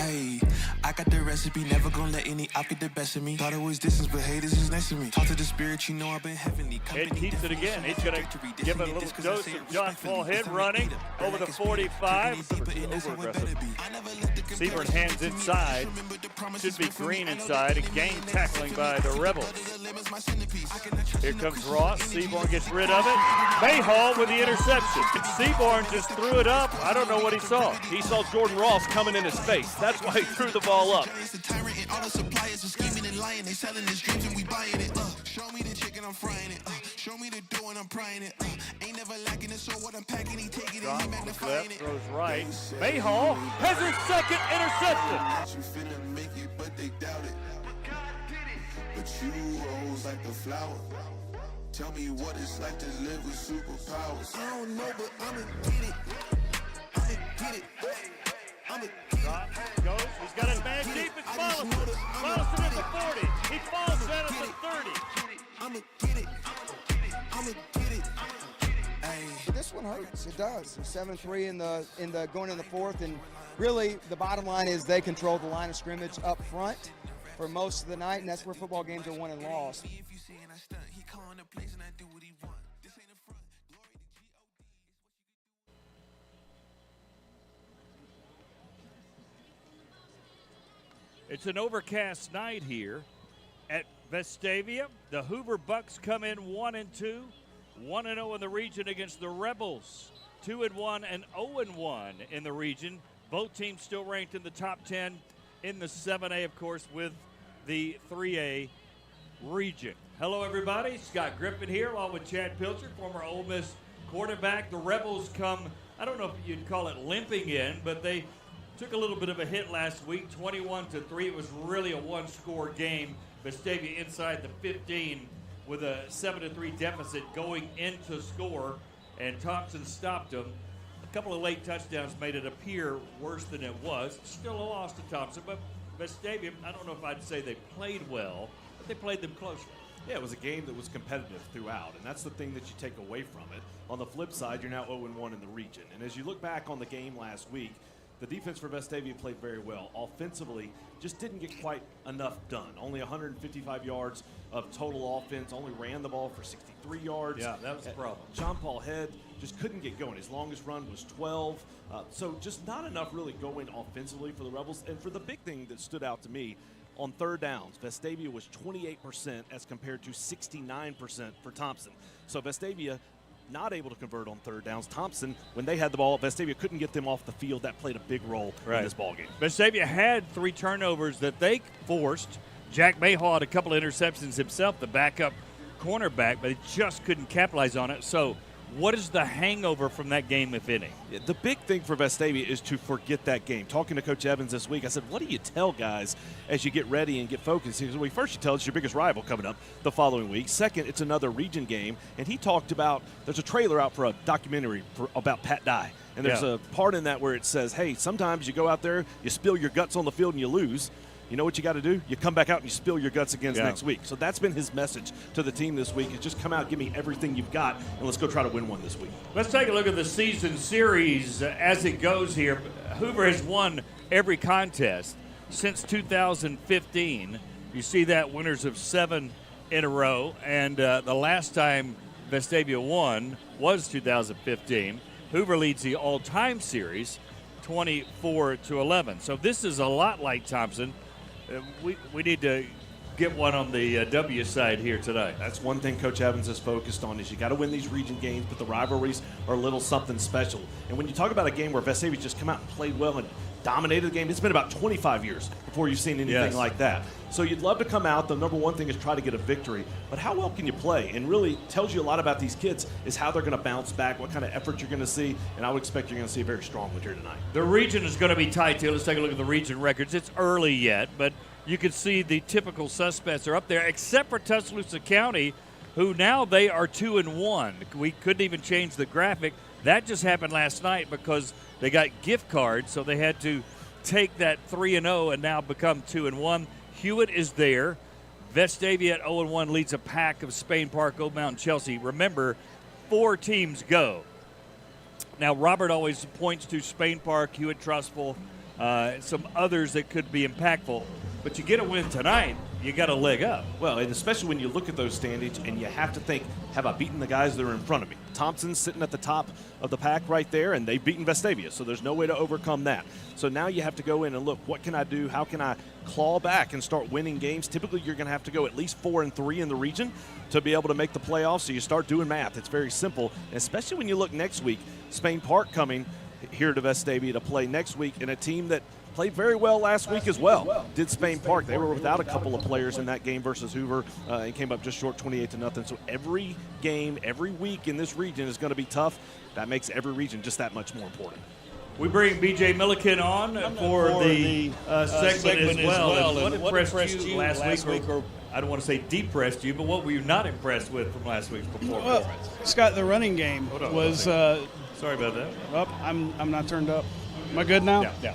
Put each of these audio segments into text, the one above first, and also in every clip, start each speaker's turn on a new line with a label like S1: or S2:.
S1: Ayy, I got the recipe, never gonna let any out get the best of me. Thought it was distance, but haters is next to me. Talk to the spirit, you know I've been heavenly.
S2: It keeps it again. He's going to give it a little dose of John Paul Hitt running over the 45. Seaborn hands inside. Should be Green inside. A gang tackling by the Rebels. Here comes Ross. Seaborn gets rid of it. Mayhall with the interception. Seaborn just threw it up. I don't know what he saw.
S3: He saw Jordan Ross coming in his face. That's why he threw the ball up.
S1: Show me the chicken, I'm frying it. Show me the dough and I'm prying it. Ain't never lacking it, so what I'm packing, he taking it, he magnifying it.
S2: Throws right. Mayhall has his second interception.
S1: You finna make it, but they doubt it. But you rose like a flower. Tell me what it's like to live with superpowers. I don't know, but I'ma get it. I'ma get it. I'ma get it.
S2: Goes. He's got his man deep. It's Mollison. Mollison at the 40. He falls down at the 30.
S1: I'ma get it. I'ma get it.
S4: But this one hurts. It does. 7-3 in the going in the fourth, and really the bottom line is they control the line of scrimmage up front for most of the night, and that's where football games are won and lost.
S2: It's an overcast night here at Vestavia. The Hoover Bucks come in 1-2, 1-0 in the region against the Rebels, 2-1 and 0-1 in the region. Both teams still ranked in the top 10 in the 7A, of course, with the 3A region. Hello, everybody. Scott Griffin here, along with Chad Pilcher, former Ole Miss quarterback. The Rebels come, I don't know if you'd call it limping in, but they took a little bit of a hit last week, 21-3. It was really a one-score game. Vestavia inside the 15 with a 7-3 deficit going into score, and Thompson stopped them. A couple of late touchdowns made it appear worse than it was. Still a loss to Thompson, but Vestavia, I don't know if I'd say they played well, but they played them closely.
S3: Yeah, it was a game that was competitive throughout, and that's the thing that you take away from it. On the flip side, you're now 0-1 in the region. And as you look back on the game last week, the defense for Vestavia played very well. Offensively, just didn't get quite enough done. Only 155 yards of total offense, only ran the ball for 63 yards.
S2: Yeah, that was the problem.
S3: John Paul Hitt just couldn't get going. His longest run was 12. So just not enough really going offensively for the Rebels. And for the big thing that stood out to me, on third downs, Vestavia was 28% as compared to 69% for Thompson. So Vestavia not able to convert on third downs. Thompson, when they had the ball, Vestavia couldn't get them off the field. That played a big role in this ball game.
S2: Vestavia had 3 turnovers that they forced. Jack Mayhall had a couple of interceptions himself, the backup cornerback, but he just couldn't capitalize on it. So what is the hangover from that game, if any?
S3: The big thing for Vestavia is to forget that game. Talking to Coach Evans this week, I said, what do you tell guys as you get ready and get focused? He said, well, first you tell us your biggest rival coming up the following week. Second, it's another region game. And he talked about there's a trailer out for a documentary about Pat Dye. And there's a part in that where it says, hey, sometimes you go out there, you spill your guts on the field and you lose. You know what you got to do? You come back out and you spill your guts again next week. So that's been his message to the team this week is just come out, give me everything you've got, and let's go try to win one this week.
S2: Let's take a look at the season series as it goes here. Hoover has won every contest since 2015. You see that, winners of 7 in a row, and the last time Vestavia won was 2015. Hoover leads the all-time series 24-11. So this is a lot like Thompson. We need to get one on the W side here tonight.
S3: That's one thing Coach Evans is focused on is you got to win these region games, but the rivalries are a little something special. And when you talk about a game where Vestavia just come out and played well and dominated the game, it's been about 25 years before you've seen anything like that. So you'd love to come out. The number one thing is try to get a victory. But how well can you play? And really tells you a lot about these kids is how they're going to bounce back, what kind of effort you're going to see. And I would expect you're going to see a very strong one here tonight.
S2: The region is going to be tight, too. Let's take a look at the region records. It's early yet, but you can see the typical suspects are up there, except for Tuscaloosa County, who now they are 2-1. We couldn't even change the graphic. That just happened last night because they got gift cards, so they had to take that 3-0 and now become 2-1. Hewitt is there. Vestavia at 0-1 leads a pack of Spain Park, Old Mountain, Chelsea. Remember, 4 teams go. Now, Robert always points to Spain Park, Hewitt, Trustful, some others that could be impactful. But you get a win tonight, you got a leg up.
S3: Well, and especially when you look at those standings and you have to think, have I beaten the guys that are in front of me? Thompson's sitting at the top of the pack right there, and they've beaten Vestavia, so there's no way to overcome that. So now you have to go in and look, what can I do? How can I claw back and start winning games? Typically, you're going to have to go at least 4-3 in the region to be able to make the playoffs, so you start doing math. It's very simple, especially when you look next week. Spain Park coming here to Vestavia to play next week in a team that played very well last week as well. Did Spain Park. They were without a couple of players in that game versus Hoover and came up just short 28-0. So every game, every week in this region is going to be tough. That makes every region just that much more important.
S2: We bring B.J. Milliken on for the segment as well. And what impressed you last week? Or I don't want to say depressed you, but what were you not impressed with from last week's performance?
S5: Well, Scott, the running game was.
S2: Sorry about that.
S5: Oh, I'm not turned up. Am I good now?
S2: Yeah.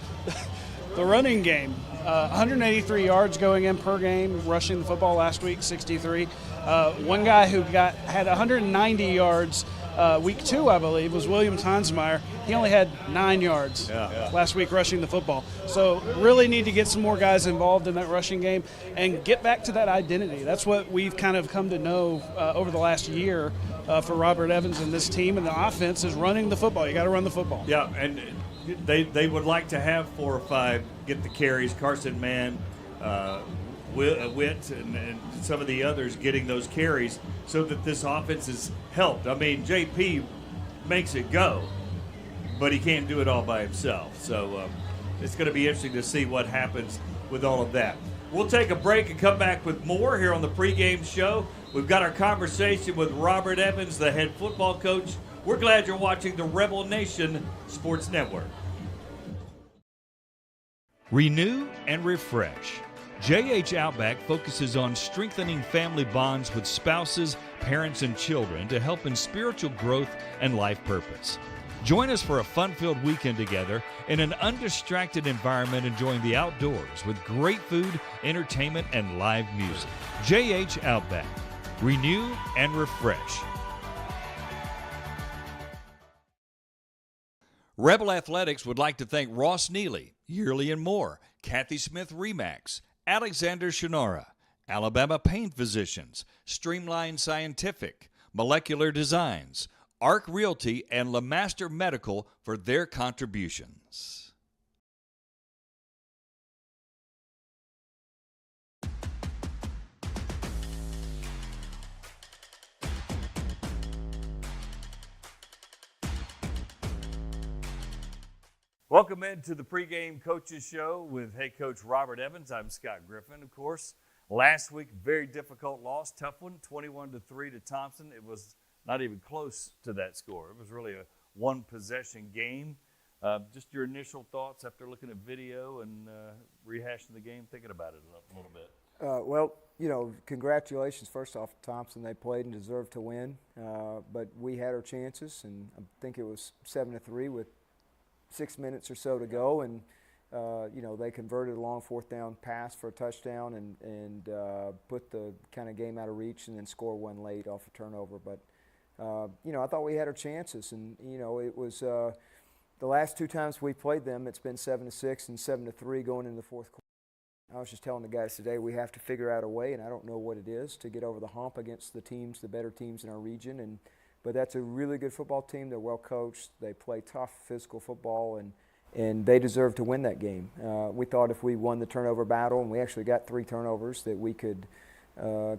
S5: The running game, 183 yards going in per game, rushing the football last week, 63. One guy who had 190 yards week 2, I believe, was William Tonsmeyer. He only had 9 yards last week rushing the football. So really need to get some more guys involved in that rushing game and get back to that identity. That's what we've kind of come to know over the last year for Robert Evans and this team, and the offense is running the football. You got to run the football.
S2: Yeah, and they would like to have 4 or 5 get the carries. Carson Mann, Witt, and some of the others getting those carries so that this offense is helped. I mean, JP makes it go, but he can't do it all by himself. So it's going to be interesting to see what happens with all of that. We'll take a break and come back with more here on the pregame show. We've got our conversation with Robert Evans, the head football coach. We're glad you're watching the Rebel Nation Sports Network. Renew and refresh. JH Outback focuses on strengthening family bonds with spouses, parents, and children to help in spiritual growth and life purpose. Join us for a fun-filled weekend together in an undistracted environment, enjoying the outdoors with great food, entertainment, and live music. JH Outback. Renew and refresh. Rebel Athletics would like to thank Ross Neely, Yearly and More, Kathy Smith Remax, Alexander Shannara, Alabama Pain Physicians, Streamline Scientific, Molecular Designs, Arc Realty, and LeMaster Medical for their contributions. Welcome into the pregame coaches show with head coach Robert Evans. I'm Scott Griffin, of course. Last week, very difficult loss, tough one, 21-3 to Thompson. It was not even close to that score. It was really a one-possession game. Just your initial thoughts after looking at video and rehashing the game, thinking about it a little bit.
S4: Well, you know, congratulations first off to Thompson. They played and deserved to win, but we had our chances, and I think it was 7-3 with 6 minutes or so to go, and you know, they converted a long 4th down pass for a touchdown and put the kind of game out of reach, and then score one late off a turnover. But you know, I thought we had our chances, and you know, it was the last 2 times we played them, it's been 7-6 and 7-3 going into the 4th quarter. I was just telling the guys today we have to figure out a way, and I don't know what it is, to get over the hump against the teams, the better teams in our region. But that's a really good football team. They're well coached. They play tough physical football, and they deserve to win that game. We thought if we won the turnover battle, and we actually got 3 turnovers, that we could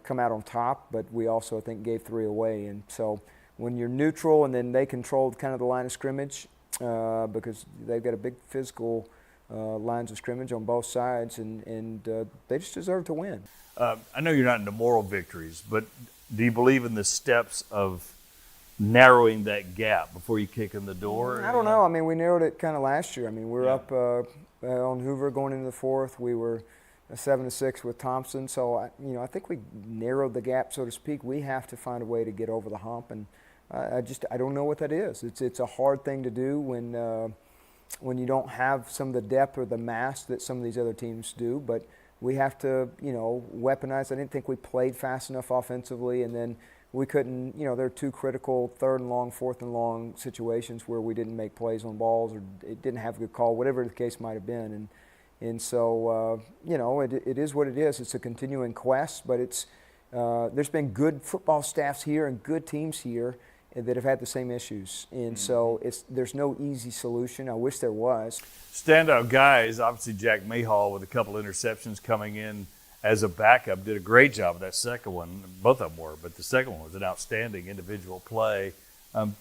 S4: come out on top, but we also, I think, gave 3 away. And so when you're neutral and then they controlled kind of the line of scrimmage, because they've got a big physical lines of scrimmage on both sides, and they just deserve to win.
S2: I know you're not into moral victories, but do you believe in the steps of narrowing that gap before you kick in the door?
S4: I don't know. I mean, we narrowed it kind of last year. I mean, we were up on Hoover going into the 4th. We were 7-6 with Thompson. So, I think we narrowed the gap, so to speak. We have to find a way to get over the hump, and I don't know what that is. It's a hard thing to do when you don't have some of the depth or the mass that some of these other teams do. But we have to, weaponize. I didn't think we played fast enough offensively, and then we couldn't, there are two critical 3rd and long, 4th and long situations where we didn't make plays on balls or it didn't have a good call, whatever the case might have been. And so, it is what it is. It's a continuing quest, but there's been good football staffs here and good teams here that have had the same issues. And so there's no easy solution. I wish there was.
S6: Standout guys, obviously Jack Mayhall with a couple interceptions coming in as a backup, did a great job of that second one. Both of them were, but the second one was an outstanding individual play.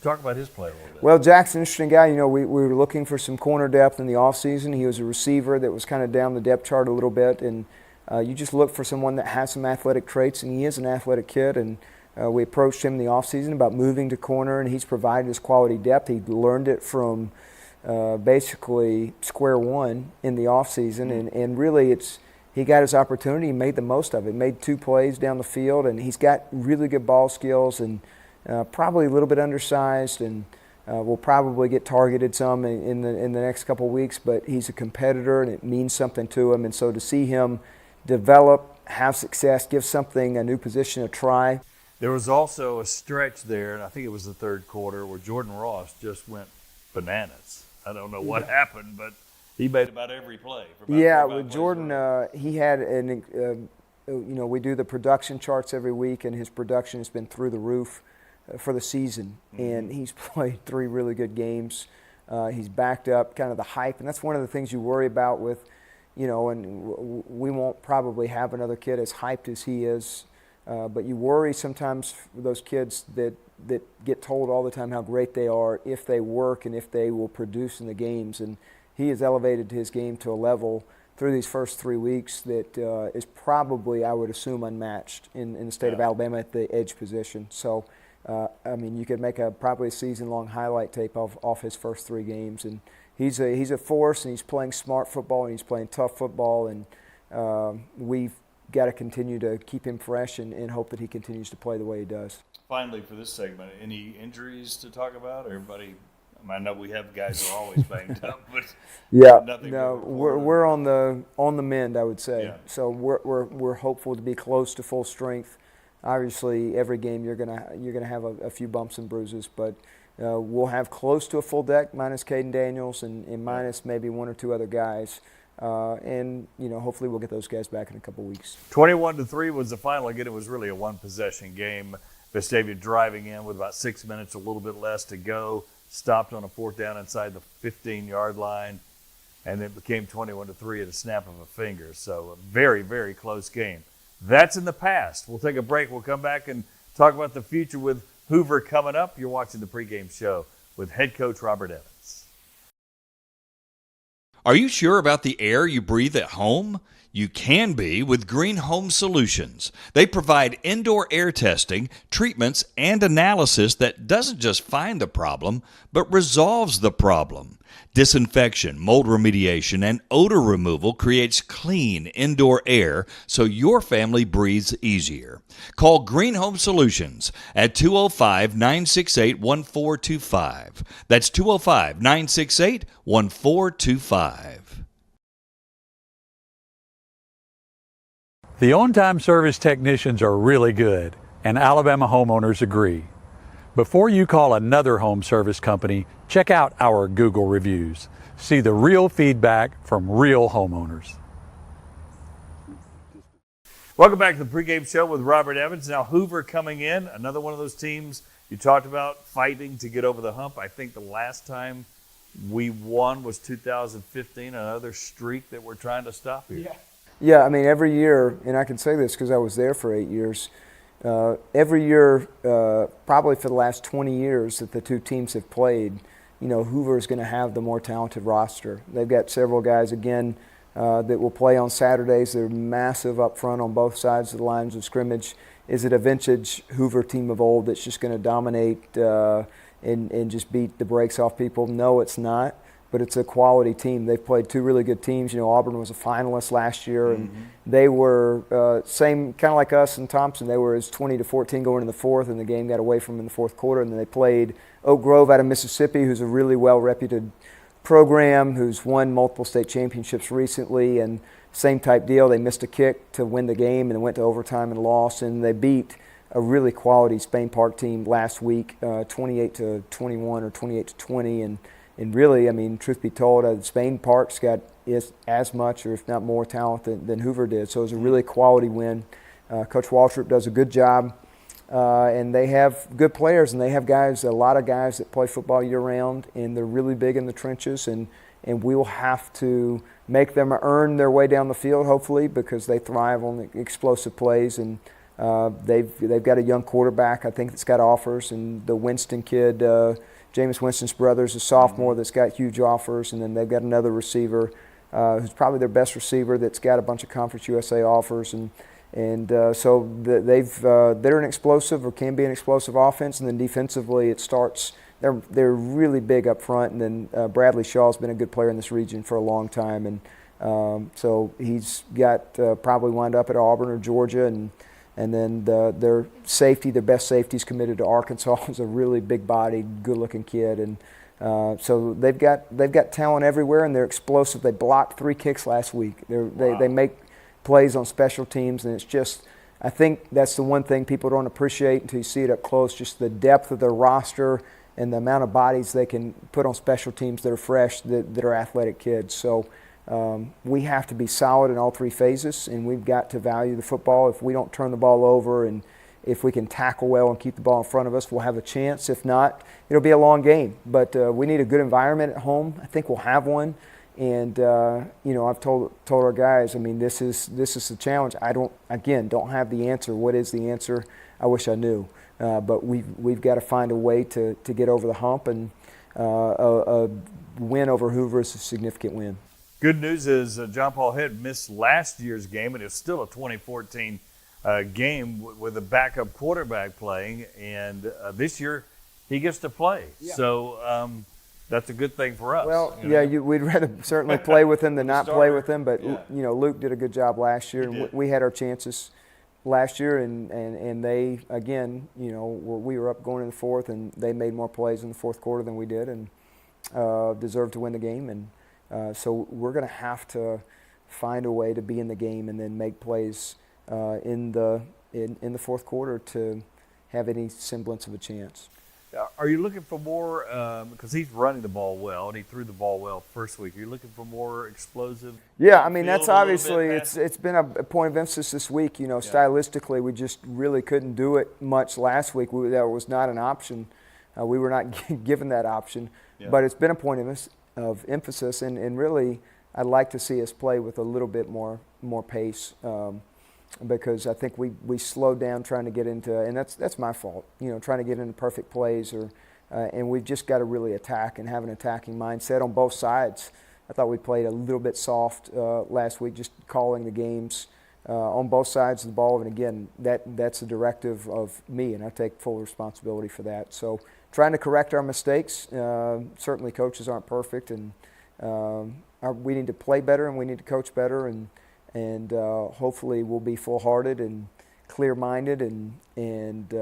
S6: Talk about his play a little bit.
S4: Well, Jack's an interesting guy. We were looking for some corner depth in the offseason. He was a receiver that was kind of down the depth chart a little bit, and you just look for someone that has some athletic traits, and he is an athletic kid. And we approached him in the offseason about moving to corner, and he's provided us quality depth. He learned it from basically square one in the offseason, and really he got his opportunity and made the most of it. Made 2 plays down the field, and he's got really good ball skills and probably a little bit undersized, and will probably get targeted some in the next couple of weeks, but he's a competitor, and it means something to him. And so to see him develop, have success, give something, a new position a try.
S6: There was also a stretch there, and I think it was the 3rd quarter, where Jordan Ross just went bananas. I don't know what happened, but he made about every play.
S4: With Jordan, he had we do the production charts every week, and his production has been through the roof for the season. And he's played 3 really good games. He's backed up kind of the hype, and that's one of the things you worry about with, and we won't probably have another kid as hyped as he is, but you worry sometimes for those kids that get told all the time how great they are if they work and if they will produce in the games. And he has elevated his game to a level through these first 3 weeks that is probably, I would assume, unmatched in the state of Alabama at the edge position. So, you could make probably a season-long highlight tape off his first 3 games. And he's a force, and he's playing smart football, and he's playing tough football, and we've got to continue to keep him fresh and hope that he continues to play the way he does.
S6: Finally, for this segment, any injuries to talk about? Everybody, I know we have guys who are always banged up, but nothing.
S4: No, we're on the mend, I would say.
S6: Yeah.
S4: So we're hopeful to be close to full strength. Obviously, every game you're gonna have a few bumps and bruises, but we'll have close to a full deck minus Caden Daniels and minus maybe 1 or 2 other guys. And hopefully we'll get those guys back in a couple weeks.
S6: 21-3 was the final. Again, it was really a 1-possession game. Vestavia driving in with about 6 minutes, a little bit less to go. Stopped on a 4th down inside the 15-yard line, and it became 21-3 at a snap of a finger. So a very, very close game. That's in the past. We'll take a break. We'll come back and talk about the future with Hoover coming up. You're watching the pregame show with head coach Robert Evans.
S7: Are you sure about the air you breathe at home? You can be with Green Home Solutions. They provide indoor air testing, treatments, and analysis that doesn't just find the problem, but resolves the problem. Disinfection, mold remediation, and odor removal creates clean indoor air so your family breathes easier. Call Green Home Solutions at 205-968-1425. That's 205-968-1425.
S8: The on-time service technicians are really good, and Alabama homeowners agree. Before you call another home service company, check out our Google reviews. See the real feedback from real homeowners.
S6: Welcome back to the pregame show with Robert Evans. Now Hoover coming in, another one of those teams you talked about fighting to get over the hump. I think the last time we won was 2015, another streak that we're trying to stop here.
S4: Yeah, every year, and I can say this because I was there for 8 years, every year, probably for the last 20 years that the two teams have played, Hoover is going to have the more talented roster. They've got several guys, again, that will play on Saturdays. They're massive up front on both sides of the lines of scrimmage. Is it a vintage Hoover team of old that's just going to dominate and just beat the brakes off people? No, it's not. But it's a quality team. They've played 2 really good teams. Auburn was a finalist last year, and they were same kind of like us and Thompson. They were as 20-14 going in the 4th, and the game got away from them in the 4th quarter. And then they played Oak Grove out of Mississippi, who's a really well-reputed program, who's won multiple state championships recently, and same type deal. They missed a kick to win the game and went to overtime and lost, and they beat a really quality Spain Park team last week, 28-21 or 28-20, and really, I mean, truth be told, Spain Park's got as much or if not more talent than Hoover did. So it was a really quality win. Coach Waltrip does a good job, and they have good players, and they have a lot of guys that play football year-round, and they're really big in the trenches, and we will have to make them earn their way down the field, hopefully, because they thrive on the explosive plays, and they've got a young quarterback, I think, that's got offers, and the Winston kid, Jameis Winston's brother, is a sophomore that's got huge offers, and then they've got another receiver who's probably their best receiver that's got a bunch of Conference USA offers, and so they're an explosive or can be an explosive offense, and then defensively it starts. They're really big up front, and then Bradley Shaw's been a good player in this region for a long time, and so he's got probably wind up at Auburn or Georgia, and then their best safety is committed to Arkansas. Is a really big-bodied, good-looking kid, and so they've got talent everywhere, and they're explosive. They blocked 3 kicks last week. They make plays on special teams, and it's just, I think that's the one thing people don't appreciate until you see it up close. Just the depth of their roster and the amount of bodies they can put on special teams that are fresh, that are athletic kids. So. We have to be solid in all 3 phases, and we've got to value the football. If we don't turn the ball over, and if we can tackle well and keep the ball in front of us, we'll have a chance. If not, it'll be a long game. But we need a good environment at home. I think we'll have one. And I've told our guys, I mean, this is the challenge. I don't have the answer. What is the answer? I wish I knew. But we've got to find a way to get over the hump, and a win over Hoover is a significant win.
S6: Good news is John Paul Head missed last year's game, and it's still a 2014 game with a backup quarterback playing, and this year he gets to play. Yeah. So that's a good thing for us.
S4: Well, we'd rather certainly play with him than not play with him, but Luke did a good job last year, and we had our chances last year, and they, again, we were up going in the fourth, and they made more plays in the fourth quarter than we did, and deserved to win the game, and so we're going to have to find a way to be in the game and then make plays in the fourth quarter to have any semblance of a chance.
S6: Are you looking for more, because he's running the ball well and he threw the ball well first week, are you looking for more explosive?
S4: Yeah, I mean, that's obviously, it's been a point of emphasis this week. Stylistically, we just really couldn't do it much last week. That was not an option. We were not given that option, but it's been a point of emphasis, and really I'd like to see us play with a little bit more pace, because I think we slowed down trying to get into, and that's my fault, trying to get into perfect plays, and we've just got to really attack and have an attacking mindset on both sides. I thought we played a little bit soft last week, just calling the games on both sides of the ball, and again, that's a directive of me, and I take full responsibility for that. So trying to correct our mistakes. Certainly coaches aren't perfect, and we need to play better, and we need to coach better, and hopefully we'll be full-hearted and clear-minded and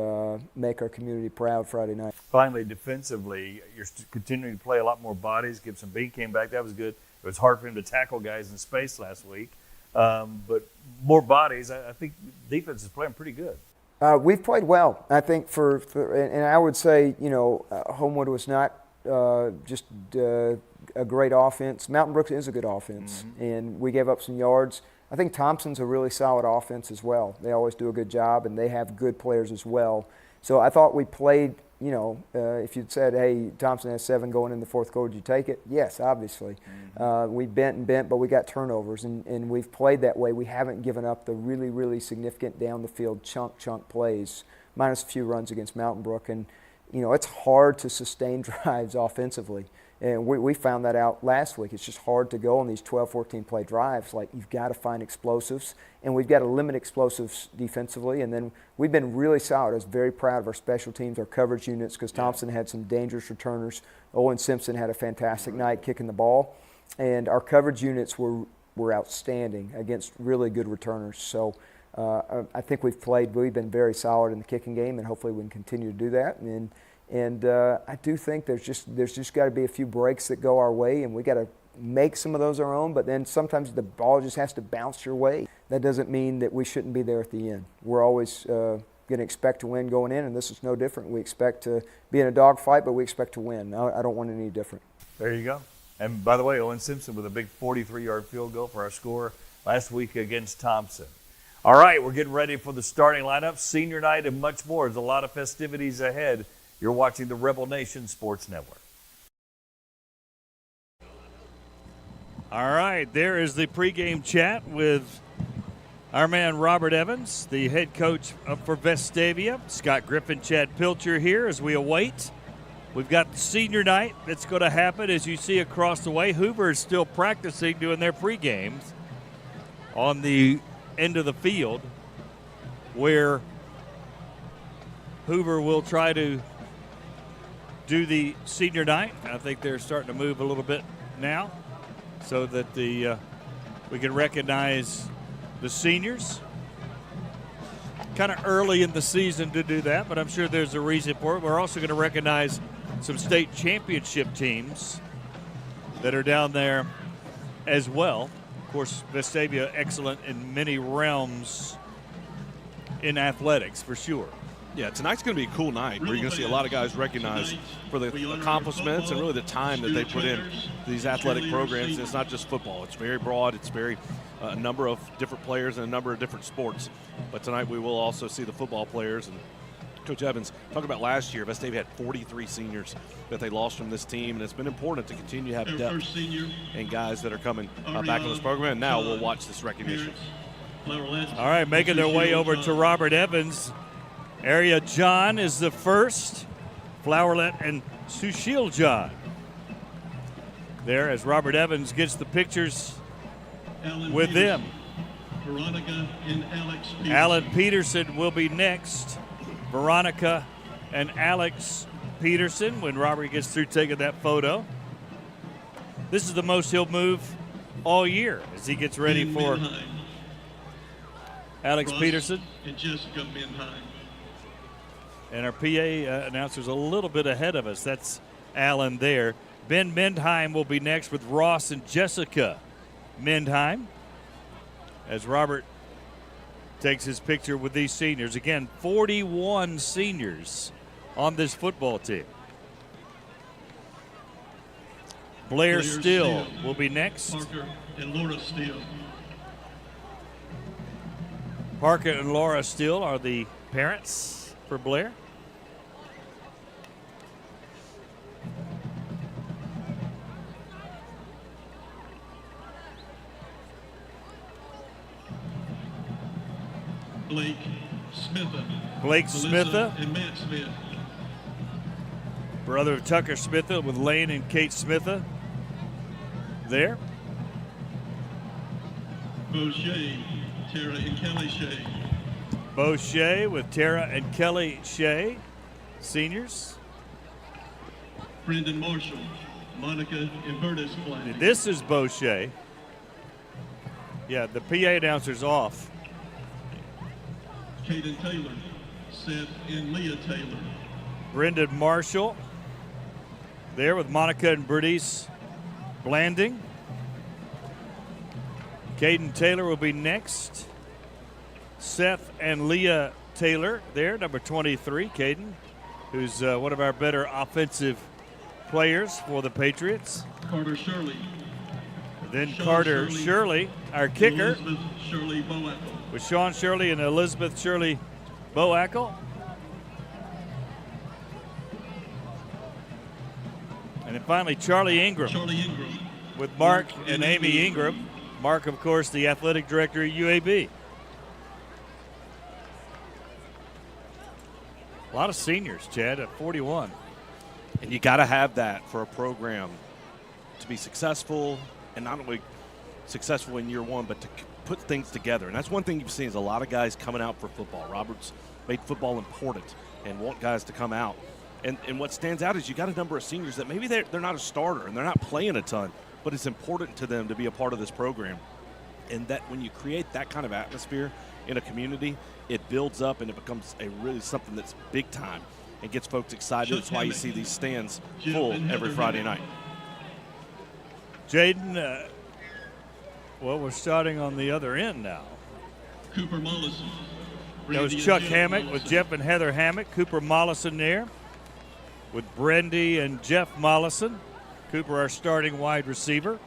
S4: make our community proud Friday night.
S6: Finally, defensively, you're continuing to play a lot more bodies. Gibson Bean came back. That was good. It was hard for him to tackle guys in space last week. But more bodies, I think defense is playing pretty good.
S4: We've played well. I think and I would say, Homewood was not just a great offense. Mountain Brook is a good offense, and we gave up some yards. I think Thompson's a really solid offense as well. They always do a good job, and they have good players as well. So I thought we played, if you'd said, hey, Thompson has 7 going in the fourth quarter, did you take it? Yes, obviously. We bent, but we got turnovers, and we've played that way. We haven't given up the really, really significant down-the-field chunk plays, minus a few runs against Mountain Brook. And, it's hard to sustain drives offensively. And we found that out last week. It's just hard to go on these 12, 14-play drives. Like, you've got to find explosives, and we've got to limit explosives defensively. And then we've been really solid. I was very proud of our special teams, our coverage units, because Thompson had some dangerous returners. Owen Simpson had a fantastic night kicking the ball. And our coverage units were outstanding against really good returners. So I think we've been very solid in the kicking game, and hopefully we can continue to do that. And I do think there's just got to be a few breaks that go our way, and we got to make some of those our own, but then sometimes the ball just has to bounce your way. That doesn't mean that we shouldn't be there at the end. We're always going going to expect to win going in, and this is no different. We expect to be in a dogfight, but we expect to win. I don't want any different.
S6: There you go. And by the way, Owen Simpson with a big 43-yard field goal for our score last week against Thompson. All right, we're getting ready for the starting lineup, senior night, and much more. There's a lot of festivities ahead. You're watching the Rebel Nation Sports Network.
S2: All right, there is the pregame chat with our man Robert Evans, the head coach for Vestavia. Scott Griffin, Chad Pilcher here as we await. We've got the senior night that's going to happen, as you see across the way. Hoover is still practicing, doing their pregames on the end of the field, where Hoover will try to do the senior night. I think they're starting to move a little bit now so that we can recognize the seniors. Kind of early in the season to do that, but I'm sure there's a reason for it. We're also going to recognize some state championship teams that are down there as well. Of course, Vestavia excellent in many realms in athletics, for sure.
S3: Yeah, tonight's going to be a cool night where you're going to see a lot of guys recognized for the accomplishments and really the time that they put in these athletic programs. It's not just football. It's very broad. It's very a number of different players and a number of different sports. But tonight we will also see the football players. And Coach Evans, talk about last year, Vestavia had 43 seniors that they lost from this team, and it's been important to continue to have depth and guys that are coming back on this program. And now we'll watch this recognition.
S2: All right, making their way over to Robert Evans. Area John is the first. Flowerlet and Sushil John. There as Robert Evans gets the pictures with them.
S9: Veronica and Alex Peterson.
S2: Alan Peterson will be next. Veronica and Alex Peterson when Robert gets through taking that photo. This is the most he'll move all year as he gets ready for Alex Peterson.
S9: And Jessica Menheim.
S2: And our PA announcer's a little bit ahead of us. That's Alan there. Ben Mendheim will be next with Ross and Jessica Mendheim as Robert takes his picture with these seniors. Again, 41 seniors on this football team. Blair Still will be next.
S9: Parker and Laura Still.
S2: Parker and Laura Still are the parents for Blair.
S9: Blake Smitha.
S2: Blake
S9: Melissa
S2: Smitha.
S9: and Matt Smith.
S2: Brother of Tucker Smitha with Lane and Kate Smitha there.
S9: Beauchet, Tara and Kelly Shea.
S2: Beauchet with Tara and Kelly Shea, seniors.
S9: Brendan Marshall, Monica and Bertus Flag.
S2: This is Beauchet. Yeah, the PA announcer's off.
S9: Caden Taylor, Seth and Leah Taylor.
S2: Brendan Marshall there with Monica and Bernice Blanding. Caden Taylor will be next. Seth and Leah Taylor there, number 23, Caden, who's one of our better offensive players for the Patriots.
S9: Carter Shirley.
S2: Then
S9: Sean
S2: Carter Shirley, our kicker,
S9: Elizabeth Shirley Boackle.
S2: with Sean Shirley and Elizabeth Shirley Boackle. And then finally, Charlie Ingram.
S9: Charlie Ingram.
S2: With Mark and Amy Ingram. Mark, of course, the athletic director at UAB. A lot of seniors, Chad, at 41.
S3: And you got to have that for a program to be successful, and not only successful in year one, but to put things together. And that's one thing you've seen is a lot of guys coming out for football. Roberts made football important and want guys to come out. And what stands out is you got a number of seniors that maybe they're not a starter and they're not playing a ton, but it's important to them to be a part of this program. And that when you create that kind of atmosphere in a community, it builds up and it becomes a really something that's big time and gets folks excited. That's why you see these stands full every Friday night.
S2: Jaden, well, we're starting on the other end now.
S9: Cooper Mollison.
S2: That was Chuck Hammock with Jeff and Heather Hammock. Cooper Mollison there with Brendy and Jeff Mollison. Cooper, our starting wide receiver.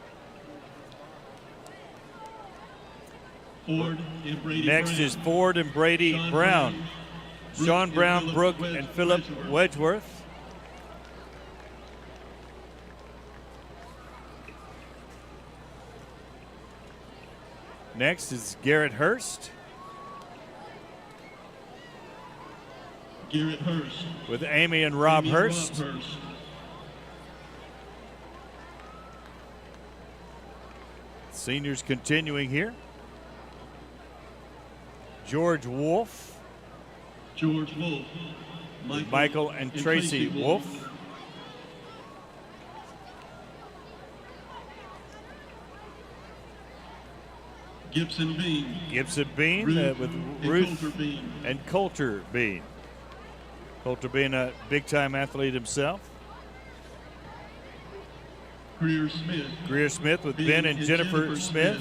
S9: Ford and Brady
S2: Next
S9: Brown.
S2: is Ford and Brady
S9: Sean
S2: Brown. Sean Brown,
S9: Phillip
S2: Brooke, and Philip Wedgeworth. Next is Garrett Hurst
S9: Garrett Hurst.
S2: with Amy and Rob
S9: Amy
S2: Hurst.
S9: Rob Hurst.
S2: Seniors continuing here. George Wolf,
S9: George Wolf.
S2: Michael and Tracy Wolf.
S9: Gibson Bean.
S2: Gibson Bean
S9: Ruth
S2: with
S9: and
S2: Ruth
S9: Coulter Bean.
S2: and Coulter Bean. Coulter being a big-time athlete himself.
S9: Greer Smith.
S2: Greer Smith with Ben and Jennifer Smith.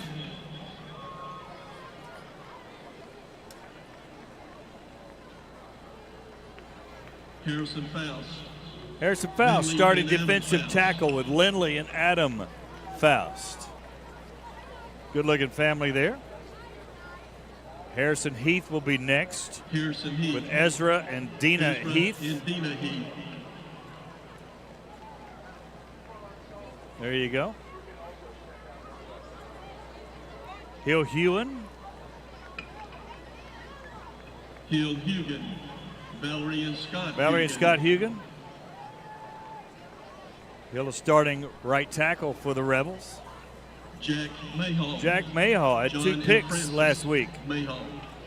S9: Harrison Faust.
S2: Harrison Faust
S9: Lindley
S2: starting
S9: and Adam
S2: defensive
S9: Faust.
S2: tackle with Lindley and Adam Faust. Good-looking family there. Harrison Heath will be next
S9: Harrison Heath.
S2: with Ezra and Dina
S9: Ezra
S2: Heath.
S9: And Dina Heath.
S2: There you go. Hill Hewen,
S9: Hill Hugan. Valerie and Scott.
S2: Valerie and
S9: Hugan.
S2: Scott Hugan. Hill is starting right tackle for the Rebels.
S9: Jack Mayhaw.
S2: Jack Mayhaw had
S9: John
S2: 2
S9: and
S2: picks
S9: Francis
S2: last week
S9: Mayhaw.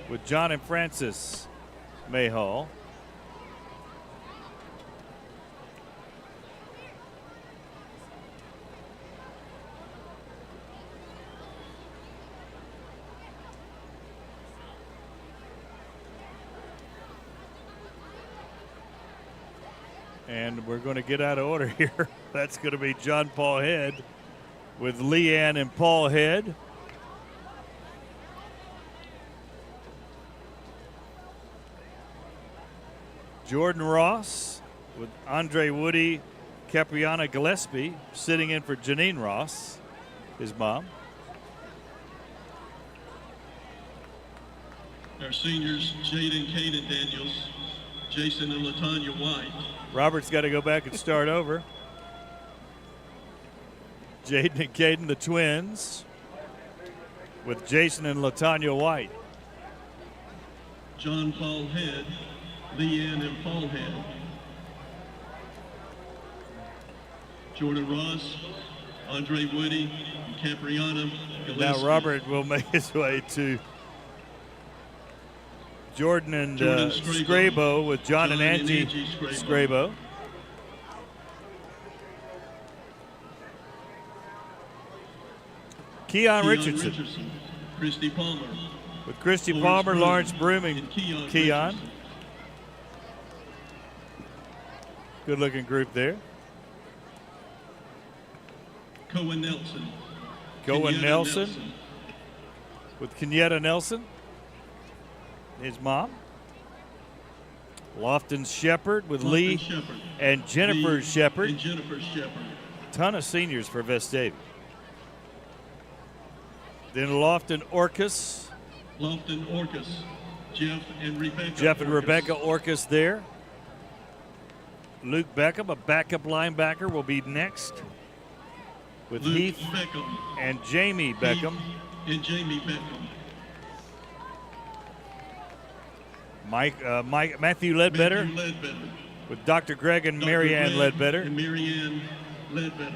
S2: with John and Francis Mayhaw. And we're going to get out of order here. That's going to be John Paul Head with Leanne and Paul Head. Jordan Ross with Andre Woody, Capriana Gillespie sitting in for Janine Ross, his mom.
S9: Our seniors, Jaden Caden Daniels, Jason and Latanya White.
S2: Robert's got to go back and start over. Jaden and Caden, the twins, with Jason and Latanya White.
S9: John Paul Head, Leanne and Paul Head. Jordan Ross, Andre Woody, and Capriana Gillespie.
S2: Now Robert will make his way to Jordan and
S9: Jordan
S2: Scrabo with John and Angie Scrabo. Keon Richardson
S9: Christy Palmer.
S2: with Christy
S9: Lawrence
S2: Palmer,
S9: Broom,
S2: Lawrence Broom, and
S9: and Keon
S2: Keon.
S9: Richardson.
S2: Good looking group there.
S9: Cohen Nelson.
S2: Cohen
S9: Kenyatta
S2: Nelson with Kenyetta Nelson, his mom. Lofton Shepard with
S9: Lofton
S2: Lee
S9: Shepherd.
S2: and Jennifer
S9: Lee
S2: Shepard.
S9: And Jennifer Shepard.
S2: Ton of seniors for Vestavia. Then Lofton Orcus.
S9: Lofton Orcus. Jeff and Rebecca.
S2: Jeff and
S9: Orcus.
S2: Rebecca Orcus there. Luke Beckham, a backup linebacker, will be next with
S9: Luke
S2: Heath
S9: Beckham.
S2: and Jamie Beckham.
S9: Heath and Jamie Beckham.
S2: Matthew Ledbetter
S9: Matthew Ledbetter.
S2: with Dr. Greg and
S9: Dr.
S2: Marianne
S9: Greg
S2: Ledbetter.
S9: And Marianne Ledbetter.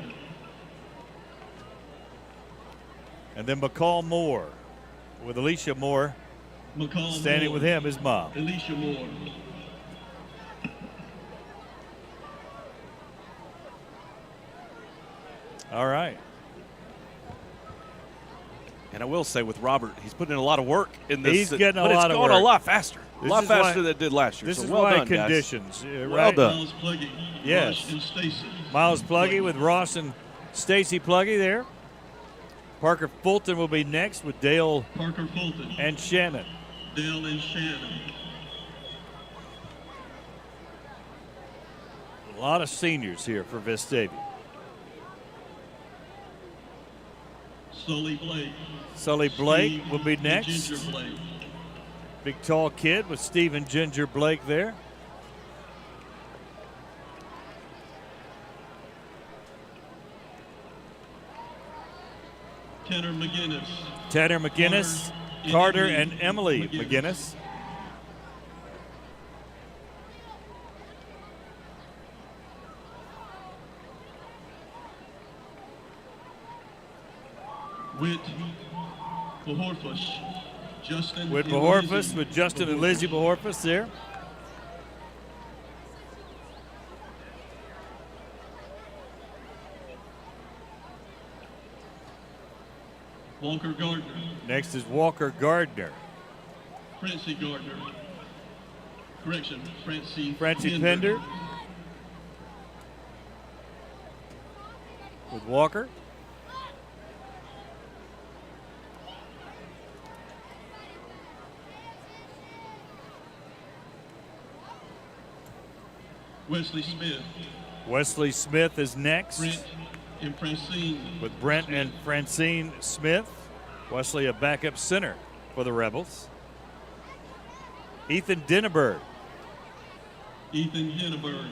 S2: And then McCall Moore with Alicia Moore
S9: McCall
S2: standing
S9: Moore.
S2: with him, his mom.
S9: Alicia Moore.
S2: All right.
S3: And I will say with Robert, he's putting in a lot of work in this.
S2: He's getting a
S3: but
S2: lot
S3: it's
S2: of
S3: going
S2: work.
S3: a lot faster. A
S2: This
S3: lot
S2: is
S3: faster
S2: why-
S3: than it did last year.
S2: This
S3: so
S2: is
S3: well
S2: why
S3: done, guys.
S2: conditions.
S3: Well
S2: right?
S3: done.
S9: Miles Pluggy.
S2: Yes.
S9: Ross and Stacy.
S2: Miles Pluggy with Ross and Stacy Pluggy there. Parker Fulton will be next with Dale
S9: Parker Fulton.
S2: and Shannon.
S9: Dale and Shannon.
S2: A lot of seniors here for Vestavia.
S9: Sully Blake.
S2: Sully Blake
S9: Steve
S2: will be
S9: and
S2: next.
S9: Ginger Blake.
S2: Big tall kid with Steve and Ginger Blake there.
S9: Tanner McGinnis.
S2: Tanner McGinnis, Carter and Emily McGinnis.
S9: Whit Behorfus. Justin
S2: With
S9: and
S2: Behorfus,
S9: Lizzie
S2: with Justin and Lizzie Behorfus there.
S9: Walker Gardner.
S2: Next is Walker Gardner.
S9: Francie Gardner. Correction, Francie
S2: Pender with Walker.
S9: Wesley Smith.
S2: Wesley Smith is next
S9: Brent and Francine.
S2: with Brent and Francine Smith. Wesley, a backup center for the Rebels. Ethan Dinneberg.
S9: Ethan Hinneberg.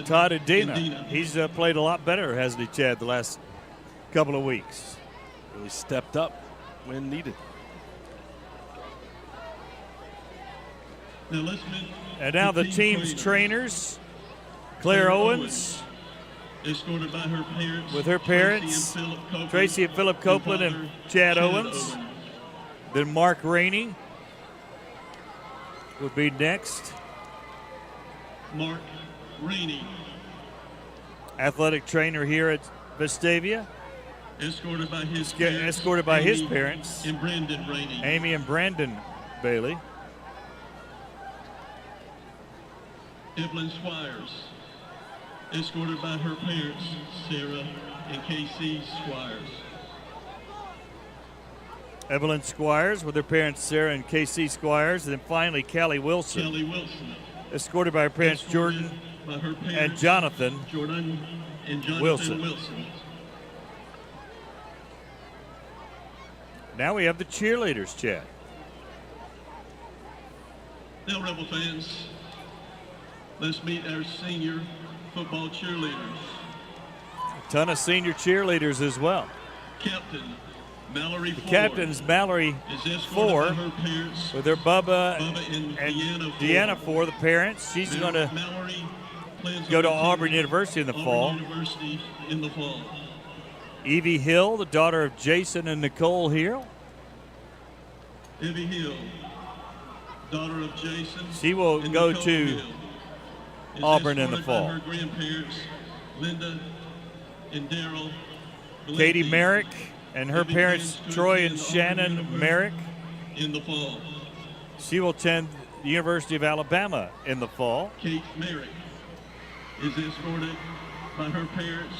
S2: Todd Adina. He's played a lot better, hasn't he, Chad, the last couple of weeks?
S3: Really stepped up when needed.
S9: Now let's meet
S2: And now the team's trainers. Claire Owens
S9: escorted by her parents.
S2: with her parents, Tracy and Philip Copeland and Chad Owens. Then Mark Rainey would be next.
S9: Mark Rainey.
S2: Athletic trainer here at Vestavia.
S9: Escorted by his
S2: parents,
S9: and Brandon Rainey.
S2: Amy and Brandon Bailey.
S9: Evelyn Squires. Escorted by her parents, Sarah and Casey Squires.
S2: Evelyn Squires with her parents, Sarah and Casey Squires. And then finally, Callie Wilson.
S9: Kelly Wilson.
S2: Escorted by her parents,
S9: Escorted
S2: Jordan
S9: by her parents,
S2: and Jonathan.
S9: Jordan and Jonathan
S2: Wilson.
S9: Wilson.
S2: Now we have the cheerleaders, Chad.
S9: Now, Rebel fans, let's meet our senior football cheerleaders.
S2: A ton of senior cheerleaders as well.
S9: Captain Mallory
S2: The
S9: Ford
S2: captain's Mallory
S9: is escorted
S2: Ford
S9: by her parents,
S2: with her Bubba
S9: and
S2: and
S9: Deanna
S2: Deanna the parents. She's going to
S9: Mallory plans
S2: go
S9: on
S2: to
S9: attending
S2: Auburn University in the
S9: Auburn
S2: fall.
S9: University in the fall.
S2: Evie Hill, the daughter of Jason and Nicole Hill.
S9: Evie Hill, daughter of Jason.
S2: She will
S9: and
S2: go
S9: Nicole
S2: to
S9: Hill, is
S2: Auburn in the
S9: escorted
S2: fall.
S9: by her grandparents, Linda and Daryl.
S2: Katie
S9: Valenti.
S2: Merrick and her
S9: Evie
S2: parents,
S9: plans to
S2: Troy and
S9: attend Auburn
S2: Shannon
S9: University
S2: Merrick.
S9: in the fall.
S2: She will attend the University of Alabama in the fall.
S9: Kate Merrick is escorted by her parents,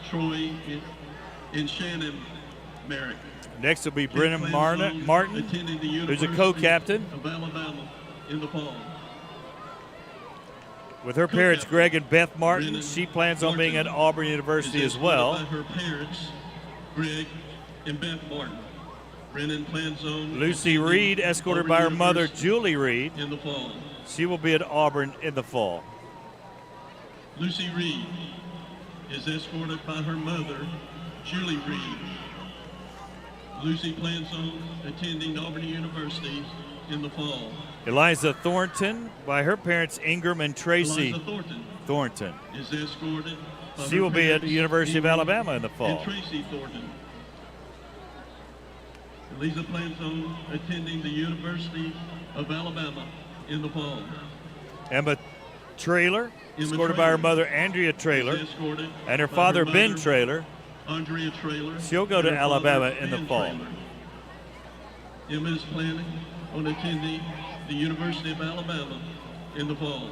S9: Troy and Shannon Merrick.
S2: Next will be
S9: Kate
S2: Brennan
S9: plans on
S2: Martin,
S9: attending the
S2: who's a
S9: University
S2: co-captain
S9: of Alabama in the fall.
S2: with her parents, Greg and Beth Martin.
S9: Brennan
S2: She plans on being at
S9: Martin
S2: Auburn University
S9: is
S2: as well.
S9: escorted by her parents, Greg and Beth Martin. Brennan plans on
S2: Lucy
S9: attending
S2: Reed, escorted
S9: Auburn
S2: by her mother,
S9: University
S2: Julie Reed.
S9: in the fall.
S2: She will be at Auburn in the fall.
S9: Lucy Reed is escorted by her mother, Julie Reed. Lucy plans on attending Auburn University in the fall.
S2: Eliza Thornton, by her parents, Ingram and Tracy
S9: Eliza
S2: Thornton.
S9: is escorted by
S2: She
S9: her
S2: will be at
S9: parents,
S2: the University of
S9: Ingram
S2: Alabama in the fall.
S9: And Tracy Thornton. Eliza plans on attending the University of Alabama in the fall.
S2: Emma Traylor,
S9: Emma
S2: escorted by her
S9: Traylor
S2: mother, Andrea Traylor,
S9: is escorted
S2: and her
S9: by
S2: father, Ben
S9: mother,
S2: Traylor.
S9: Andrea Traylor.
S2: She'll go
S9: and
S2: to
S9: her
S2: Alabama
S9: father,
S2: in the
S9: Ben
S2: fall.
S9: Traylor. Emma is planning on attending the University of Alabama in the fall.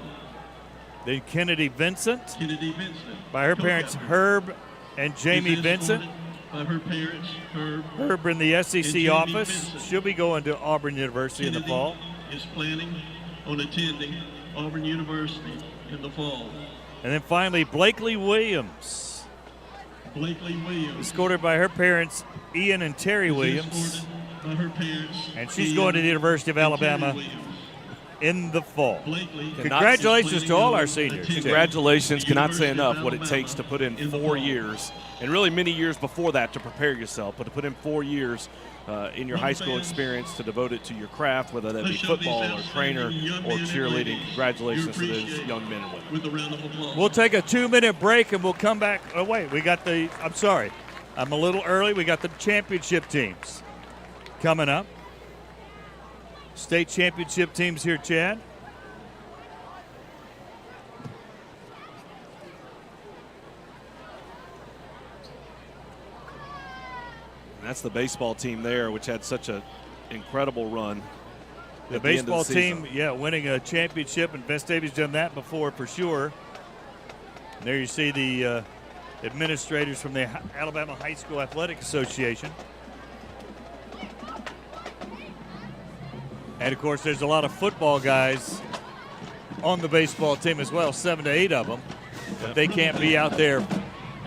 S2: Then Kennedy Vincent,
S9: Kennedy Vincent.
S2: by her parents,
S9: co-captain,
S2: Herb and Jamie
S9: is
S2: Vincent.
S9: escorted by her parents,
S2: Herb in the SEC
S9: Jamie
S2: office.
S9: Benson.
S2: She'll be going to Auburn University in the
S9: Kennedy
S2: fall.
S9: is planning on attending Auburn University in the fall.
S2: And then finally, Blakely Williams,
S9: Blakely Williams.
S2: escorted by her parents, Ian and Terry
S9: is
S2: Williams.
S9: escorted by her parents,
S2: And she's
S9: Ian
S2: going to the University of
S9: and Terry
S2: Alabama
S9: Williams.
S2: in the fall.
S9: Blakely
S2: Congratulations
S9: is
S2: to all
S9: planning
S2: our
S9: on
S2: seniors.
S9: attending
S3: Congratulations. Cannot say
S9: University of
S3: enough what it
S9: Alabama
S3: takes to put in
S9: the
S3: 4
S9: fall.
S3: years, and really many years before that to prepare yourself, but to put in 4 years in your high school experience to devote it to your craft, whether that be
S9: Let's show these
S3: football or
S9: outstanding
S3: trainer
S9: young
S3: or
S9: men and
S3: cheerleading.
S9: ladies
S3: Congratulations to
S9: your
S3: those
S9: appreciation
S3: young men and women.
S9: with a round of applause.
S2: We'll take a 2-minute break and we'll come back. Oh, wait, I'm sorry. I'm a little early. We got the championship teams coming up. State championship teams here, Chad.
S3: And that's the baseball team there, which had such an incredible run.
S2: The
S3: at the end of
S2: baseball
S3: the season.
S2: team, winning a championship, and Vestavia's done that before for sure. And there you see the administrators from the Alabama High School Athletic Association. And of course, there's a lot of football guys on the baseball team as well, 7 to 8 of them. But they can't be out there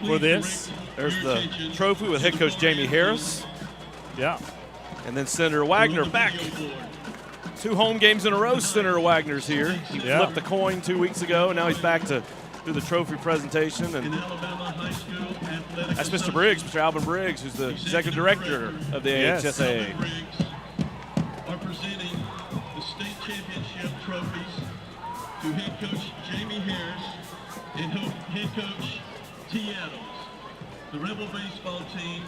S2: for this.
S3: There's the trophy with head coach Jamie Harris.
S2: Yeah.
S3: And then Senator Wagner back. 2 home games in a row, Senator Wagner's here. He flipped the coin 2 weeks ago, and now he's back to do the trophy presentation. And that's Mr. Briggs, Mr. Alvin Briggs, who's the executive director of the AHSAA.
S9: Are presenting the state championship trophies to head coach Jamie Harris and head coach T. Adams. The Rebel baseball team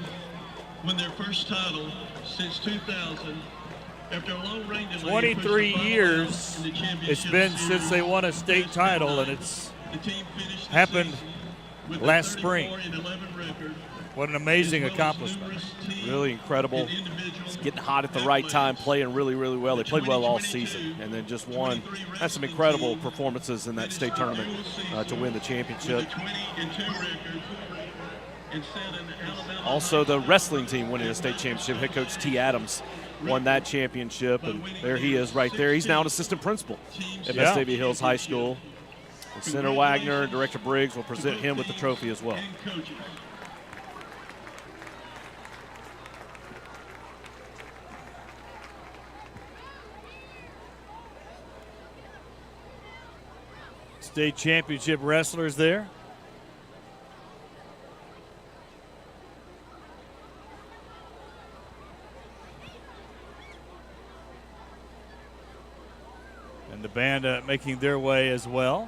S9: won their first title since 2000. After a long rain delay,
S2: 23 years it's been since they won a state title, and it's happened last spring. What an amazing accomplishment.
S3: Really incredible. It's getting hot at the right time, playing really, really well. They played well all season and then just won. Had some incredible performances in that state tournament to win the championship. Also, the wrestling team winning a state championship. Head coach T. Adams won that championship, and there he is right there. He's now an assistant principal at Vestavia Hills High School. And Senator Wagner and Director Briggs will present him with the trophy as well.
S2: State championship wrestlers there. And the band making their way as well.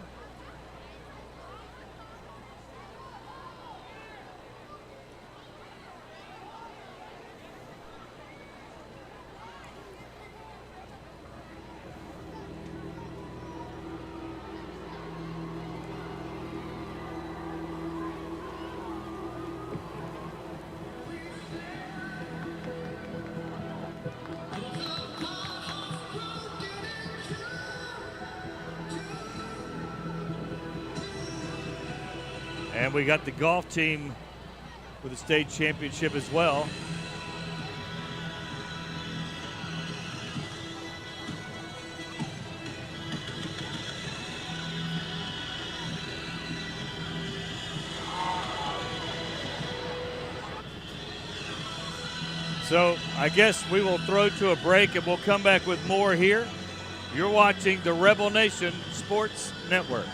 S2: And we got the golf team with the state championship as well. So I guess we will throw to a break and we'll come back with more here. You're watching the Rebel Nation Sports Network.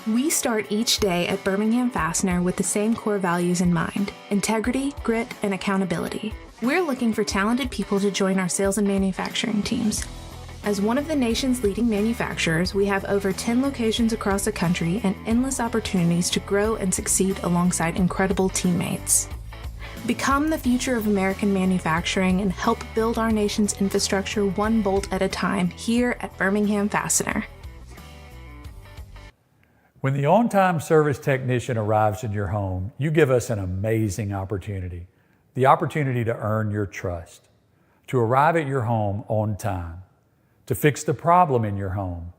S10: We start each day at Birmingham Fastener with the same core values in mind: integrity, grit, and accountability. We're looking for talented people to join our sales and manufacturing teams. As one of the nation's leading manufacturers, we have over 10 locations across the country and endless opportunities to grow and succeed alongside incredible teammates. Become the future of American manufacturing and help build our nation's infrastructure one bolt at a time here at Birmingham Fastener.
S8: When the on-time service technician arrives in your home, you give us an amazing opportunity. The opportunity to earn your trust, to arrive at your home on time, to fix the problem in your home,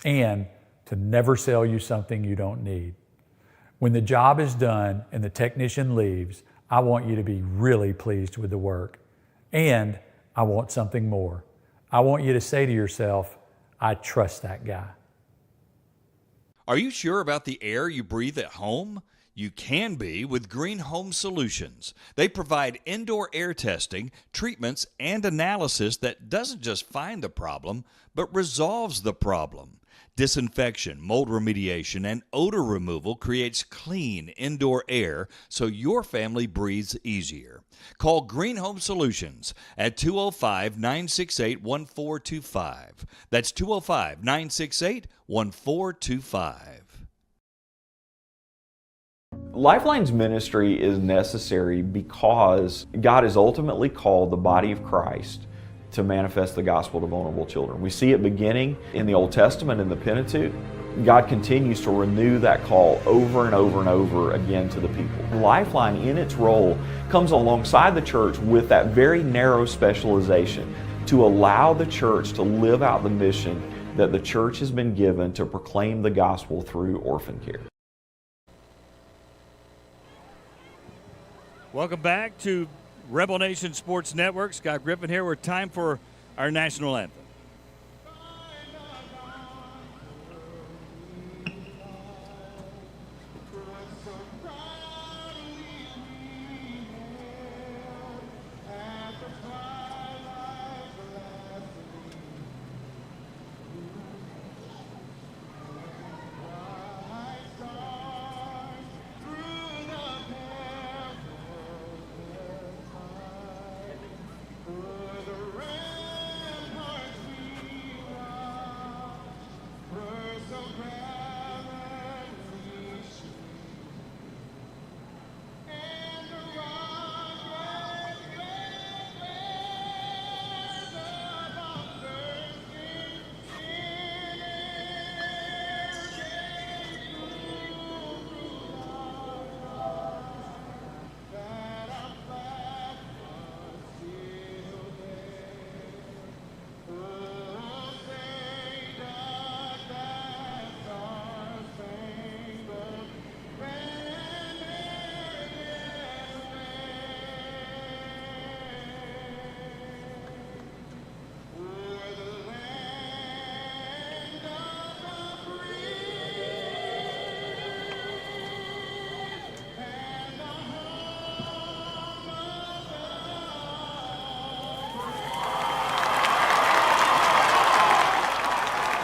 S8: and to never sell you something you don't need. When the job is done and the technician leaves, I want you to be really pleased with the work. And I want something more. I want you to say to yourself, I trust that guy.
S7: Are you sure about the air you breathe at home? You can be with Green Home Solutions. They provide indoor air testing, treatments, and analysis that doesn't just find the problem, but resolves the problem. Disinfection, mold remediation, and odor removal creates clean indoor air so your family breathes easier. Call Green Home Solutions at 205-968-1425. That's 205-968-1425.
S11: Lifeline's ministry is necessary because God has ultimately called the body of Christ to manifest the gospel to vulnerable children. We see it beginning in the Old Testament in the Pentateuch. God continues to renew that call over and over and over again to the people. Lifeline, in its role, comes alongside the church with that very narrow specialization to allow the church to live out the mission that the church has been given to proclaim the gospel through orphan care.
S2: Welcome back to Rebel Nation Sports Network. Scott Griffin here. We're time for our national anthem.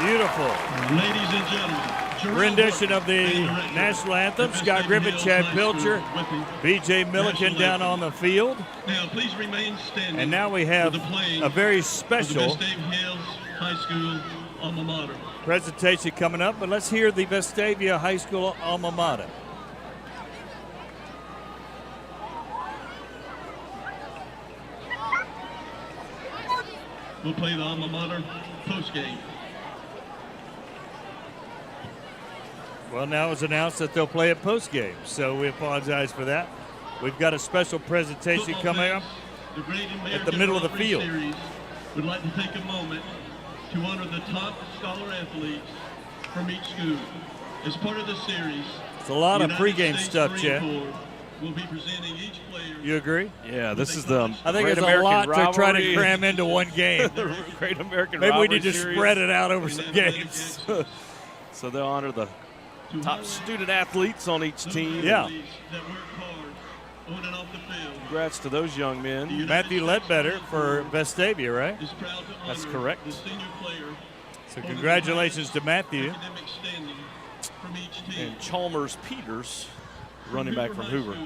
S2: Beautiful.
S9: Ladies and gentlemen,
S2: rendition of the national anthem. Scott Griffin, Chad Pilcher, B.J. Milliken down on the field.
S9: Now, please remain standing.
S2: And now we have a very special
S9: High School alma mater
S2: presentation coming up, but let's hear the Vestavia High School alma mater.
S9: We'll play the alma mater post-game.
S2: Well, now it's announced that they'll play it post-game, so we apologize for that. We've got a special presentation coming up at the middle of the field.
S9: We'd like to take a moment to honor the top scholar athletes from each school. As part of the series,
S2: it's a lot of pregame stuff, Chad.
S9: We'll be presenting each player.
S2: You agree?
S3: Yeah, this is the
S2: I think
S3: Great
S2: it's
S3: American
S2: a lot
S3: rivalry.
S2: to try to cram into one game.
S3: The Great American
S2: Maybe we
S3: Rivalry
S2: need to
S3: series.
S2: spread it out over some games.
S3: So they'll honor the top student athletes on each team.
S2: Yeah.
S3: Congrats to those young men.
S2: Matthew Ledbetter for Vestavia, right?
S3: That's correct.
S2: So congratulations to Matthew.
S3: And Chalmers Peters, running back from Hoover.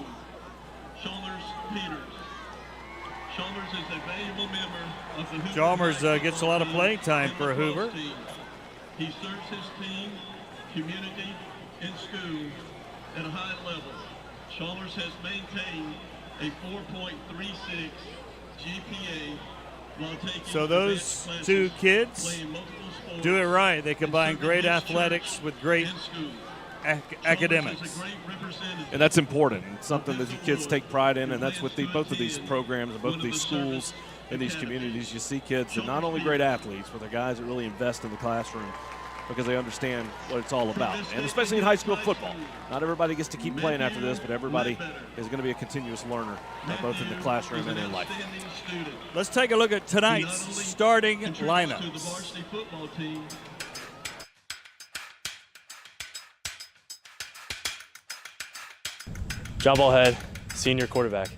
S9: Chalmers Peters. Chalmers is a valuable member of the Hoover.
S2: Chalmers gets a lot of playing time for Hoover.
S9: He serves his team, community, and school at a high level. Chalmers has maintained a 4.36 GPA while taking
S2: so those two kids do it right. They combine great athletics with great academics.
S3: And that's important. It's something that the kids take pride in, and that's what both of these programs and both of these schools in these communities. You see kids that not only great athletes, but they're guys that really invest in the classroom. because they understand what it's all about. And especially in high school football. Not everybody gets to keep playing after this, but everybody is going to be a continuous learner, both in the classroom and in life.
S2: Let's take a look at tonight's starting lineups.
S12: John Ballhead, senior quarterback.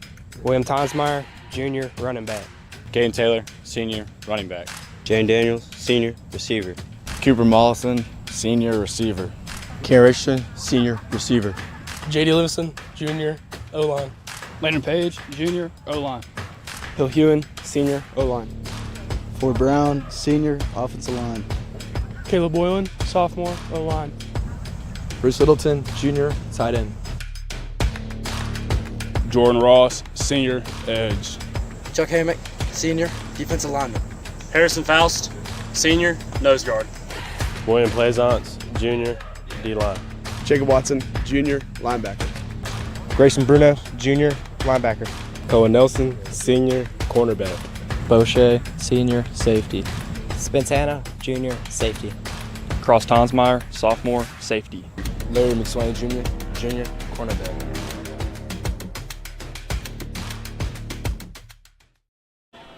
S13: William Tonsmeyer, junior running back.
S12: Caden Taylor, senior running back.
S13: Jane Daniels, senior receiver.
S12: Cooper Mollison, senior receiver.
S14: Ken Richardson, senior receiver.
S15: J.D. Livingston, junior O-line.
S16: Landon Page, junior O-line.
S13: Hill Hewen, senior O-line.
S14: Ford Brown, senior offensive line.
S15: Caleb Boylan, sophomore O-line.
S14: Bruce Littleton, junior tight end.
S16: Jordan Ross, senior edge.
S17: Chuck Hammock, senior defensive lineman.
S18: Harrison Faust, senior nose guard.
S12: William Plaisance, junior D-line.
S14: Jacob Watson, junior linebacker.
S13: Grayson Bruno, junior linebacker.
S12: Cohen Nelson, senior cornerback.
S19: Boucher, senior safety.
S20: Spence Hanna, junior safety.
S21: Cross Tonsmeyer, sophomore safety.
S12: Larry McSwain, junior cornerback.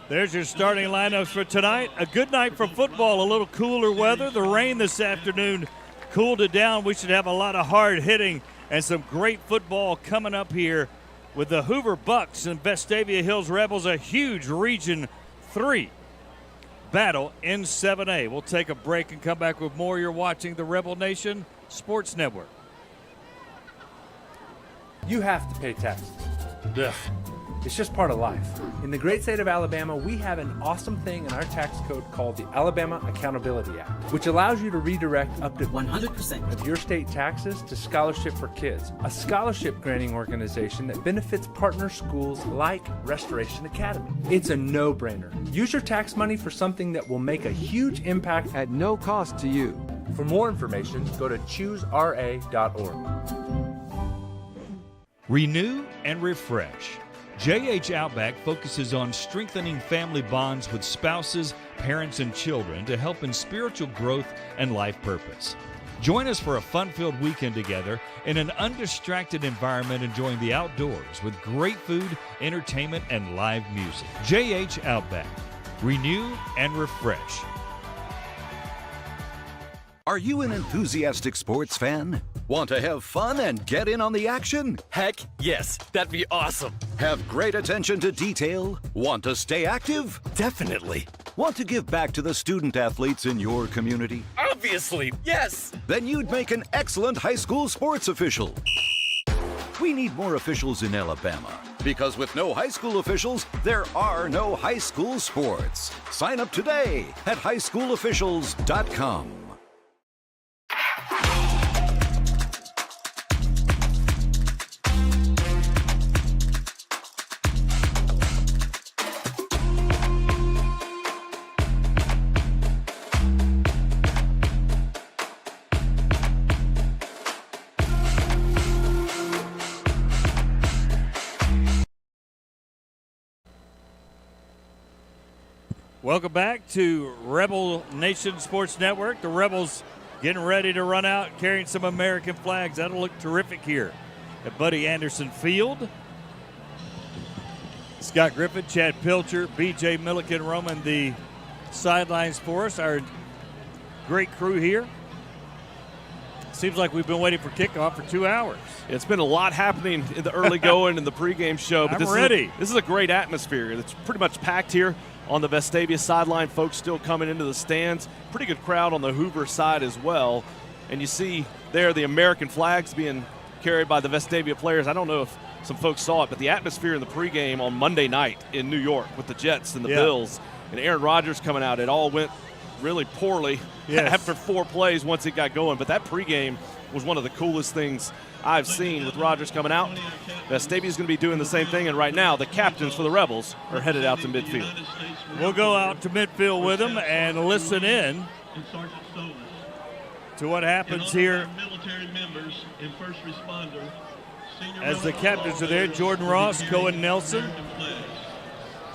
S2: There's your starting lineups for tonight. A good night for football, a little cooler weather. The rain this afternoon cooled it down. We should have a lot of hard hitting and some great football coming up here with the Hoover Bucks and Vestavia Hills Rebels, a huge Region 3 battle in 7A. We'll take a break and come back with more. You're watching the Rebel Nation Sports Network.
S22: You have to pay taxes. Ugh. It's just part of life. In the great state of Alabama, we have an awesome thing in our tax code called the Alabama Accountability Act, which allows you to redirect up to 100% of your state taxes to Scholarship for Kids, a scholarship granting organization that benefits partner schools like Restoration Academy. It's a no-brainer. Use your tax money for something that will make a huge impact at no cost to you. For more information, go to choosera.org.
S2: Renew and refresh. JH Outback focuses on strengthening family bonds with spouses, parents, and children to help in spiritual growth and life purpose. Join us for a fun-filled weekend together in an undistracted environment, enjoying the outdoors with great food, entertainment, and live music. JH Outback. Renew and refresh.
S23: Are you an enthusiastic sports fan? Want to have fun and get in on the action?
S18: Heck, yes, that'd be awesome.
S23: Have great attention to detail? Want to stay active?
S18: Definitely.
S23: Want to give back to the student athletes in your community?
S18: Obviously, yes.
S23: Then you'd make an excellent high school sports official. We need more officials in Alabama, because with no high school officials, there are no high school sports. Sign up today at highschoolofficials.com.
S2: Welcome back to Rebel Nation Sports Network. The Rebels getting ready to run out carrying some American flags. That'll look terrific here at Buddy Anderson Field. Scott Griffin, Chad Pilcher, B.J. Milliken roaming the sidelines for us. Our great crew here. Seems like we've been waiting for kickoff for 2 hours.
S3: It's been a lot happening in the early going and the pregame show. But
S2: I'm ready.
S3: This is a great atmosphere. It's pretty much packed here on the Vestavia sideline. Folks still coming into the stands. Pretty good crowd on the Hoover side as well. And you see there the American flags being carried by the Vestavia players. I don't know if some folks saw it, but the atmosphere in the pregame on Monday night in New York with the Jets and the Bills and Aaron Rodgers coming out, it all went really poorly after 4 plays once it got going. But that pregame was one of the coolest things I've seen with Rodgers coming out. Vestavia's going to be doing the same thing, and right now the captains for the Rebels are headed out to midfield.
S2: We'll go out to midfield with them and listen in to what happens here as the captains are there. Jordan Ross, Cohen Nelson,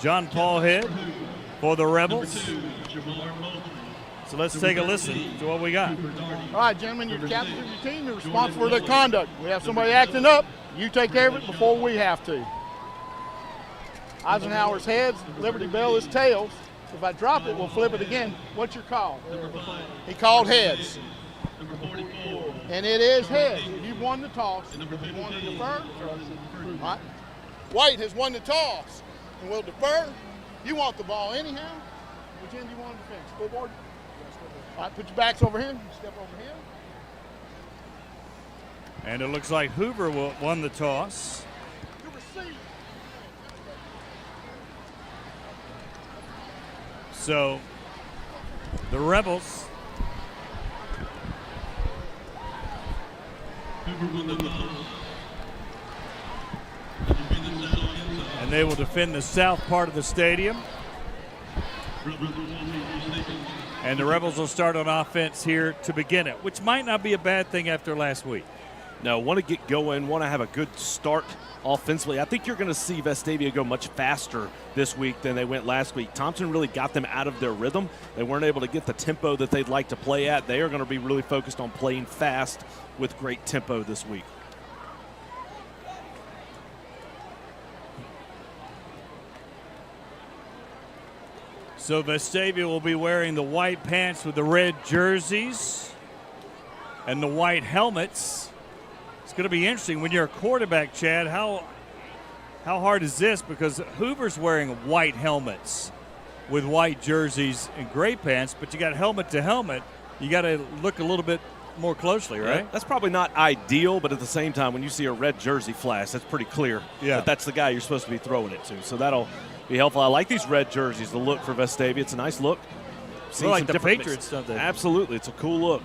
S2: John Paul Head for the Rebels. So let's take a listen to what we got.
S1: All right, gentlemen, you're the captains of your team. You're responsible for their conduct. We have somebody acting up. You take care of it before we have to. Eisenhower's heads, Liberty Bell is tails. If I drop it, we'll flip it again. What's your call? He called heads. And it is heads. You've won the toss. You want to defer? All right. White has won the toss and will defer. You want the ball anyhow. Which end do you want to defend? Scoreboard? All right, put your backs over here. Step over here.
S2: And it looks like Hoover won the toss. So the Rebels and they will defend the south part of the stadium. And the Rebels will start on offense here to begin it, which might not be a bad thing after last week.
S3: No, want to get going, want to have a good start offensively. I think you're going to see Vestavia go much faster this week than they went last week. Thompson really got them out of their rhythm. They weren't able to get the tempo that they'd like to play at. They are going to be really focused on playing fast with great tempo this week.
S2: So Vestavia will be wearing the white pants with the red jerseys and the white helmets. It's going to be interesting when you're a quarterback, Chad. How hard is this? Because Hoover's wearing white helmets with white jerseys and gray pants, but you got helmet to helmet. You got to look a little bit more closely, right?
S3: Yeah, that's probably not ideal, but at the same time, when you see a red jersey flash, that's pretty clear that that's the guy you're supposed to be throwing it to. So that'll be helpful. I like these red jerseys, the look for Vestavia. It's a nice look.
S2: Seen like the Patriots, don't they?
S3: Absolutely. It's a cool look.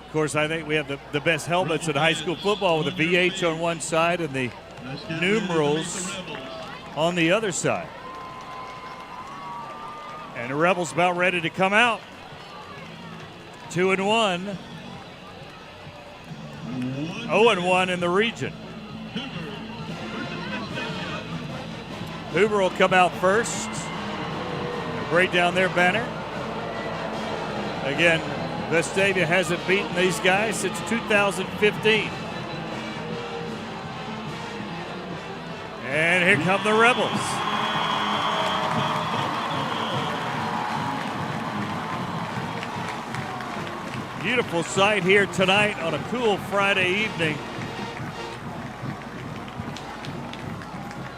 S2: Of course, I think we have the best helmets in high school football with the VH on one side and the numerals on the other side. And the Rebels about ready to come out. 2-1. 0-1 in the region. Hoover will come out first. Break down their banner. Again, Vestavia hasn't beaten these guys since 2015. And here come the Rebels. Beautiful sight here tonight on a cool Friday evening.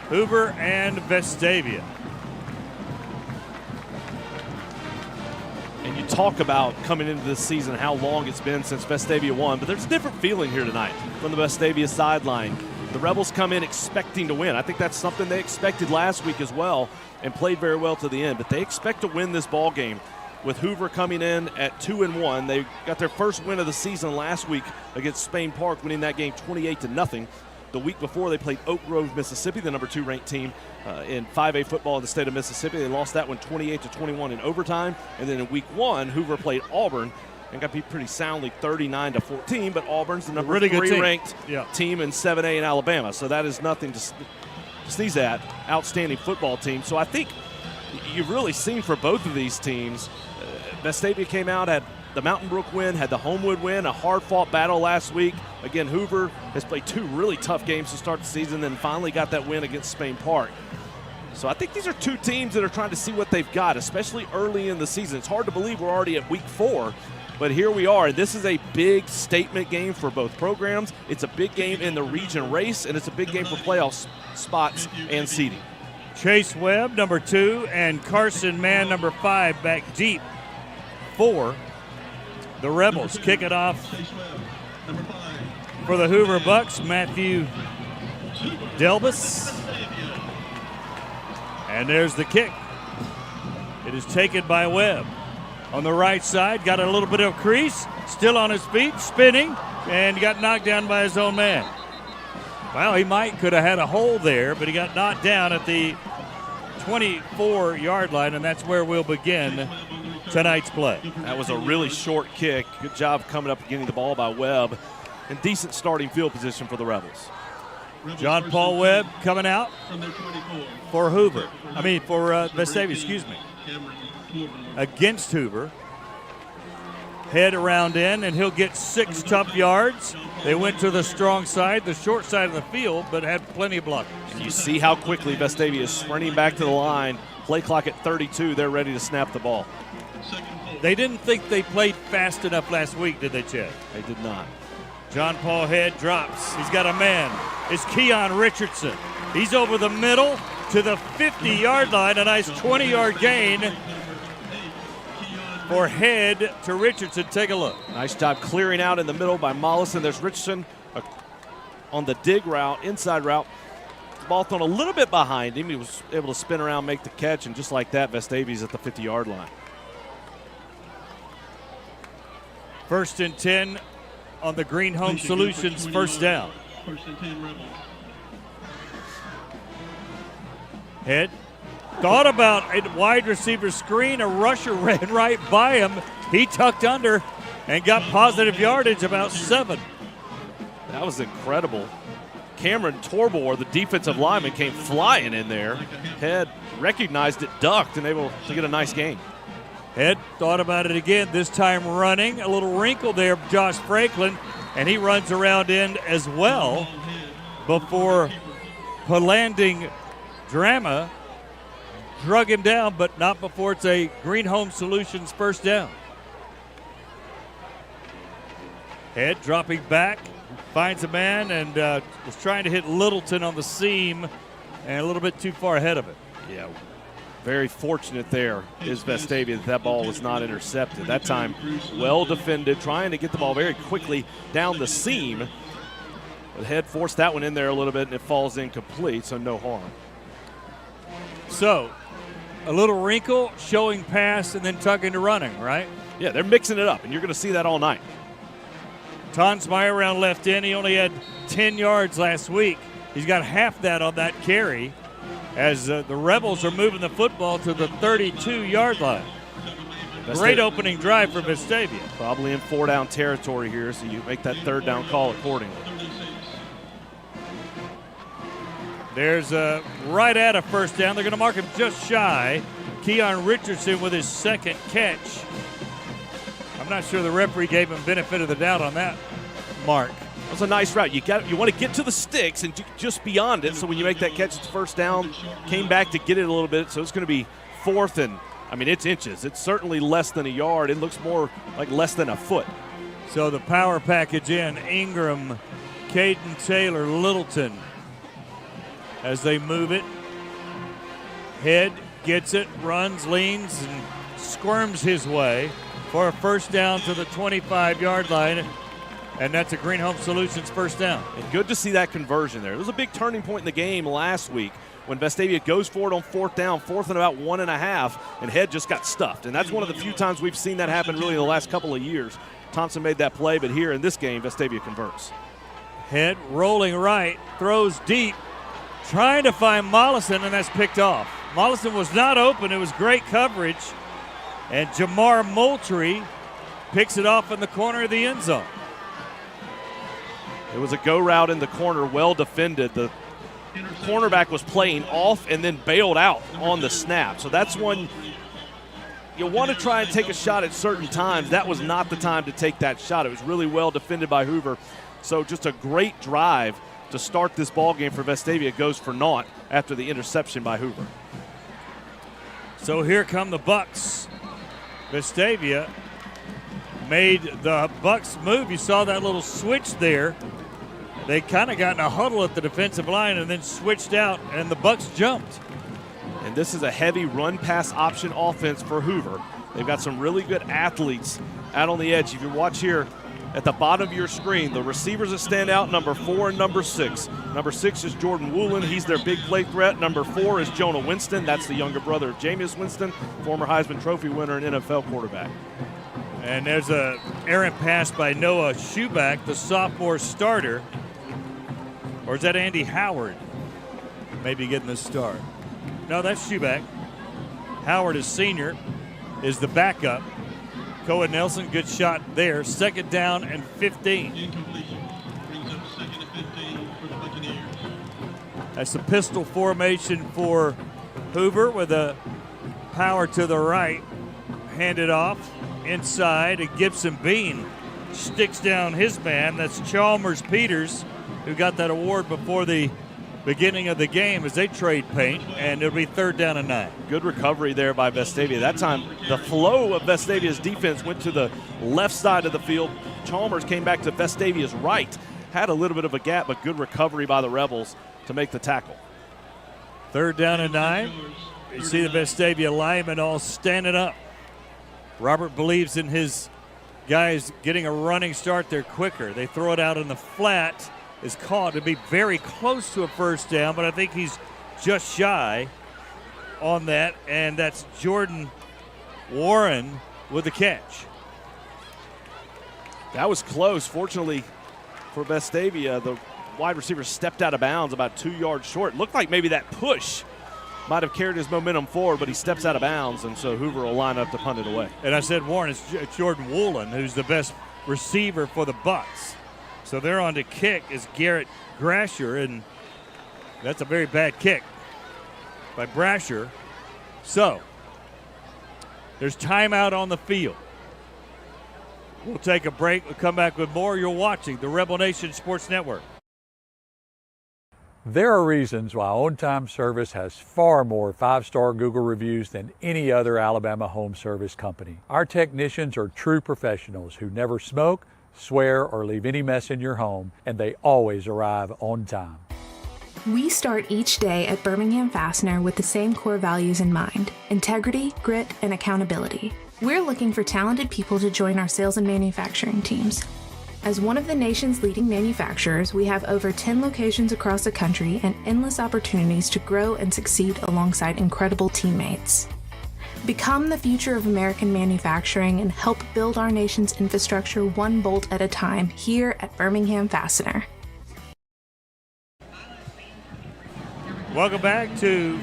S2: Hoover and Vestavia.
S3: And you talk about coming into this season how long it's been since Vestavia won, but there's a different feeling here tonight from the Vestavia sideline. The Rebels come in expecting to win. I think that's something they expected last week as well and played very well to the end, but they expect to win this ball game. With Hoover coming in at 2-1, they got their first win of the season last week against Spain Park, winning that game 28-0. The week before, they played Oak Grove, Mississippi, the number 2 ranked team in 5A football in the state of Mississippi. They lost that one 28-21 in overtime. And then in week 1, Hoover played Auburn and got beat pretty soundly 39-14. But Auburn's the number 3 ranked team in 7A in Alabama. So that is nothing to sneeze at. Outstanding football team. So I think you've really seen for both of these teams, Vestavia came out at the Mountain Brook win, had the Homewood win, a hard-fought battle last week. Again, Hoover has played 2 really tough games to start the season, then finally got that win against Spain Park. So I think these are 2 teams that are trying to see what they've got, especially early in the season. It's hard to believe we're already at week 4, but here we are. This is a big statement game for both programs. It's a big game in the region race, and it's a big game for playoff spots and seeding.
S2: Chase Webb, number 2, and Carson Mann, number 5, back deep for the Rebels. Kick it off for the Hoover Bucks, Matthew Delbus. And there's the kick. It is taken by Webb. On the right side, got a little bit of crease, still on his feet, spinning, and got knocked down by his own man. Well, he could have had a hole there, but he got knocked down at the 24-yard line, and that's where we'll begin tonight's play.
S3: That was a really short kick. Good job coming up and getting the ball by Webb. And decent starting field position for the Rebels.
S2: John Paul Webb coming out
S9: From their 24.
S2: for Hoover. For Vestavia, excuse me. Against Hoover. Head around in, and he'll get 6 tough yards. They went to the strong side, the short side of the field, but had plenty of blockers.
S3: And you see how quickly Vestavia is sprinting back to the line. Play clock at 32. They're ready to snap the ball.
S2: They didn't think they played fast enough last week, did they, Chad?
S3: They did not.
S2: John Paul Head drops. He's got a man. It's Keon Richardson. He's over the middle to the 50-yard line. A nice 20-yard gain for Head to Richardson. Take a look.
S3: Nice job clearing out in the middle by Mollison. There's Richardson on the dig route, inside route. The ball thrown a little bit behind him. He was able to spin around, make the catch, and just like that, Vestavia's at the 50-yard line.
S2: 1st and 10 on the Green Home Solutions first down.
S9: 1st and 10 Rebels.
S2: Head thought about a wide receiver screen. A rusher ran right by him. He tucked under and got positive yardage, about 7.
S3: That was incredible. Cameron Torbor, the defensive lineman, came flying in there. Head recognized it, ducked, and able to get a nice gain.
S2: Head thought about it again, this time running. A little wrinkle there, Josh Franklin, and he runs around in as well before landing Drama drug him down, but not before it's a Green Home Solutions first down. Head dropping back, finds a man, and was trying to hit Littleton on the seam and a little bit too far ahead of it.
S3: Yeah, very fortunate there is Vestavia that ball was not intercepted. That time, well defended, trying to get the ball very quickly down the seam. But Head forced that one in there a little bit, and it falls incomplete, so no harm.
S2: So, a little wrinkle, showing pass, and then tugging to running, right?
S3: Yeah, they're mixing it up, and you're going to see that all night.
S2: Tonsmeyer around left in. He only had 10 yards last week. He's got half that on that carry as the Rebels are moving the football to the 32-yard line. Great opening drive for Vestavia.
S3: Probably in 4-down territory here, so you make that 3rd down call accordingly.
S2: There's right at a first down. They're going to mark him just shy. Keon Richardson with his 2nd catch. I'm not sure the referee gave him benefit of the doubt on that mark.
S3: That was a nice route. You want to get to the sticks and just beyond it, so when you make that catch, it's first down. Came back to get it a little bit, so it's going to be 4th and, it's inches. It's certainly less than a yard. It looks more like less than a foot.
S2: So the power package in. Ingram, Caden Taylor, Littleton as they move it. Head gets it, runs, leans, and squirms his way for a first down to the 25-yard line. And that's a Green Home Solutions first down.
S3: And good to see that conversion there. It was a big turning point in the game last week when Vestavia goes for it on 4th down, 4th and about 1.5, and Head just got stuffed. And that's one of the few times we've seen that happen really in the last couple of years. Thompson made that play, but here in this game, Vestavia converts.
S2: Head rolling right, throws deep, trying to find Mollison, and that's picked off. Mollison was not open. It was great coverage. And Jamar Moultrie picks it off in the corner of the end zone.
S3: It was a go route in the corner, well defended. The cornerback was playing off and then bailed out on the snap. So that's one you want to try and take a shot at certain times. That was not the time to take that shot. It was really well defended by Hoover. So just a great drive to start this ball game for Vestavia. Goes for naught after the interception by Hoover.
S2: So here come the Bucks. Vestavia made the Bucks move. You saw that little switch there. They kind of got in a huddle at the defensive line and then switched out, and the Bucks jumped.
S3: And this is a heavy run-pass option offense for Hoover. They've got some really good athletes out on the edge. If you watch here at the bottom of your screen, the receivers that stand out, number 4 and number 6. Number 6 is Jordan Woolen. He's their big play threat. Number 4 is Jonah Winston. That's the younger brother of Jameis Winston, former Heisman Trophy winner and NFL quarterback.
S2: And there's a errant pass by Noah Schuback, the sophomore starter. Or is that Andy Howard maybe getting the start? No, that's Schuback. Howard is senior, is the backup. Cohen Nelson, good shot there. 2nd down and 15.
S9: Incompletion. Brings up 2nd and 15 for the Buccaneers.
S2: That's a pistol formation for Hoover with a power to the right. Handed off inside, and Gibson Bean sticks down his man. That's Chalmers Peters, who got that award before the beginning of the game as they trade paint, and it'll be 3rd down and 9.
S3: Good recovery there by Vestavia. That time, the flow of Vestavia's defense went to the left side of the field. Chalmers came back to Vestavia's right. Had a little bit of a gap, but good recovery by the Rebels to make the tackle.
S2: 3rd down and 9. You see the Vestavia linemen all standing up. Robert believes in his guys getting a running start there quicker. They throw it out in the flat. Is caught to be very close to a 1st down, but I think he's just shy on that, and that's Jordan Warren with the catch.
S3: That was close. Fortunately for Vestavia, the wide receiver stepped out of bounds about 2 yards short. Looked like maybe that push might have carried his momentum forward, but he steps out of bounds, and so Hoover will line up to punt it away.
S2: And I said Warren, it's Jordan Woolen, who's the best receiver for the Bucks. So they're on to kick is Garrett Grasher, and that's a very bad kick by Brasher. So there's timeout on the field. We'll take a break. We'll come back with more. You're watching the Rebel Nation Sports Network.
S8: There are reasons why On Time Service has far more 5-star Google reviews than any other Alabama home service company. Our technicians are true professionals who never smoke, swear, or leave any mess in your home, and they always arrive on time.
S10: We start each day at Birmingham Fastener with the same core values in mind: integrity, grit, and accountability. We're looking for talented people to join our sales and manufacturing teams. As one of the nation's leading manufacturers, we have over 10 locations across the country and endless opportunities to grow and succeed alongside incredible teammates. Become the future of American manufacturing and help build our nation's infrastructure one bolt at a time here at Birmingham Fastener.
S2: Welcome back to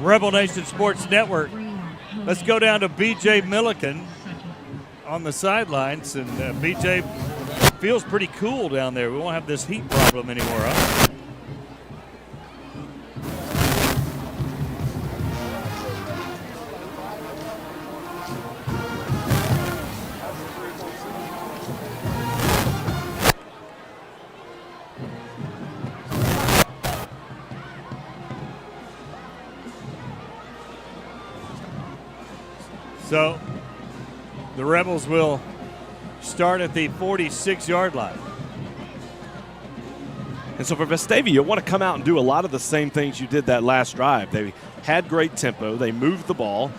S2: Rebel Nation Sports Network. Let's go down to B.J. Milliken on the sidelines, and B.J. feels pretty cool down there. We won't have this heat problem anymore, huh? So the Rebels will start at the 46-yard line.
S3: And so for Vestavia, you want to come out and do a lot of the same things you did that last drive. They had great tempo. They moved the ball.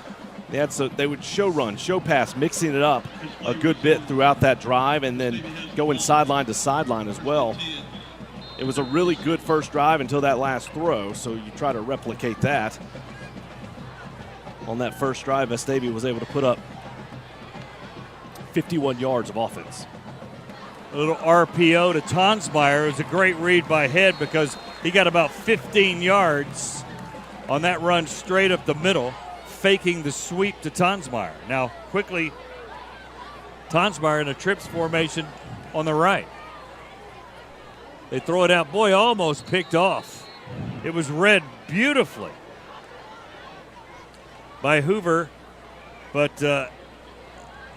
S3: They would show run, show pass, mixing it up a good bit throughout that drive, and then going sideline to sideline as well. It was a really good first drive until that last throw, so you try to replicate that. On that first drive, Vestavia was able to put up 51 yards of offense.
S2: A little RPO to Tonsmeyer. It was a great read by Head because he got about 15 yards on that run straight up the middle, faking the sweep to Tonsmeyer. Now, quickly, Tonsmeyer in a trips formation on the right. They throw it out. Boy, almost picked off. It was read beautifully by Hoover, but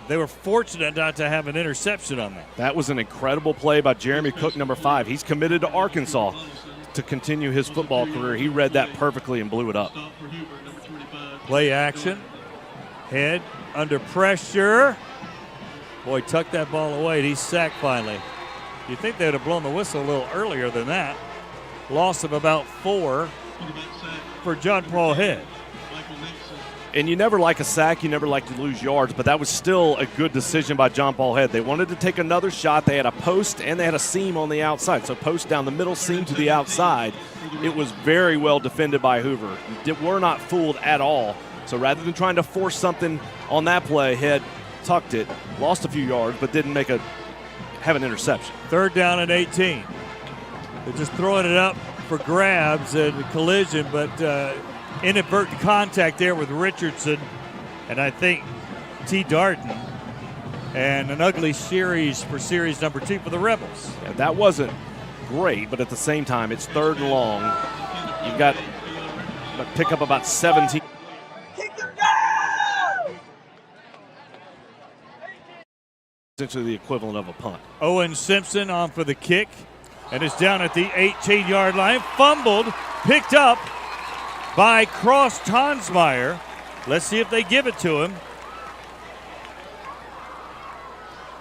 S2: they were fortunate not to have an interception on that.
S3: That was an incredible play by Jeremy Cook, number 5. He's committed to Arkansas to continue his football career. He read that perfectly and blew it up.
S2: Play action. Head under pressure. Boy, tucked that ball away. He's sacked finally. You'd think they would have blown the whistle a little earlier than that. Loss of about 4 for John Paul Head.
S3: And you never like a sack, you never like to lose yards, but that was still a good decision by John Paul Head. They wanted to take another shot. They had a post and they had a seam on the outside. So post down the middle, seam to the outside. It was very well defended by Hoover. We're not fooled at all. So rather than trying to force something on that play, Head tucked it, lost a few yards, but didn't have an interception.
S2: 3rd down and 18. They're just throwing it up for grabs and collision, but inadvertent contact there with Richardson and I think T. Darden, and an ugly series for series number 2 for the Rebels.
S3: Yeah, that wasn't great, but at the same time, it's 3rd and long. You've got to pick up about 17. Essentially the equivalent of a punt.
S2: Owen Simpson on for the kick, and it's down at the 18-yard line. Fumbled, picked up by Cross Tonsmeyer. Let's see if they give it to him.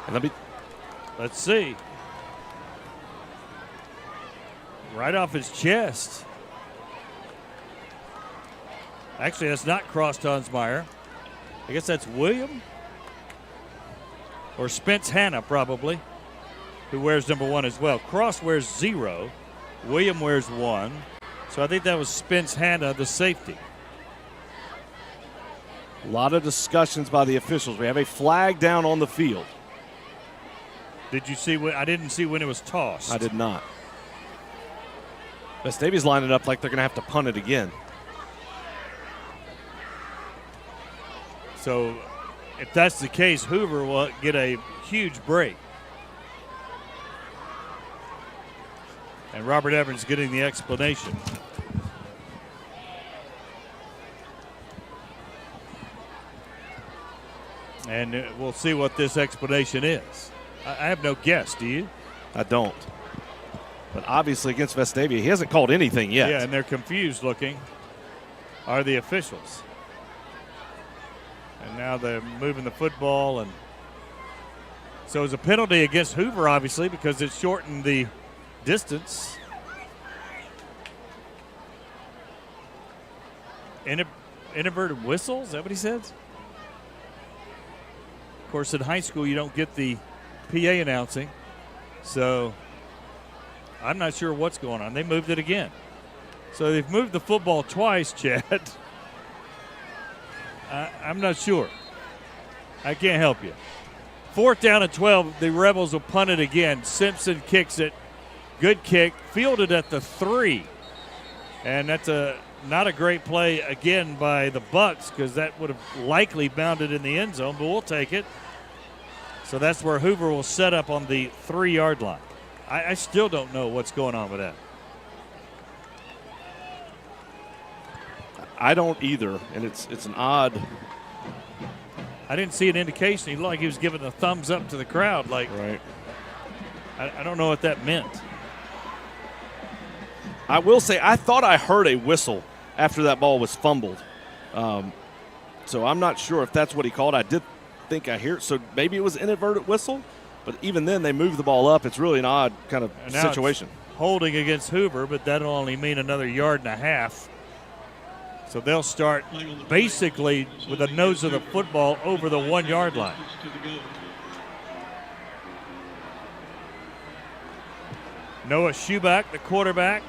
S3: And
S2: let's see. Right off his chest. Actually, that's not Cross Tonsmeyer. I guess that's William or Spence Hanna, probably, who wears number 1 as well. Cross wears 0. William wears 1. So I think that was Spence Hanna, the safety.
S3: A lot of discussions by the officials. We have a flag down on the field.
S2: Did you see when? I didn't see when it was tossed.
S3: I did not. Vestavia's lining up like they're going to have to punt it again.
S2: So if that's the case, Hoover will get a huge break. And Robert Evans getting the explanation. And we'll see what this explanation is. I have no guess, do you?
S3: I don't. But obviously against Vestavia, he hasn't called anything yet.
S2: Yeah, and they're confused looking, are the officials. And now they're moving the football. And so it's a penalty against Hoover, obviously, because it shortened the distance. Inverted whistle, is that what he says? Of course, in high school, you don't get the PA announcing. So I'm not sure what's going on. They moved it again. So they've moved the football twice, Chad. I'm not sure. I can't help you. 4th down and 12. The Rebels will punt it again. Simpson kicks it. Good kick. Fielded at the 3. And that's not a great play again by the Bucks, because that would have likely bounded in the end zone, but we'll take it. So that's where Hoover will set up on the 3-yard line. I still don't know what's going on with that.
S3: I don't either, and it's an odd.
S2: I didn't see an indication. He looked like he was giving a thumbs up to the crowd. Like,
S3: right.
S2: I don't know what that meant.
S3: I will say I thought I heard a whistle after that ball was fumbled. So I'm not sure if that's what he called. I did think I hear it. So maybe it was an inadvertent whistle. But even then, they moved the ball up. It's really an odd kind of situation.
S2: Holding against Hoover, but that'll only mean another 1.5 yards. So they'll start basically with the nose of the football over the 1-yard line. Noah Schubach, the quarterback.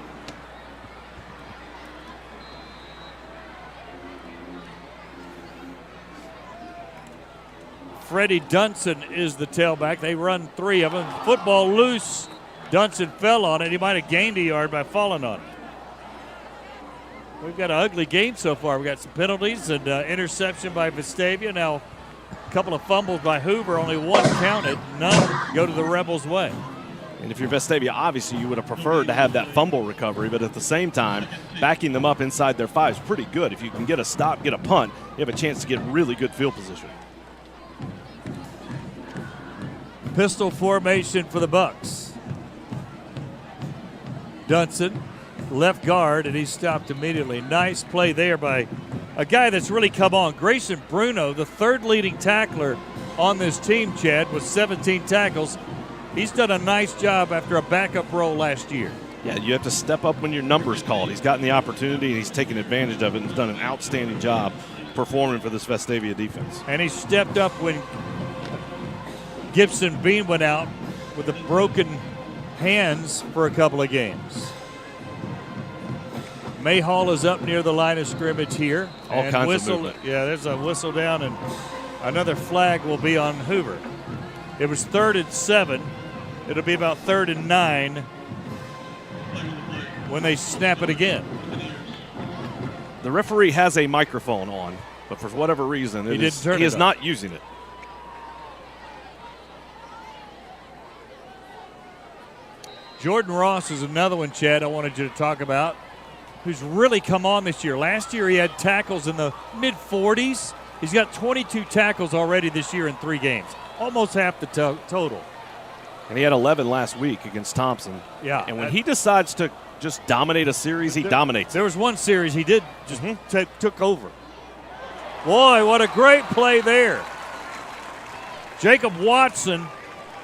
S2: Freddie Dunson is the tailback. They run 3 of them. Football loose. Dunson fell on it. He might have gained a yard by falling on it. We've got an ugly game so far. We've got some penalties and interception by Vestavia. Now a couple of fumbles by Hoover. Only 1 counted. None go to the Rebels' way.
S3: And if you're Vestavia, obviously you would have preferred to have that fumble recovery, but at the same time, backing them up inside their 5 is pretty good. If you can get a stop, get a punt, you have a chance to get really good field position.
S2: Pistol formation for the Bucks. Dunson, left guard, and he stopped immediately. Nice play there by a guy that's really come on. Grayson Bruno, the 3rd leading tackler on this team, Chad, with 17 tackles. He's done a nice job after a backup role last year.
S3: Yeah, you have to step up when your number's called. He's gotten the opportunity, and he's taken advantage of it and has done an outstanding job performing for this Vestavia defense.
S2: And he stepped up when Gibson Bean went out with the broken hands for a couple of games. Mayhall is up near the line of scrimmage here.
S3: All kinds of movement.
S2: Yeah, there's a whistle down, and another flag will be on Hoover. It was 3rd and 7. It'll be about 3rd and 9 when they snap it again.
S3: The referee has a microphone on, but for whatever reason, he is not using it.
S2: Jordan Ross is another one, Chad, I wanted you to talk about, who's really come on this year. Last year he had tackles in the mid-40s. He's got 22 tackles already this year in 3 games, almost half the total.
S3: And he had 11 last week against Thompson.
S2: Yeah.
S3: And when he decides to just dominate a series, he dominates.
S2: There was one series he did just took over. Boy, what a great play there. Jacob Watson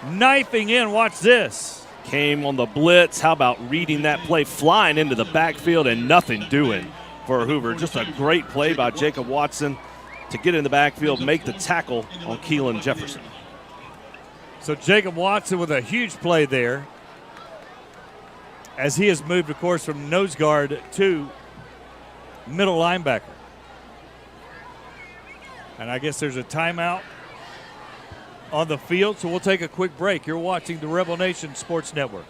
S2: knifing in. Watch this.
S3: Came on the blitz. How about reading that play, flying into the backfield and nothing doing for Hoover. Just a great play by Jacob Watson to get in the backfield, make the tackle on Keelan Jefferson.
S2: So Jacob Watson with a huge play there, as he has moved, of course, from nose guard to middle linebacker. And I guess there's a timeout on the field, so we'll take a quick break. You're watching the Rebel Nation Sports Network.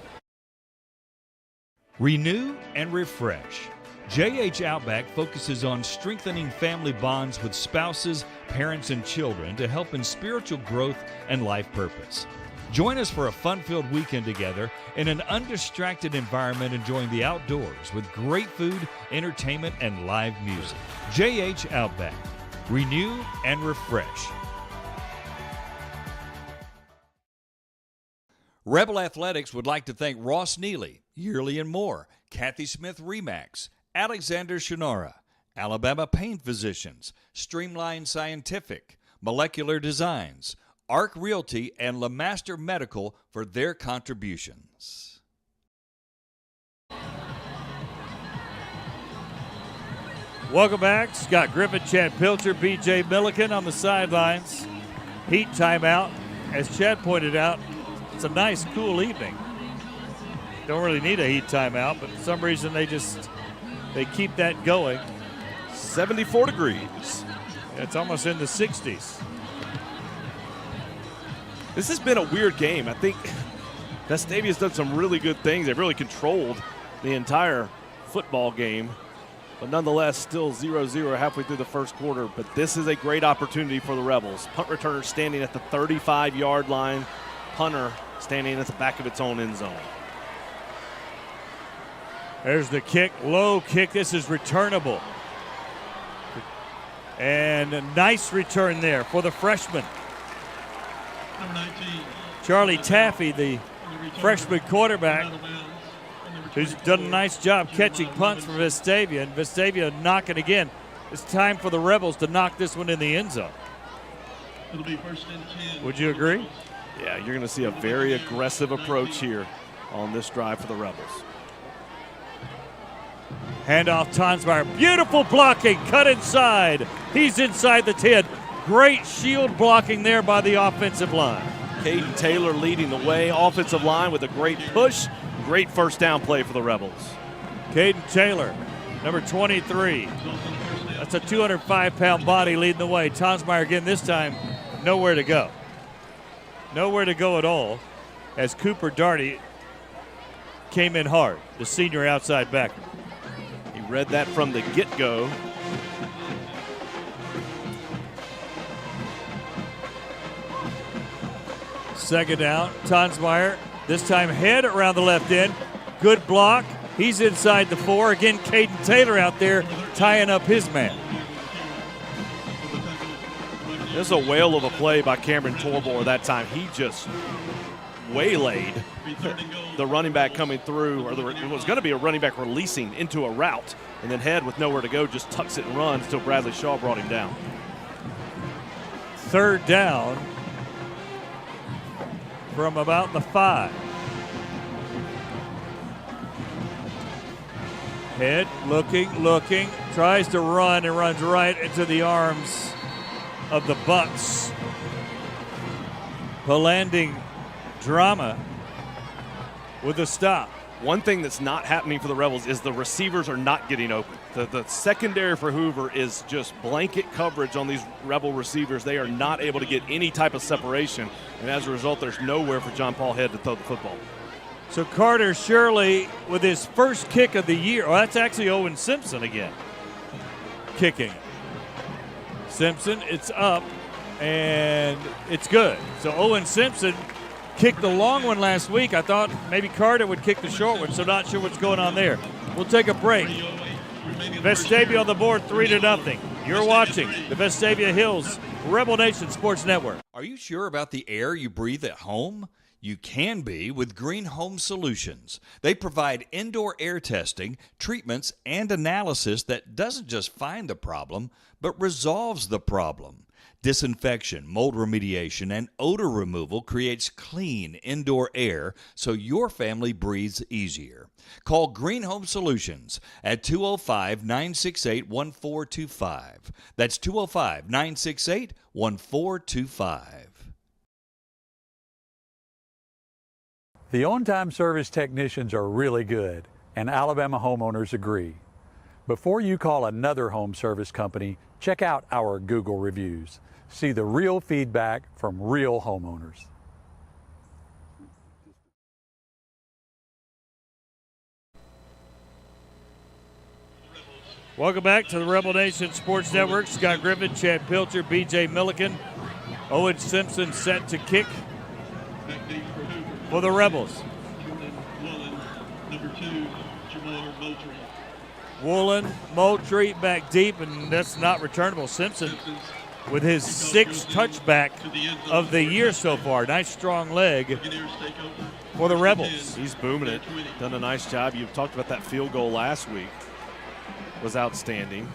S7: Renew and refresh. JH Outback focuses on strengthening family bonds with spouses, parents, and children to help in spiritual growth and life purpose. Join us for a fun-filled weekend together in an undistracted environment, enjoying the outdoors with great food, entertainment, and live music. JH Outback. Renew and refresh. Rebel Athletics would like to thank Ross Neely, Yearly and More, Kathy Smith Remax, Alexander Shonora, Alabama Pain Physicians, Streamline Scientific, Molecular Designs, Arc Realty, and LeMaster Medical for their contributions.
S2: Welcome back. Scott Griffin, Chad Pilcher, B.J. Milliken on the sidelines. Heat timeout. As Chad pointed out, it's a nice, cool evening. Don't really need a heat timeout, but for some reason they keep that going.
S3: 74 degrees.
S2: It's almost in the 60s.
S3: This has been a weird game. I think Vestavia's done some really good things. They've really controlled the entire football game. But nonetheless, still 0-0 halfway through the first quarter. But this is a great opportunity for the Rebels. Punt returner standing at the 35-yard line. Punter standing at the back of its own end zone.
S2: There's the kick, low kick. This is returnable. And a nice return there for the freshman.
S9: Number 19.
S2: Charlie Taffy, the freshman quarterback, who's done a nice job catching punts for Vestavia. And Vestavia knocking again. It's time for the Rebels to knock this one in the end zone.
S9: It'll be 1st and 10.
S2: Would you agree?
S3: Yeah, you're going to see a very aggressive approach here on this drive for the Rebels.
S2: Handoff Tonsmeyer. Beautiful blocking. Cut inside. He's inside the 10. Great shield blocking there by the offensive line.
S3: Caden Taylor leading the way. Offensive line with a great push. Great first down play for the Rebels.
S2: Caden Taylor, number 23. That's a 205-pound body leading the way. Tonsmeyer again this time, nowhere to go. Nowhere to go at all, as Cooper Darty came in hard, the senior outside backer.
S3: He read that from the get-go.
S2: Second down, Tonsmeyer, this time head around the left end. Good block. He's inside the 4. Again, Caden Taylor out there tying up his man.
S3: This is a whale of a play by Cameron Torbor that time. He just waylaid the running back coming through, or it was going to be a running back releasing into a route, and then head with nowhere to go just tucks it and runs until Bradley Shaw brought him down.
S2: Third down from about the 5. Head looking, tries to run and runs right into the arms of the Bucks. Landing drama with a stop.
S3: One thing that's not happening for the Rebels is the receivers are not getting open. The secondary for Hoover is just blanket coverage on these Rebel receivers. They are not able to get any type of separation, and as a result, there's nowhere for John Paul Head to throw the football.
S2: So Carter Shirley with his first kick of the year. Oh, that's actually Owen Simpson again kicking. Simpson, it's up, and it's good. So Owen Simpson kicked the long one last week. I thought maybe Carter would kick the short one, so not sure what's going on there. We'll take a break. Vestavia on the board, 3-0. You're watching the Vestavia Hills Rebel Nation Sports Network.
S7: Are you sure about the air you breathe at home? You can be with Green Home Solutions. They provide indoor air testing, treatments, and analysis that doesn't just find the problem, but resolves the problem. Disinfection, mold remediation, and odor removal creates clean indoor air so your family breathes easier. Call Green Home Solutions at 205-968-1425. That's 205-968-1425.
S8: The on-time service technicians are really good, and Alabama homeowners agree. Before you call another home service company, check out our Google reviews. See the real feedback from real homeowners.
S2: Welcome back to the Rebel Nation Sports Network. Scott Griffin, Chad Pilcher, B.J. Milliken, Owen Simpson set to kick for the Rebels. Woolen, Moultrie back deep, and that's not returnable. Simpson with his 6th touchback of the year so far. Nice strong leg for the Rebels.
S3: He's booming it. Done a nice job. You talked about that field goal last week. Was outstanding.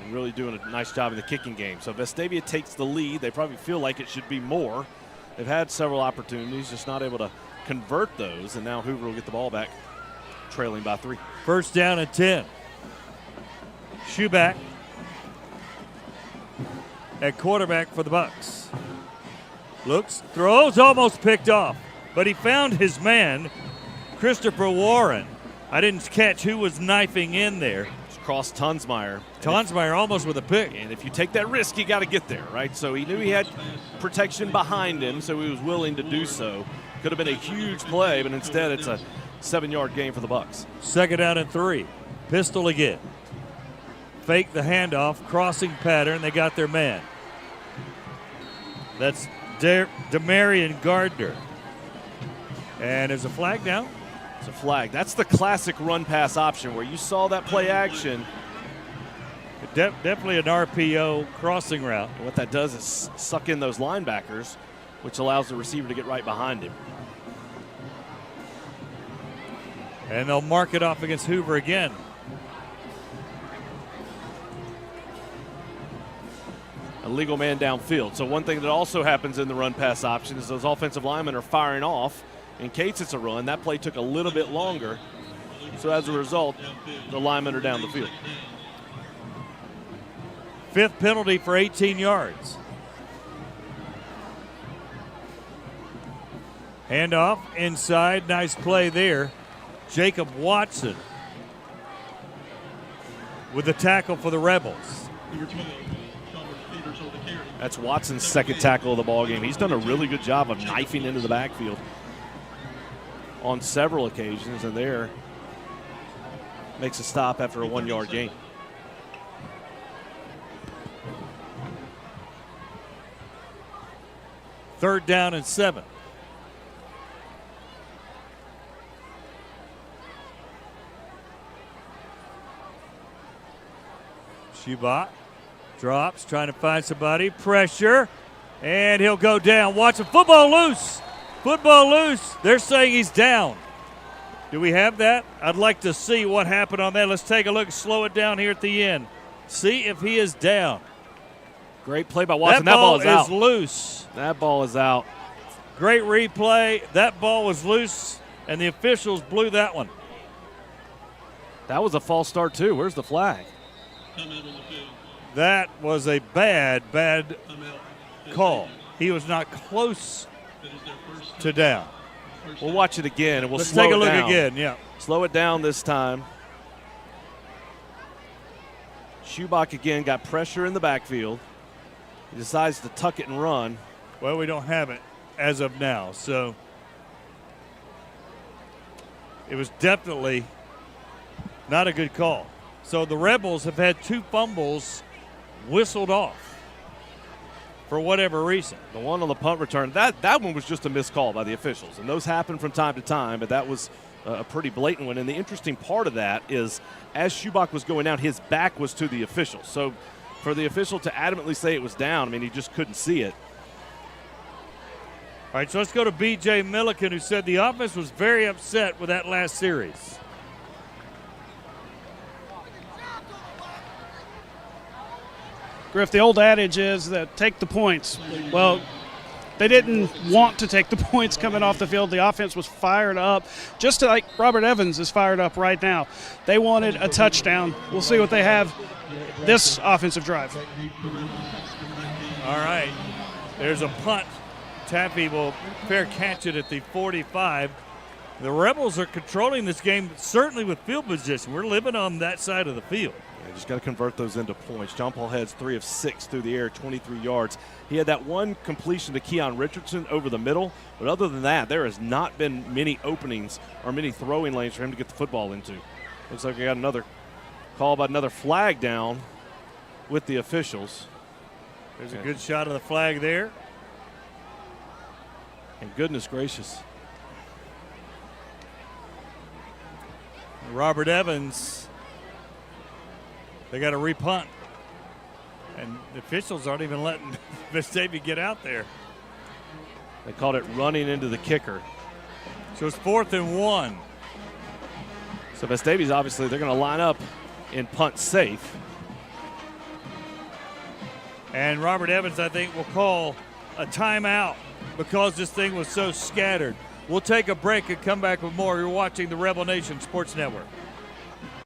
S3: And really doing a nice job in the kicking game. So Vestavia takes the lead. They probably feel like it should be more. They've had several opportunities, just not able to convert those. And now Hoover will get the ball back, trailing by 3.
S2: First down and 10. Shoeback at quarterback for the Bucks. Looks, throws, almost picked off, but he found his man, Christopher Warren. I didn't catch who was knifing in there.
S3: It's cross Tonsmeyer.
S2: Tonsmeyer almost with a pick.
S3: And if you take that risk, you got to get there, right? So he knew he had protection behind him, so he was willing to do so. Could have been a huge play, but instead it's a 7-yard gain for the Bucks.
S2: Second down and 3. Pistol again. Fake the handoff, crossing pattern. They got their man. That's Demarion Gardner. And there's a flag down.
S3: It's a flag. That's the classic run-pass option where you saw that play action.
S2: Definitely an RPO crossing route.
S3: And what that does is suck in those linebackers, which allows the receiver to get right behind him.
S2: And they'll mark it off against Hoover again.
S3: A legal man downfield. So one thing that also happens in the run-pass option is those offensive linemen are firing off in case it's a run. That play took a little bit longer. So as a result, the linemen are down the field.
S2: 5th penalty for 18 yards. Handoff inside. Nice play there. Jacob Watson with the tackle for the Rebels.
S3: That's Watson's 2nd tackle of the ball game. He's done a really good job of knifing into the backfield on several occasions, and there makes a stop after a 1-yard gain.
S2: Third down and 7. Schubach drops, trying to find somebody. Pressure, and he'll go down. Watch him. Football loose. Football loose. They're saying he's down. Do we have that? I'd like to see what happened on that. Let's take a look. Slow it down here at the end. See if he is down.
S3: Great play by Watson.
S2: That ball is out. Loose.
S3: That ball is out.
S2: Great replay. That ball was loose, and the officials blew that one.
S3: That was a false start, too. Where's the flag?
S2: That was a bad call. He was not close to down.
S3: We'll watch it again, and
S2: Let's
S3: slow
S2: take a
S3: it
S2: look
S3: down.
S2: again, yeah.
S3: Slow it down this time. Schubach again got pressure in the backfield. He decides to tuck it and run.
S2: Well, we don't have it as of now, so it was definitely not a good call. So the Rebels have had 2 fumbles whistled off. for whatever reason.
S3: The one on the punt return, that one was just a missed call by the officials, and those happen from time to time, but that was a pretty blatant one. And the interesting part of that is as Schubach was going down, his back was to the official. So for the official to adamantly say it was down, I mean, he just couldn't see it.
S2: All right, so let's go to B.J. Milliken, who said the offense was very upset with that last series.
S4: Griff, the old adage is that take the points. Well, they didn't want to take the points coming off the field. The offense was fired up, just like Robert Evans is fired up right now. They wanted a touchdown. We'll see what they have this offensive drive.
S2: All right, there's a punt. Taffy will fair catch it at the 45. The Rebels are controlling this game, certainly with field position. We're living on that side of the field.
S3: Yeah, just got to convert those into points. John Paul Heads 3 of 6 through the air, 23 yards. He had that one completion to Keon Richardson over the middle, but other than that, there has not been many openings or many throwing lanes for him to get the football into. Looks like we got another call about another flag down with the officials.
S2: There's a good shot of the flag there.
S3: And goodness gracious.
S2: Robert Evans, they got to repunt. And the officials aren't even letting Vestavia get out there.
S3: They called it running into the kicker.
S2: So it's 4th and 1.
S3: So Vestavia's obviously, they're going to line up in punt safe.
S2: And Robert Evans, I think, will call a timeout because this thing was so scattered. We'll take a break and come back with more. You're watching the Rebel Nation Sports Network.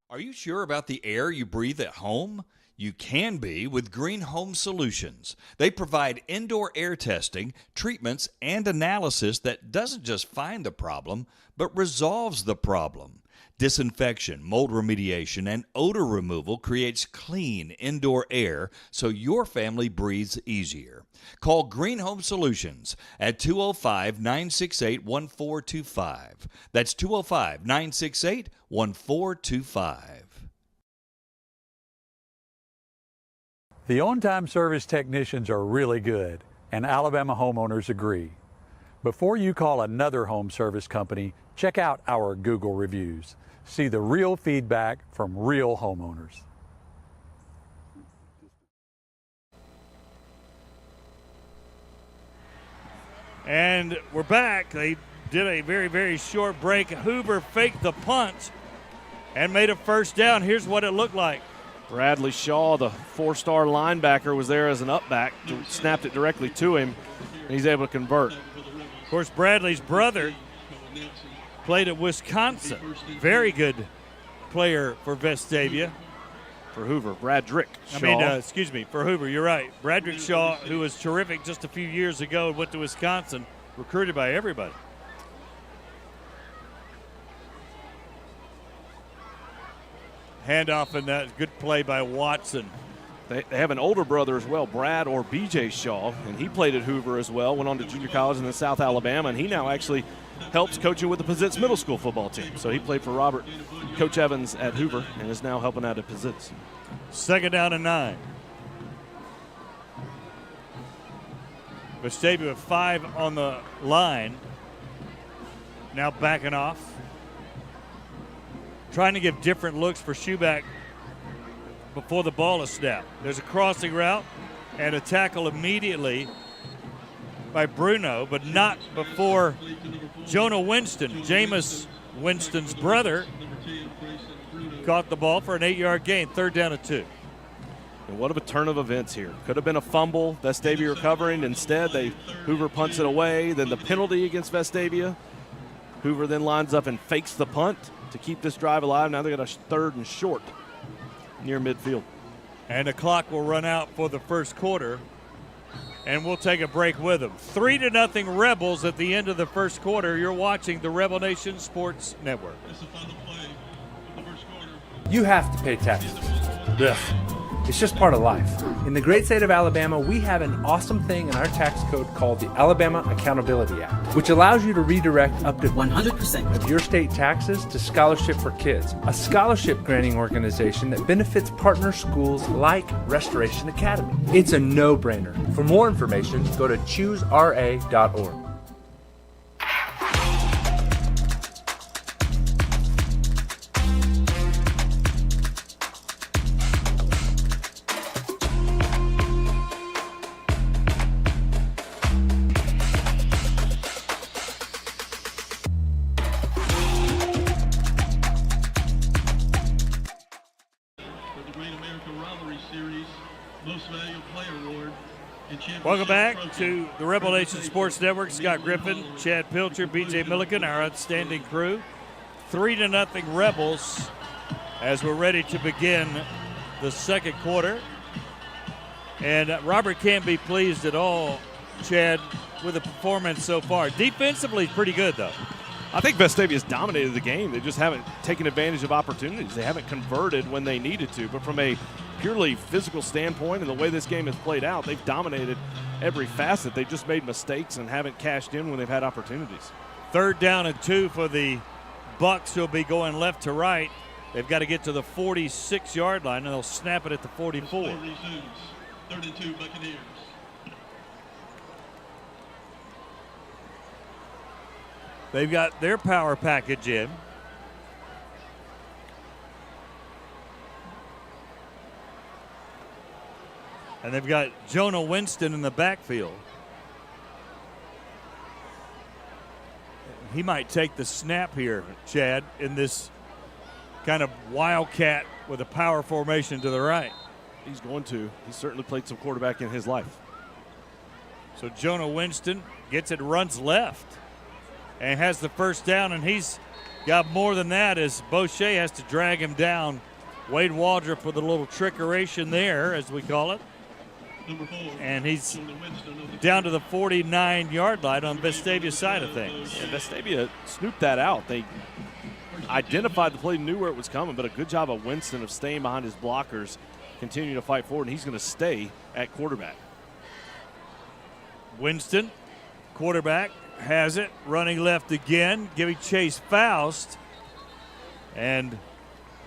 S7: Are you sure about the air you breathe at home? You can be with Green Home Solutions. They provide indoor air testing, treatments, and analysis that doesn't just find the problem, but resolves the problem. Disinfection, mold remediation, and odor removal creates clean indoor air so your family breathes easier. Call Green Home Solutions at 205-968-1425. That's 205-968-1425.
S8: The on-time service technicians are really good, and Alabama homeowners agree. Before you call another home service company, check out our Google reviews. See the real feedback from real homeowners.
S2: And we're back. They did a very, very short break. Hoover faked the punt and made a first down. Here's what it looked like.
S3: Bradley Shaw, the 4-star linebacker, was there as an upback, snapped it directly to him, and he's able to convert.
S2: Of course, Bradley's brother played at Wisconsin. Very good player for Vestavia.
S3: For Hoover, Bradrick Shaw.
S2: For Hoover, you're right. Bradrick Shaw, who was terrific just a few years ago and went to Wisconsin, recruited by everybody. Handoff and that good play by Watson.
S3: They have an older brother as well, Brad or BJ Shaw, and he played at Hoover as well, went on to junior college in South Alabama, and he now actually helps coaching with the Pizzitz Middle School football team. So he played for Coach Evans at Hoover and is now helping out at Pizzitz.
S2: 2nd down and 9. Vestavia with 5 on the line. Now backing off. Trying to give different looks for Schubach before the ball is snapped. There's a crossing route and a tackle immediately by Bruno, but not before Jonah Winston, Jameis Winston's brother, caught the ball for an 8-yard gain, 3rd down and 2.
S3: And what a turn of events here. Could have been a fumble, Vestavia recovering. Instead, Hoover punts it away. Then the penalty against Vestavia. Hoover then lines up and fakes the punt to keep this drive alive. Now they got a 3rd and short near midfield.
S2: And the clock will run out for the first quarter. And we'll take a break with them. 3-0 Rebels at the end of the first quarter. You're watching the Rebel Nation Sports Network.
S22: You have to pay taxes. Ugh. It's just part of life. In the great state of Alabama, we have an awesome thing in our tax code called the Alabama Accountability Act, which allows you to redirect up to 100% of your state taxes to Scholarship for Kids, a scholarship granting organization that benefits partner schools like Restoration Academy. It's a no-brainer. For more information, go to choosera.org.
S2: Welcome back to the Rebel Nation Sports Network. Scott Griffin, Chad Pilcher, BJ Milliken, our outstanding crew. 3-0 Rebels as we're ready to begin the second quarter. And Robert can't be pleased at all, Chad, with the performance so far. Defensively, pretty good, though.
S3: I think Vestavia's dominated the game. They just haven't taken advantage of opportunities. They haven't converted when they needed to. But from a purely physical standpoint and the way this game has played out, they've dominated every facet. They've just made mistakes and haven't cashed in when they've had opportunities. 3rd down and 2 for the Bucks, who'll be going left to right. They've got to get to the 46-yard line, and they'll snap it at the 44.
S9: 3rd and 2 Buccaneers.
S2: They've got their power package in. And they've got Jonah Winston in the backfield. He might take the snap here, Chad, in this kind of wildcat with a power formation to the right.
S3: He's going to. He's certainly played some quarterback in his life.
S2: So Jonah Winston gets it, runs left, and has the first down, and he's got more than that as Boucher has to drag him down. Wade Waldrop with a little trickeration there, as we call it. And he's down to the 49-yard line on Vestavia's side of things.
S3: Yeah, Vestavia snooped that out. They identified the play, knew where it was coming, but a good job of Winston of staying behind his blockers, continuing to fight forward, and he's going to stay at quarterback.
S2: Winston, quarterback, has it, running left again, giving Chase Faust. And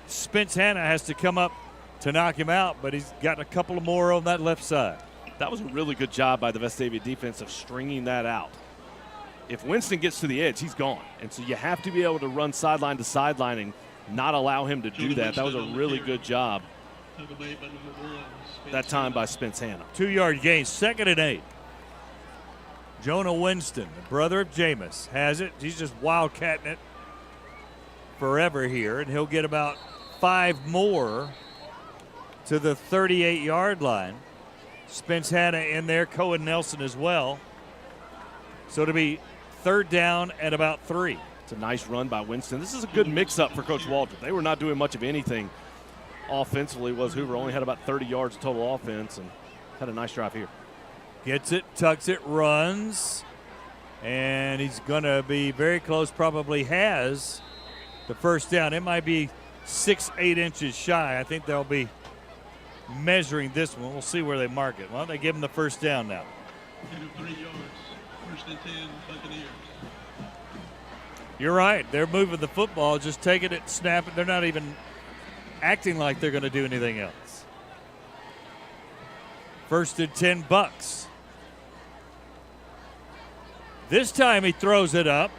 S2: Spence Hanna has to come up to knock him out, but he's got a couple of more on that left side.
S3: That was a really good job by the Vestavia defense of stringing that out. If Winston gets to the edge, he's gone. And so you have to be able to run sideline to sideline and not allow him to do that. That was a really good job that time by Spence Hanna.
S2: 2-yard gain, 2nd and 8. Jonah Winston, the brother of Jameis, has it. He's just wildcatting it forever here, and he'll get about 5 more to the 38-yard line. Spence Hanna in there, Cohen Nelson as well. So it'll be 3rd down and about 3.
S3: It's a nice run by Winston. This is a good mix-up for Coach Waldrop. They were not doing much of anything offensively. Hoover only had about 30 yards total offense and had a nice drive here.
S2: Gets it, tucks it, runs, and he's going to be very close, probably has the first down. It might be 6-8 inches shy. I think they'll be measuring this one. We'll see where they mark it. Well, they give him the first down now.
S9: 3 yards, 1st and 10 Buccaneers.
S2: You're right. They're moving the football, just taking it, snapping. They're not even acting like they're going to do anything else. 1st and 10 Bucks. This time he throws it up.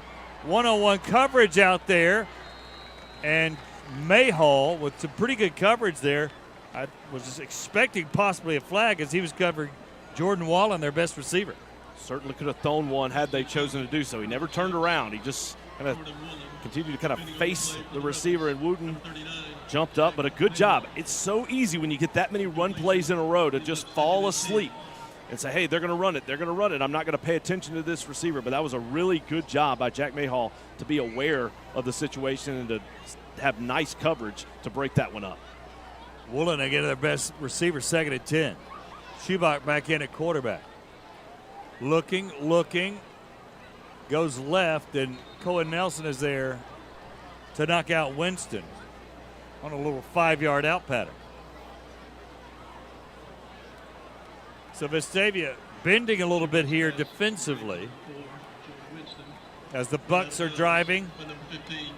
S2: 1-on-1 coverage out there. And Mayhall with some pretty good coverage there. I was just expecting possibly a flag as he was covering Jordan Wallen, their best receiver.
S3: Certainly could have thrown one had they chosen to do so. He never turned around. He just kind of continued to kind of face the receiver, and Wooten jumped up, but a good job. It's so easy when you get that many run plays in a row to just fall asleep and say, hey, they're going to run it. They're going to run it. I'm not going to pay attention to this receiver. But that was a really good job by Jack Mayhall to be aware of the situation and to have nice coverage to break that one up.
S2: Woolen again, their best receiver, 2nd and 10. Schubach back in at quarterback. Looking, goes left, and Cohen Nelson is there to knock out Winston on a little 5-yard out pattern. So Vestavia bending a little bit here defensively as the Bucks are driving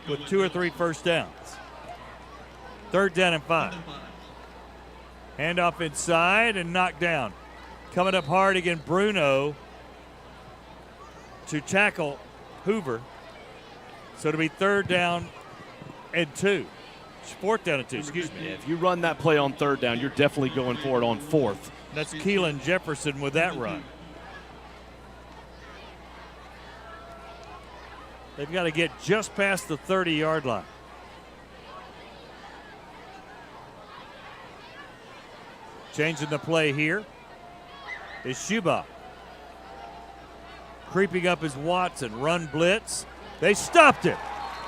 S2: with 2 or 3 first downs. 3rd down and 5. Handoff inside and knocked down. Coming up hard again, Bruno to tackle Hoover. So it'll be 3rd down and 2. 4th down and 2, excuse me.
S3: Yeah, if you run that play on 3rd down, you're definitely going for it on 4th.
S2: That's Keelan Jefferson with that run. They've got to get just past the 30-yard line. Changing the play here is Shuba. Creeping up is Watson. Run blitz. They stopped it.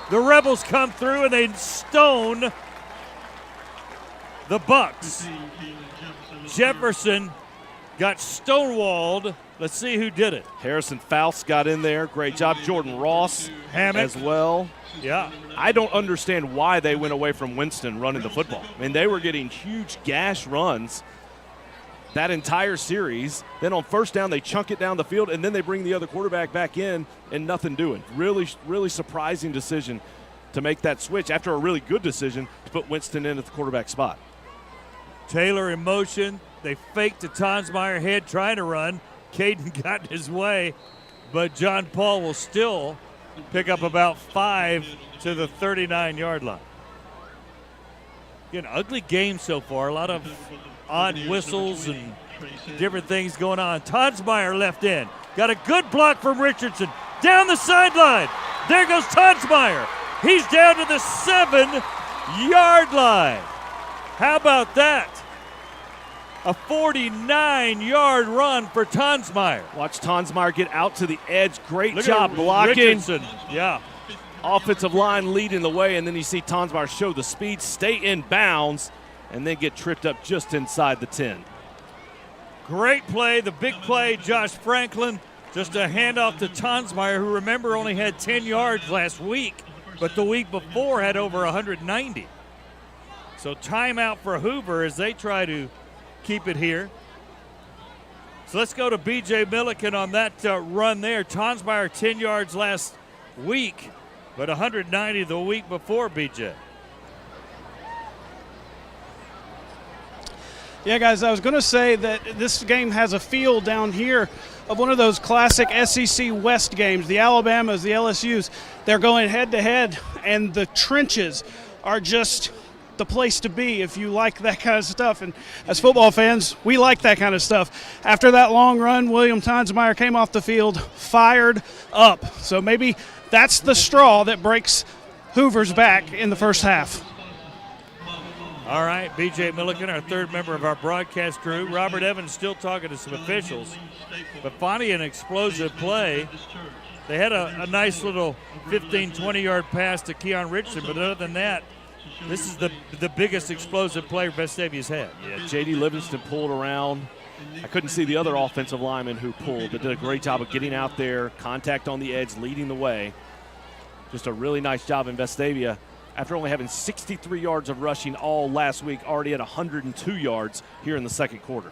S2: The Rebels come through and they stone the Bucks. Jefferson got stonewalled. Let's see who did it.
S3: Harrison Faust got in there. Great job. Jordan Ross as well.
S2: Yeah.
S3: I don't understand why they went away from Winston running the football. I mean, they were getting huge gash runs that entire series. Then on 1st down, they chunk it down the field, and then they bring the other quarterback back in and nothing doing. Really, really surprising decision to make that switch after a really good decision to put Winston in at the quarterback spot.
S2: Taylor in motion. They faked to Tonsmeyer head trying to run. Caden got in his way, but John Paul will still pick up about 5 to the 39-yard line. An ugly game so far. A lot of odd whistles and different things going on. Tonsmeyer left in. Got a good block from Richardson. Down the sideline. There goes Tonsmeyer. He's down to the 7-yard line. How about that? A 49-yard run for Tonsmeyer.
S3: Watch Tonsmeyer get out to the edge. Great job blocking.
S2: Richardson. Yeah.
S3: Offensive line leading the way, and then you see Tonsmeyer show the speed, stay in bounds, and then get tripped up just inside the 10.
S2: Great play, the big play, Josh Franklin. Just a handoff to Tonsmeyer, who, remember, only had 10 yards last week, but the week before had over 190. So timeout for Hoover as they try to keep it here. So let's go to B.J. Milliken on that run there. Tonsmeyer 10 yards last week, but 190 the week before, B.J.
S4: Yeah, guys, I was going to say that this game has a feel down here of one of those classic SEC West games. The Alabamas, the LSUs, they're going head-to-head, and the trenches are just the place to be if you like that kind of stuff. And as football fans, we like that kind of stuff. After that long run, William Tonsmeyer came off the field fired up. So maybe that's the straw that breaks Hoover's back in the first half.
S2: All right, B.J. Milliken, our third member of our broadcast crew. Robert Evans still talking to some officials. But finally an explosive play. They had a nice little 15, 20-yard pass to Keon Richardson, but other than that, this is the biggest explosive play Vestavia's had.
S3: Yeah, J.D. Livingston pulled around. I couldn't see the other offensive lineman who pulled, but did a great job of getting out there, contact on the edge, leading the way. Just a really nice job in Vestavia. After only having 63 yards of rushing all last week, already at 102 yards here in the second quarter.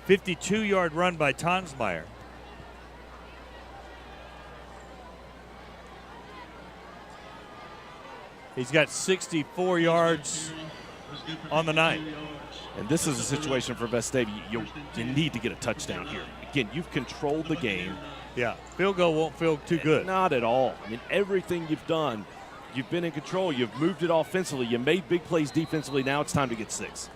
S2: 52-yard run by Tonsmeyer. He's got 64 yards on the night.
S3: And this is a situation for Vestavia. You need to get a touchdown here. Again, you've controlled the game.
S2: Yeah, field goal won't feel too good.
S3: Not at all. I mean, everything you've done, you've been in control. You've moved it offensively. You made big plays defensively. Now it's time to get 6.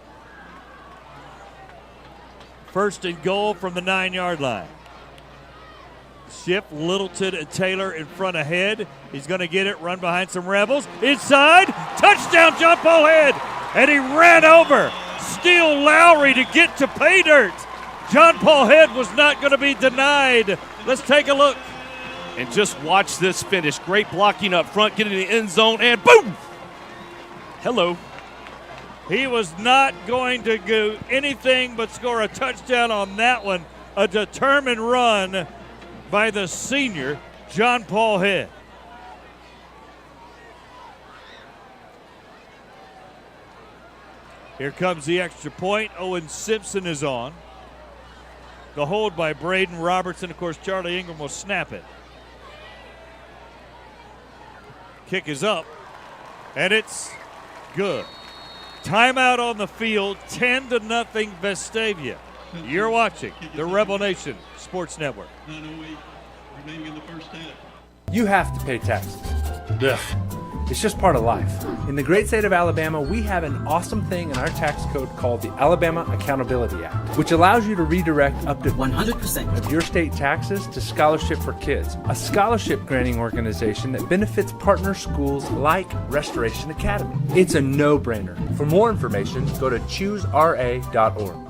S2: First and goal from the 9-yard line. Ship, Littleton, and Taylor in front ahead. He's going to get it, run behind some Rebels. Inside, touchdown, John Paul Head. And he ran over Steele Lowry to get to pay dirt. John Paul Head was not going to be denied. Let's take a look.
S3: And just watch this finish. Great blocking up front, getting in the end zone, and boom! Hello.
S2: He was not going to do anything but score a touchdown on that one. A determined run by the senior, John Paul Head. Here comes the extra point. Owen Simpson is on. The hold by Braden Robertson. Of course, Charlie Ingram will snap it. Kick is up, and it's good. Timeout on the field, 10-0 Vestavia. You're watching the Rebel Nation Sports Network.
S9: 9:08 remaining in the first half.
S22: You have to pay taxes. Ugh. It's just part of life. In the great state of Alabama, we have an awesome thing in our tax code called the Alabama Accountability Act, which allows you to redirect up to 100% of your state taxes to Scholarship for Kids, a scholarship granting organization that benefits partner schools like Restoration Academy. It's a no-brainer. For more information, go to choosera.org.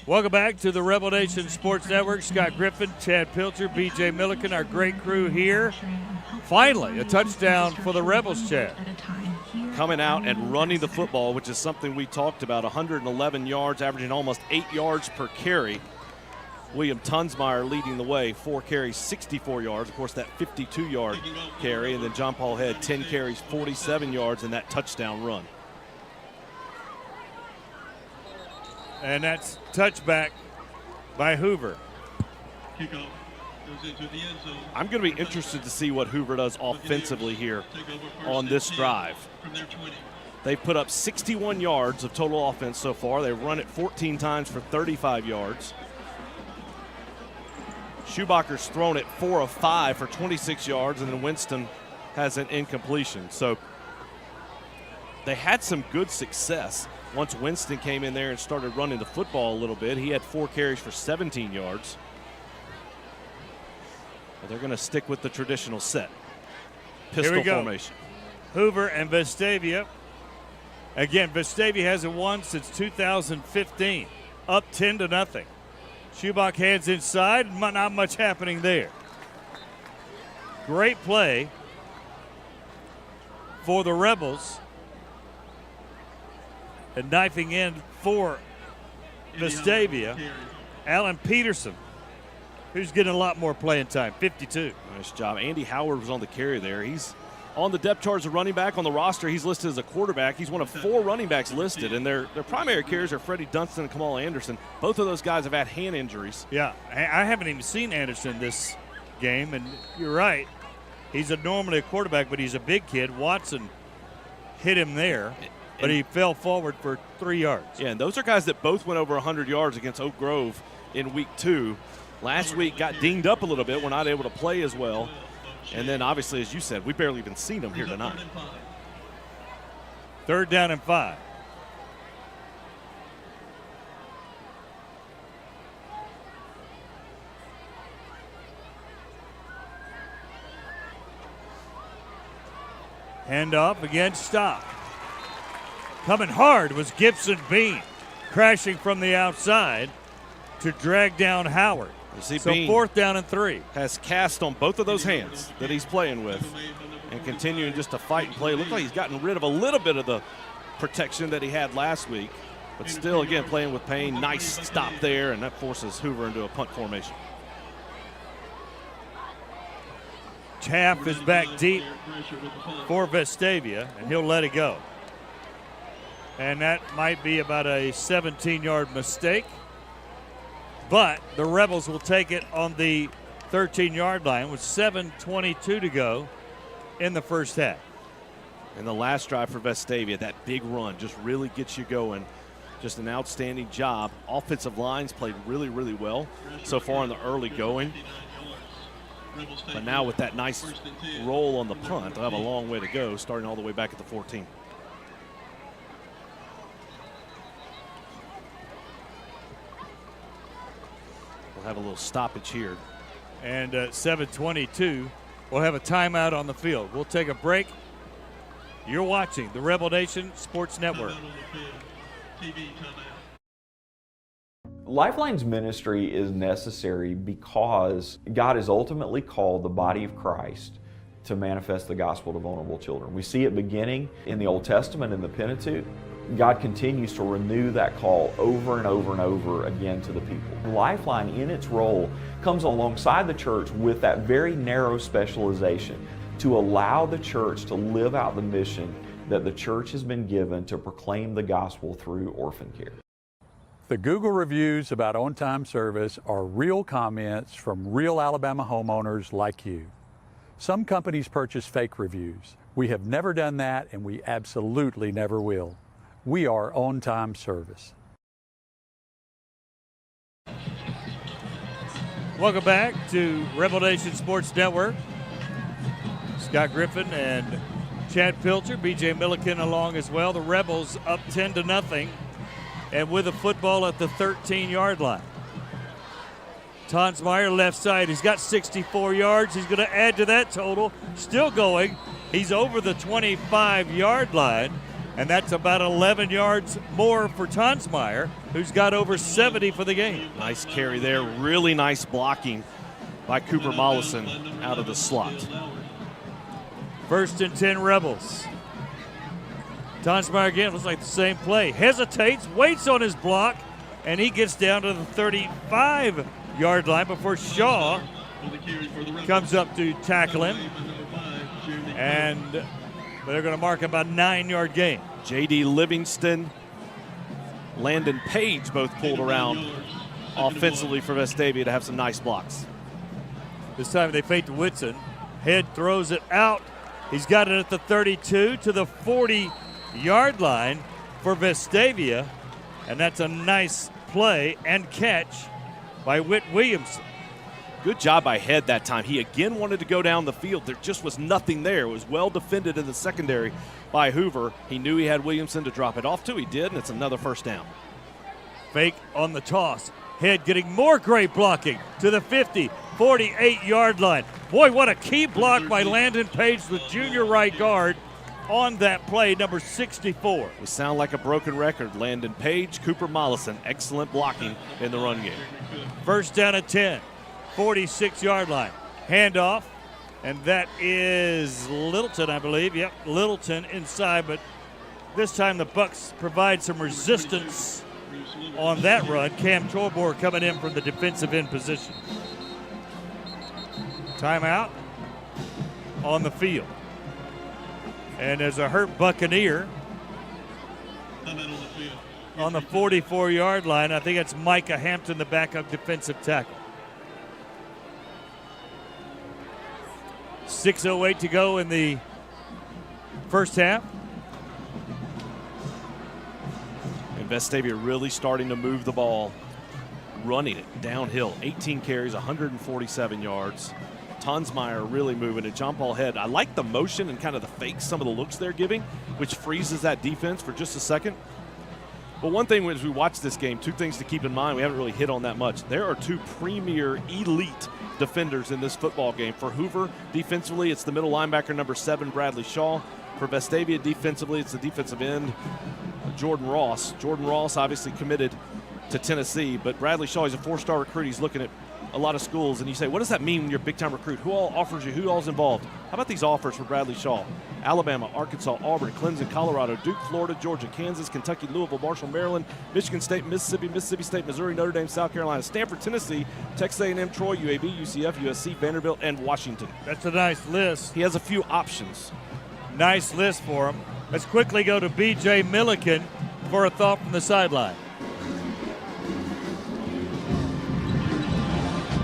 S2: Welcome back to the Rebel Nation Sports Network. Scott Griffin, Chad Pilcher, B.J. Milliken, our great crew here. Finally, a touchdown for the Rebels, Chad.
S3: Coming out and running the football, which is something we talked about, 111 yards, averaging almost 8 yards per carry. William Tunsmeyer leading the way, 4 carries, 64 yards. Of course, that 52-yard carry, and then John Paul Head, 10 carries, 47 yards, and that touchdown run.
S2: And that's touchback by Hoover.
S9: Kickoff goes into the end zone.
S3: I'm going to be interested to see what Hoover does offensively here on this drive.
S9: From their 20.
S3: They've put up 61 yards of total offense so far. They've run it 14 times for 35 yards. Schubacher's thrown it 4 of 5 for 26 yards, and then Winston has an incompletion. So they had some good success. Once Winston came in there and started running the football a little bit, he had 4 carries for 17 yards. But they're going to stick with the traditional set. Pistol formation.
S2: Hoover and Vestavia. Again, Vestavia hasn't won since 2015. Up 10-0. Schubach hands inside. Not much happening there. Great play for the Rebels. And knifing in for Vestavia, Alan Peterson, who's getting a lot more playing time, 52.
S3: Nice job. Andy Howard was on the carry there. He's on the depth chart as a running back. On the roster, he's listed as a quarterback. He's one of 4 running backs listed, and their primary carriers are Freddie Dunston and Kamal Anderson. Both of those guys have had hand injuries.
S2: Yeah, I haven't even seen Anderson this game, and you're right. He's normally a quarterback, but he's a big kid. Watson hit him there. But he fell forward for 3 yards.
S3: Yeah, and those are guys that both went over 100 yards against Oak Grove in week 2. Last week got dinged up a little bit. We're not able to play as well. And then, obviously, as you said, we've barely even seen them here tonight.
S2: 3rd down and 5. Handoff again, stop. Coming hard was Gibson Bean, crashing from the outside to drag down Howard.
S3: So
S2: Bean 4th down and 3.
S3: Has cast on both of those hands that he's playing with and continuing just to fight and play. Looks like he's gotten rid of a little bit of the protection that he had last week, but still, again, playing with pain. Nice stop there, and that forces Hoover into a punt formation.
S2: Taff is back deep for Vestavia, and he'll let it go. And that might be about a 17-yard mistake. But the Rebels will take it on the 13-yard line with 7:22 to go in the first half.
S3: And the last drive for Vestavia, that big run just really gets you going. Just an outstanding job. Offensive lines played really, really well so far in the early going. But now with that nice roll on the punt, they'll have a long way to go, starting all the way back at the 14. Have a little stoppage here.
S2: And 7:22, we'll have a timeout on the field. We'll take a break. You're watching the Rebel Nation Sports Network.
S9: TV timeout.
S5: Lifeline's ministry is necessary because God has ultimately called the body of Christ to manifest the gospel to vulnerable children. We see it beginning in the Old Testament in the Pentateuch. God continues to renew that call over and over and over again to the people. Lifeline, in its role, comes alongside the church with that very narrow specialization to allow the church to live out the mission that the church has been given to proclaim the gospel through orphan care.
S8: The Google reviews about on-time service are real comments from real Alabama homeowners like you. Some companies purchase fake reviews. We have never done that, and we absolutely never will. We are on-time service.
S2: Welcome back to Rebel Nation Sports Network. Scott Griffin and Chad Pilcher, B.J. Milliken along as well. The Rebels up 10-0. And with a football at the 13-yard line. Tonsmeyer left side. He's got 64 yards. He's going to add to that total. Still going. He's over the 25-yard line. And that's about 11 yards more for Tonsmeyer, who's got over 70 for the game.
S3: Nice carry there. Really nice blocking by Cooper Mollison out of the slot.
S2: 1st and 10 Rebels. Tonsmeyer again, looks like the same play. Hesitates, waits on his block, and he gets down to the 35-yard line before Shaw comes up to tackle him. And they're going to mark about a 9-yard gain.
S3: J.D. Livingston, Landon Page both pulled around offensively for Vestavia to have some nice blocks.
S2: This time they fake to Whitson. Head throws it out. He's got it at the 32 to the 40-yard line for Vestavia, and that's a nice play and catch by Whit Williamson.
S3: Good job by Head that time. He again wanted to go down the field. There just was nothing there. It was well defended in the secondary by Hoover. He knew he had Williamson to drop it off to. He did, and it's another first down.
S2: Fake on the toss. Head getting more great blocking to the 50, 48-yard line. Boy, what a key block by Landon Page, the junior right guard, on that play, number 64.
S3: We sound like a broken record. Landon Page, Cooper Mollison, excellent blocking in the run game.
S2: 1st down at 10, 46-yard line. Handoff, and that is Littleton, I believe. Yep, Littleton inside, but this time the Bucks provide some resistance on that run. Cam Torbor coming in from the defensive end position. Timeout on the field. And there's a hurt Buccaneer on the 44-yard line. I think it's Micah Hampton, the backup defensive tackle. 6:08 to go in the first half.
S3: And Vestavia really starting to move the ball, running it downhill. 18 carries, 147 yards. Tonsmeyer really moving it. John Paul Head, I like the motion and kind of the fakes, some of the looks they're giving, which freezes that defense for just a second. But one thing as we watch this game, two things to keep in mind, we haven't really hit on that much. There are two premier elite defenders in this football game. For Hoover, defensively, it's the middle linebacker, number 7, Bradley Shaw. For Vestavia, defensively, it's the defensive end, Jordan Ross. Jordan Ross obviously committed to Tennessee, but Bradley Shaw, he's a 4-star recruit. He's looking at a lot of schools, and you say, what does that mean when you're a big-time recruit? Who all offers you? Who all's involved? How about these offers for Bradley Shaw? Alabama, Arkansas, Auburn, Clemson, Colorado, Duke, Florida, Georgia, Kansas, Kentucky, Louisville, Marshall, Maryland, Michigan State, Mississippi, Mississippi State, Missouri, Notre Dame, South Carolina, Stanford, Tennessee, Texas A&M, Troy, UAB, UCF, USC, Vanderbilt, and Washington.
S2: That's a nice list.
S3: He has a few options.
S2: Nice list for him. Let's quickly go to B.J. Milliken for a thought from the sideline.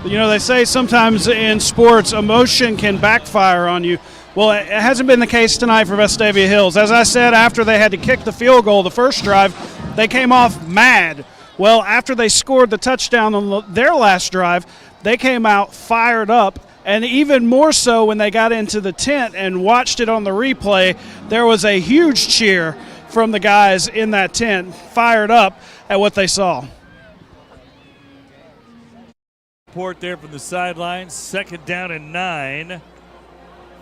S4: You know, they say sometimes in sports emotion can backfire on you. Well, it hasn't been the case tonight for Vestavia Hills. As I said, after they had to kick the field goal the first drive, they came off mad. Well, after they scored the touchdown on their last drive, they came out fired up. And even more so when they got into the tent and watched it on the replay, there was a huge cheer from the guys in that tent, fired up at what they saw.
S2: Report there from the sidelines. 2nd down and 9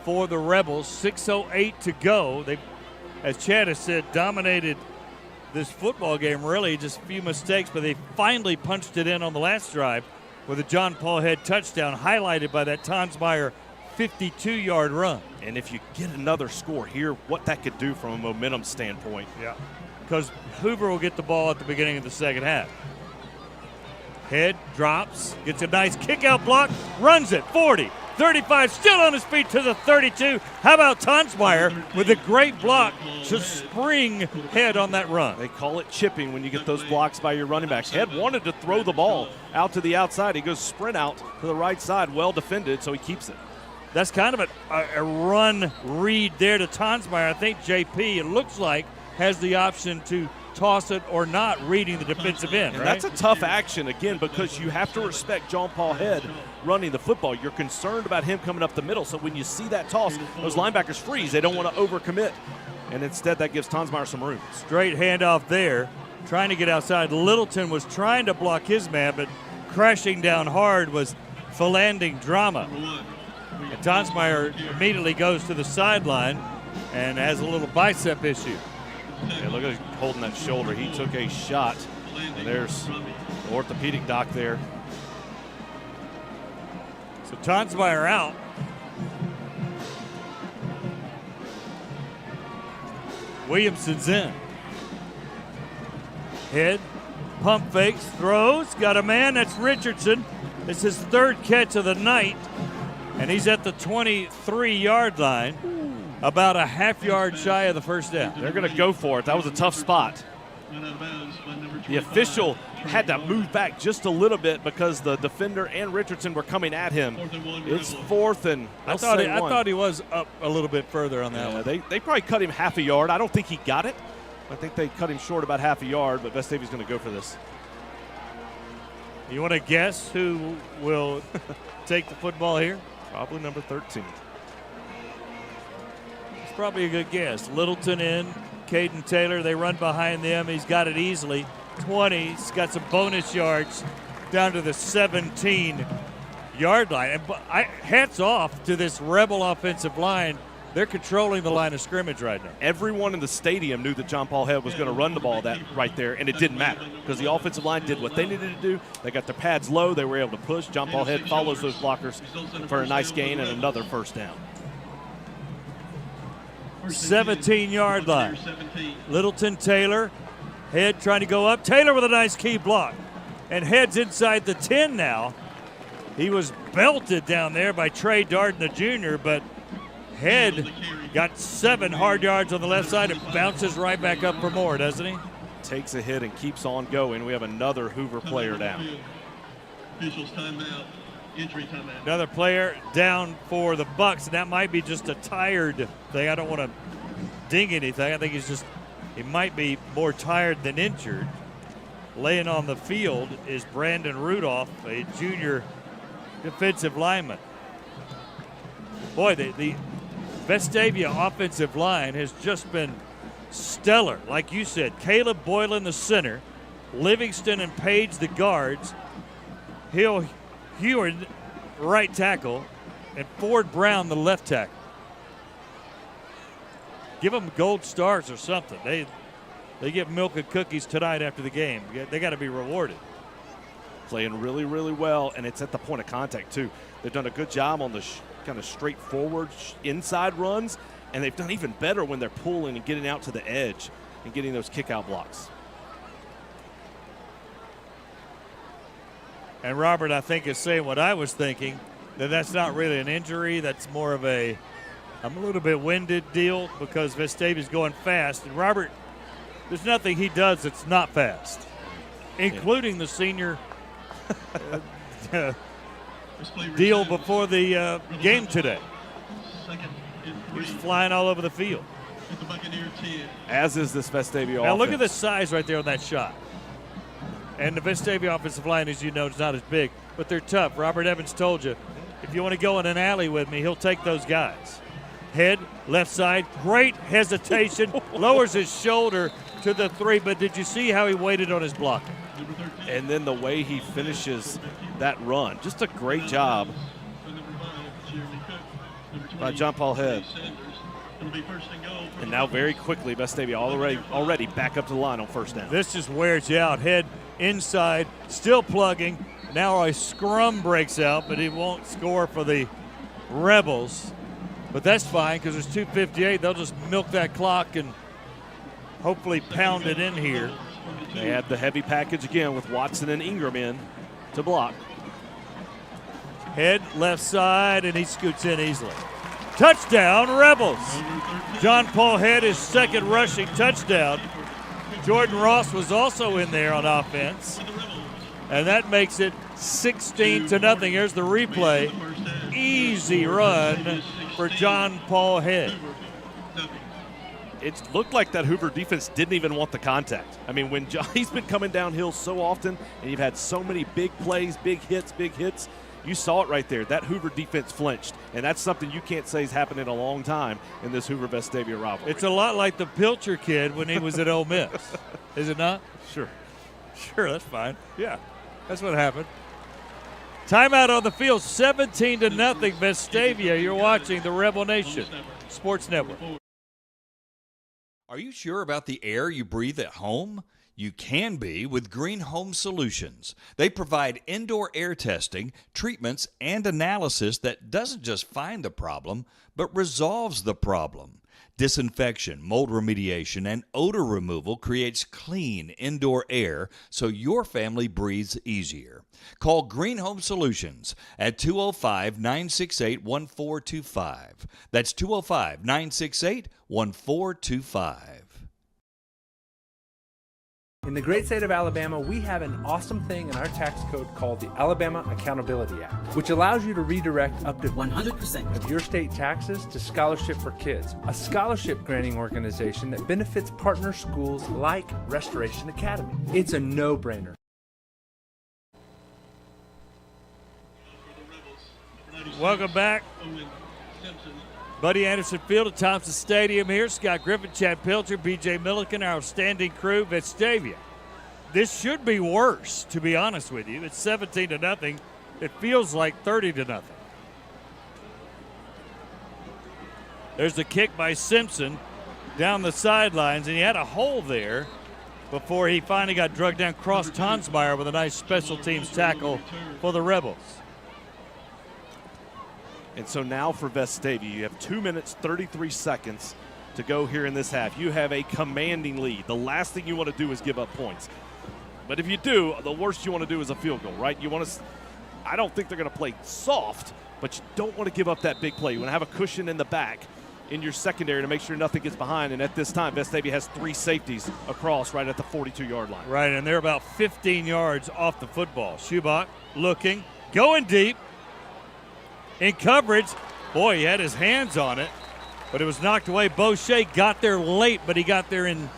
S2: for the Rebels. 6:08 to go. They, as Chad has said, dominated this football game, really. Just a few mistakes, but they finally punched it in on the last drive with a John Paul Head touchdown, highlighted by that Tonsmeyer 52-yard run.
S3: And if you get another score here, what that could do from a momentum standpoint.
S2: Yeah. Because Hoover will get the ball at the beginning of the second half. Head drops, gets a nice kick-out block, runs it, 40, 35, still on his feet to the 32. How about Tonsmeyer with a great block to spring Head on that run?
S3: They call it chipping when you get those blocks by your running backs. Head wanted to throw the ball out to the outside. He goes sprint out to the right side, well defended, so he keeps it.
S2: That's kind of a run read there to Tonsmeyer. I think JP, it looks like, has the option to toss it or not, reading the defensive end,
S3: and
S2: right?
S3: That's a tough action, again, because you have to respect John Paul Head running the football. You're concerned about him coming up the middle, so when you see that toss, those linebackers freeze. They don't want to overcommit, and instead that gives Tonsmeyer some room.
S2: Straight handoff there, trying to get outside. Littleton was trying to block his man, but crashing down hard was Philanding Drama. And Tonsmeyer immediately goes to the sideline and has a little bicep issue.
S3: Yeah, look at him holding that shoulder. He took a shot, and there's the orthopedic doc there.
S2: So Tonsmeyer out. Williamson's in. Head, pump fakes, throws, got a man, that's Richardson. It's his third catch of the night, and he's at the 23-yard line. About a half yard shy of the first down.
S3: They're going to go for it. That was a tough spot. The official had to move back just a little bit because the defender and Richardson were coming at him. It's 4th and
S2: I thought he was up a little bit further on that one.
S3: They probably cut him half a yard. I don't think he got it. I think they cut him short about half a yard, but Vestavia's going to go for this.
S2: You want to guess who will take the football here?
S3: Probably number 13.
S2: Probably a good guess. Littleton in, Caden Taylor, they run behind them. He's got it easily. 20, he's got some bonus yards down to the 17-yard line. And hats off to this Rebel offensive line. They're controlling the line of scrimmage right now.
S3: Everyone in the stadium knew that John Paul Head was going to run the ball that right there, and it didn't matter because the offensive line did what they needed to do. They got their pads low. They were able to push. John Paul Head follows those blockers for a nice gain and another first down.
S2: 17-yard line. Littleton, Taylor, Head trying to go up. Taylor with a nice key block. And Head's inside the 10 now. He was belted down there by Trey Darden, the junior, but Head got 7 hard yards on the left side and bounces right back up for more, doesn't he?
S3: Takes a hit and keeps on going. We have another Hoover player down.
S9: Officials timeout. Injury timeout.
S2: Another player down for the Bucks, and that might be just a tired thing. I don't want to ding anything. I think he might be more tired than injured. Laying on the field is Brandon Rudolph, a junior defensive lineman. Boy, the Vestavia offensive line has just been stellar. Like you said, Caleb Boyle in the center, Livingston and Page the guards, Heward, right tackle, and Ford Brown, the left tackle. Give them gold stars or something. They get milk and cookies tonight after the game. They got to be rewarded.
S3: Playing really, really well, and it's at the point of contact, too. They've done a good job on the kind of straightforward inside runs, and they've done even better when they're pulling and getting out to the edge and getting those kick-out blocks.
S2: And Robert, I think, is saying what I was thinking, that's not really an injury. That's more of I'm a little bit winded deal because Vestavia's going fast. And Robert, there's nothing he does that's not fast, including the senior deal before the game today. He's flying all over the field.
S3: As is this Vestavia offense.
S2: Now look at the size right there on that shot. And the Vestavia offensive line, as you know, is not as big, but they're tough. Robert Evans told you, if you want to go in an alley with me, he'll take those guys. Head, left side, great hesitation, lowers his shoulder to the 3, but did you see how he waited on his block?
S3: And then the way he finishes that run, just a great job by John Paul Head.
S9: It'll be first and goal.
S3: And now very quickly, Vestavia already back up to the line on first down.
S2: This just wears you out. Head inside, still plugging. Now a scrum breaks out, but he won't score for the Rebels. But that's fine because there's 2:58. They'll just milk that clock and hopefully pound it in here.
S3: They have the heavy package again with Watson and Ingram in to block.
S2: Head left side, and he scoots in easily. Touchdown, Rebels. John Paul Head, his second rushing touchdown. Jordan Ross was also in there on offense. And that makes it 16-0. Here's the replay. Easy run for John Paul Head.
S3: It looked like that Hoover defense didn't even want the contact. I mean, when he's been coming downhill so often, and you've had so many big plays, big hits, you saw it right there. That Hoover defense flinched, and that's something you can't say has happened in a long time in this Hoover-Vestavia rivalry.
S2: It's a lot like the Pilcher kid when he was at Ole Miss. Is it not?
S3: Sure.
S2: Sure, that's fine. Yeah, that's what happened. Timeout on the field, 17-0, Vestavia. You're watching the Rebel Nation Sports Network.
S7: Are you sure about the air you breathe at home? You can be with Green Home Solutions. They provide indoor air testing, treatments, and analysis that doesn't just find the problem, but resolves the problem. Disinfection, mold remediation, and odor removal creates clean indoor air so your family breathes easier. Call Green Home Solutions at 205-968-1425. That's 205-968-1425.
S22: In the great state of Alabama, we have an awesome thing in our tax code called the Alabama Accountability Act, which allows you to redirect up to 100% of your state taxes to Scholarship for Kids, a scholarship granting organization that benefits partner schools like Restoration Academy. It's a no-brainer.
S2: Welcome back. Buddy Anderson Field at Thompson Stadium here. Scott Griffin, Chad Pilcher, B.J. Milliken, our outstanding crew, Vestavia. This should be worse, to be honest with you. It's 17-0. It feels like 30-0. There's the kick by Simpson down the sidelines, and he had a hole there before he finally got drugged down. Cross Tonsmeyer with a nice special teams tackle for the Rebels.
S3: And so now for Vestavia, you have 2 minutes, 33 seconds to go here in this half. You have a commanding lead. The last thing you want to do is give up points. But if you do, the worst you want to do is a field goal, right? You want to. I don't think they're going to play soft, but you don't want to give up that big play. You want to have a cushion in the back in your secondary to make sure nothing gets behind. And at this time, Vestavia has 3 safeties across right at the 42-yard line.
S2: Right, and they're about 15 yards off the football. Schubach looking, going deep. In coverage, boy, he had his hands on it, but it was knocked away. Boucher got there late, but he got there in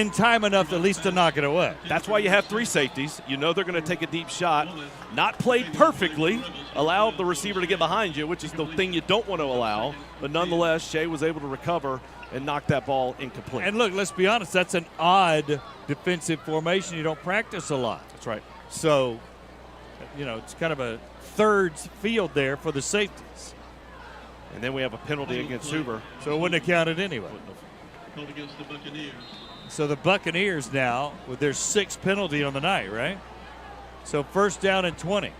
S2: time enough at least to knock it away.
S3: That's why you have 3 safeties. You know they're going to take a deep shot. Not played perfectly. Allow the receiver to get behind you, which is the thing you don't want to allow. But nonetheless, Shea was able to recover and knock that ball incomplete.
S2: And look, let's be honest, that's an odd defensive formation you don't practice a lot.
S3: That's right.
S2: So, you know, it's kind of a third field there for the safeties.
S3: And then we have a penalty against Hoover.
S2: So it wouldn't have counted anyway.
S9: Called against the Buccaneers.
S2: So the Buccaneers now, with their 6th penalty on the night, right? So first down and 20.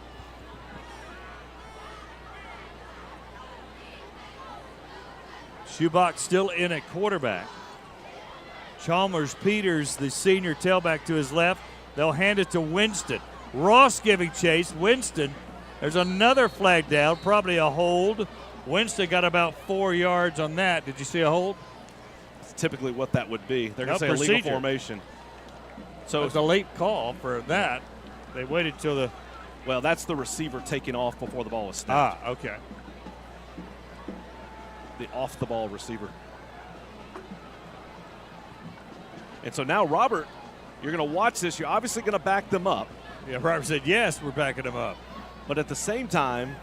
S2: Schubach still in at quarterback. Chalmers Peters, the senior tailback, to his left. They'll hand it to Winston. Ross giving chase. Winston. There's another flag down, probably a hold. Winston got about 4 yards on that. Did you see a hold?
S3: It's typically what that would be. They're going to say illegal formation.
S2: So it's a late call for that. They waited till the.
S3: Well, that's the receiver taking off before the ball was snapped.
S2: Ah, okay.
S3: The off-the-ball receiver. And so now, Robert, you're going to watch this. You're obviously going to back them up.
S2: Yeah, Robert said, yes, we're backing them up.
S3: But at the same time,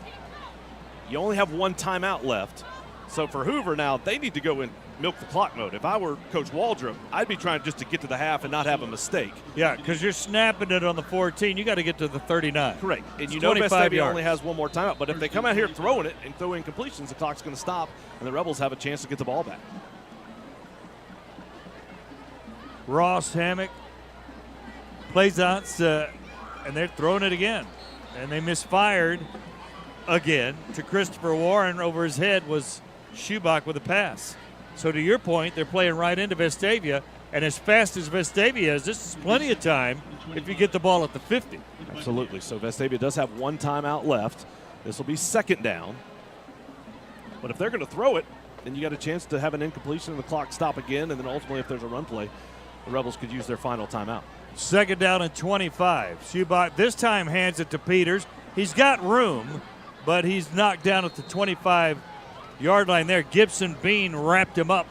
S3: you only have 1 timeout left. So for Hoover now, they need to go in milk the clock mode. If I were Coach Waldrop, I'd be trying just to get to the half and not have a mistake.
S2: Yeah, because you're snapping it on the 14. You got to get to the 39.
S3: Correct. And
S2: It's
S3: you know
S2: 25
S3: Vestavia
S2: yards.
S3: only has one more timeout. But if they come out here throwing it and throw incompletions, the clock's going to stop, and the Rebels have a chance to get the ball back.
S2: Ross, Hammock, Plaisance, and they're throwing it again. And they misfired again to Christopher Warren. Over his head was Schubach with a pass. So to your point, they're playing right into Vestavia, and as fast as Vestavia is, this is plenty of time if you get the ball at the 50.
S3: Absolutely. So Vestavia does have one timeout left. This will be second down. But if they're going to throw it, then you got a chance to have an incompletion and the clock stop again, and then ultimately if there's a run play, the Rebels could use their final timeout.
S2: Second down and 25. Schubach this time hands it to Peters. He's got room, but he's knocked down at the 25-yard line there. Gibson Bean wrapped him up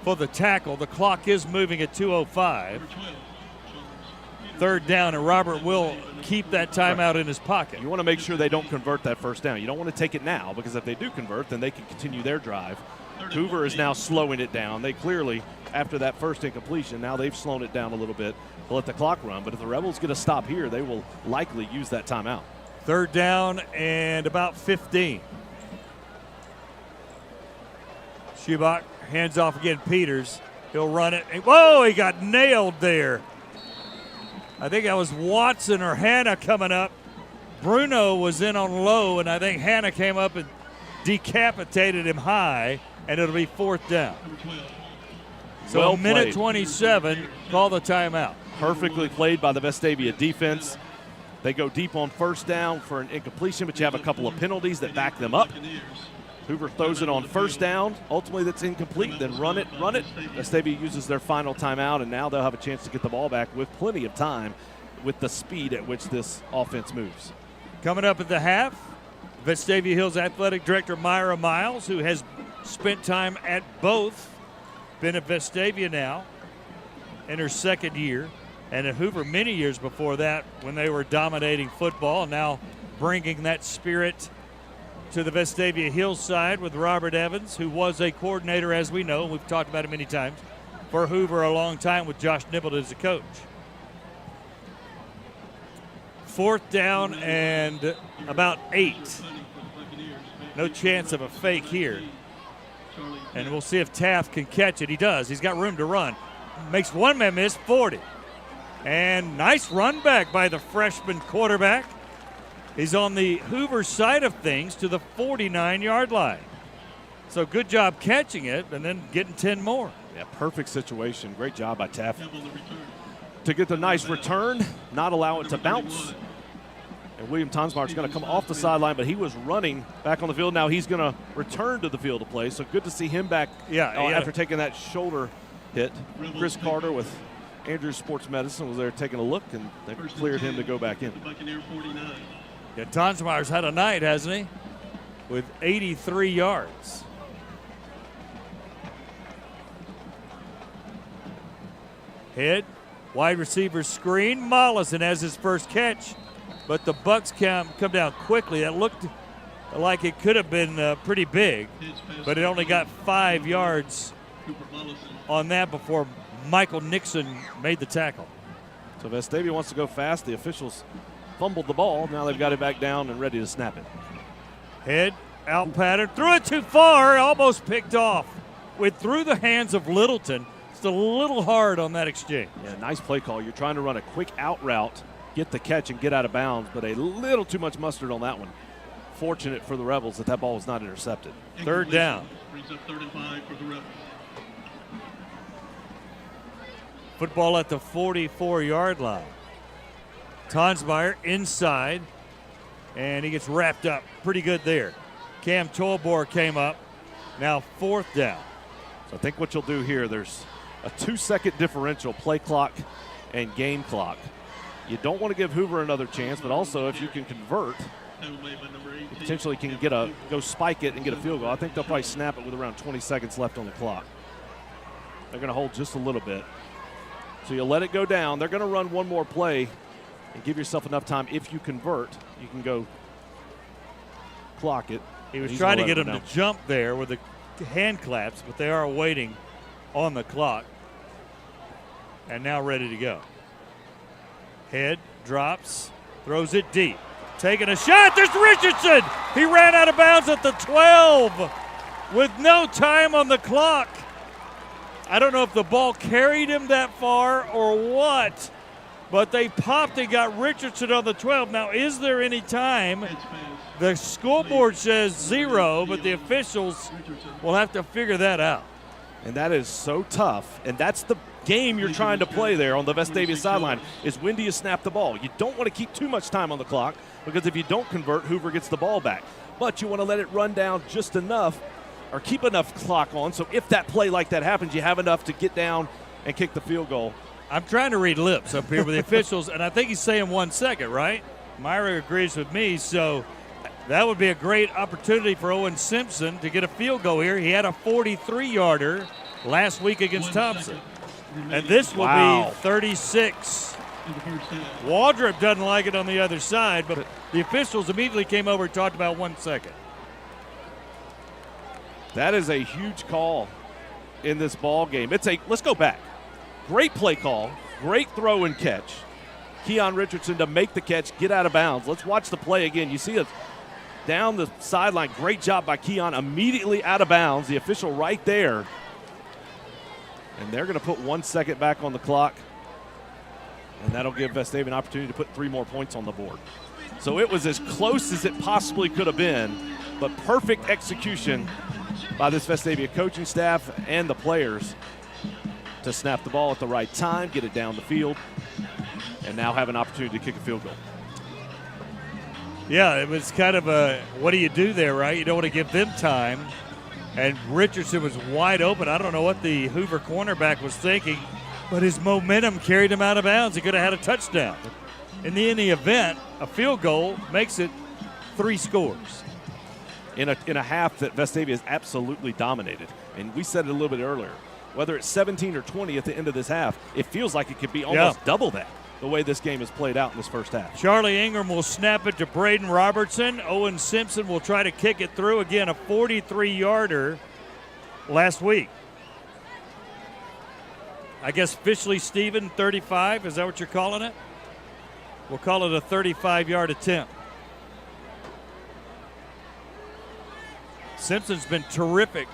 S2: for the tackle. The clock is moving at 2:05. Third down, and Robert will keep that timeout in his pocket.
S3: You want to make sure they don't convert that first down. You don't want to take it now, because if they do convert, then they can continue their drive. Hoover is now slowing it down. They clearly, after that first incompletion, now they've slowed it down a little bit to let the clock run. But if the Rebels get a stop here, they will likely use that timeout.
S2: Third down and about 15. Schubach hands off again. Peters. He'll run it. Whoa, he got nailed there. I think that was Watson or Hanna coming up. Bruno was in on low, and I think Hanna came up and decapitated him high, and it'll be fourth down. So
S3: Well
S2: a minute
S3: played.
S2: 27, call the timeout.
S3: Perfectly played by the Vestavia defense. They go deep on first down for an incompletion, but you have a couple of penalties that back them up. Hoover throws it on first down. Ultimately, that's incomplete. Then run it. Vestavia uses their final timeout, and now they'll have a chance to get the ball back with plenty of time with the speed at which this offense moves.
S2: Coming up at the half, Vestavia Hills Athletic Director Myra Miles, who has spent time at both, been at Vestavia now in her second year, and at Hoover many years before that when they were dominating football, and now bringing that spirit to the Vestavia Hills side with Robert Evans, who was a coordinator, as we know. We've talked about it many times, for Hoover a long time with Josh Nibbled as a coach. Fourth down and about 8. No chance of a fake here. And we'll see if Taft can catch it. He does. He's got room to run. Makes one man miss, 40. And nice run back by the freshman quarterback. He's on the Hoover side of things to the 49-yard line. So good job catching it and then getting 10 more.
S3: Yeah, perfect situation. Great job by Taft to get the nice return, not allow it to bounce. And William Tonsmeyer is going to come off the sideline, but he was running back on the field. Now he's going to return to the field to play. So good to see him back after taking that shoulder hit. Chris Carter with Andrews Sports Medicine was there taking a look, and they cleared him to go back in.
S2: Yeah, Tonsmeyer's had a night, hasn't he? With 83 yards. Head, wide receiver screen. Mollison has his first catch, but the Bucks come down quickly. That looked like it could have been pretty big, but it only got 5 yards on that before Michael Nixon made the tackle.
S3: So Vestavia wants to go fast. The officials fumbled the ball. Now they've got it back down and ready to snap it.
S2: Head, out pattern, threw it too far, almost picked off. Through the hands of Littleton. It's a little hard on that exchange.
S3: Yeah, nice play call. You're trying to run a quick out route, get the catch and get out of bounds, but a little too much mustard on that one. Fortunate for the Rebels that ball was not intercepted.
S2: Third down.
S9: Brings up 35 for the Rebels.
S2: Football at the 44-yard line. Tonsmeyer inside, and he gets wrapped up pretty good there. Cam Tolbor came up. Now fourth down.
S3: So I think what you'll do here, there's a 2-second differential, play clock and game clock. You don't want to give Hoover another chance, but also if you can convert, you potentially can go spike it and get a field goal. I think they'll probably snap it with around 20 seconds left on the clock. They're going to hold just a little bit. So you'll let it go down. They're going to run one more play and give yourself enough time. If you convert, you can go clock it.
S2: He was trying to get him to jump there with the hand claps, but they are waiting on the clock. And now ready to go. Head drops, throws it deep. Taking a shot, there's Richardson! He ran out of bounds at the 12 with no time on the clock. I don't know if the ball carried him that far or what, but they popped and got Richardson on the 12. Now, is there any time? The scoreboard says 0, but the officials will have to figure that out.
S3: And that is so tough, and that's the game you're trying to play there on the Vestavia sideline, is when do you snap the ball? You don't want to keep too much time on the clock, because if you don't convert, Hoover gets the ball back. But you want to let it run down just enough, or keep enough clock on, so if that play like that happens, you have enough to get down and kick the field goal.
S2: I'm trying to read lips up here with the officials, and I think he's saying 1 second, right? Myra agrees with me, so that would be a great opportunity for Owen Simpson to get a field goal here. He had a 43-yarder last week against Thompson. And this will be 36. Waldrop doesn't like it on the other side, but the officials immediately came over and talked about 1 second.
S3: That is a huge call in this ball game. Let's go back. Great play call, great throw and catch. Keon Richardson to make the catch, get out of bounds. Let's watch the play again. You see it down the sideline. Great job by Keon, immediately out of bounds. The official right there. And they're going to put 1 second back on the clock. And that'll give Vestavia an opportunity to put 3 more points on the board. So it was as close as it possibly could have been, but perfect execution by this Vestavia coaching staff and the players to snap the ball at the right time, get it down the field, and now have an opportunity to kick a field goal.
S2: Yeah, it was kind of a, what do you do there, right? You don't want to give them time. And Richardson was wide open. I don't know what the Hoover cornerback was thinking, but his momentum carried him out of bounds. He could have had a touchdown. In the event, a field goal makes it 3 scores.
S3: In a half that Vestavia has absolutely dominated. And we said it a little bit earlier. Whether it's 17 or 20 at the end of this half, it feels like it could be almost double that, the way this game has played out in this first half.
S2: Charlie Ingram will snap it to Braden Robertson. Owen Simpson will try to kick it through. Again, a 43-yarder last week. I guess Fishley Steven, 35. Is that what you're calling it? We'll call it a 35-yard attempt. Simpson's been terrific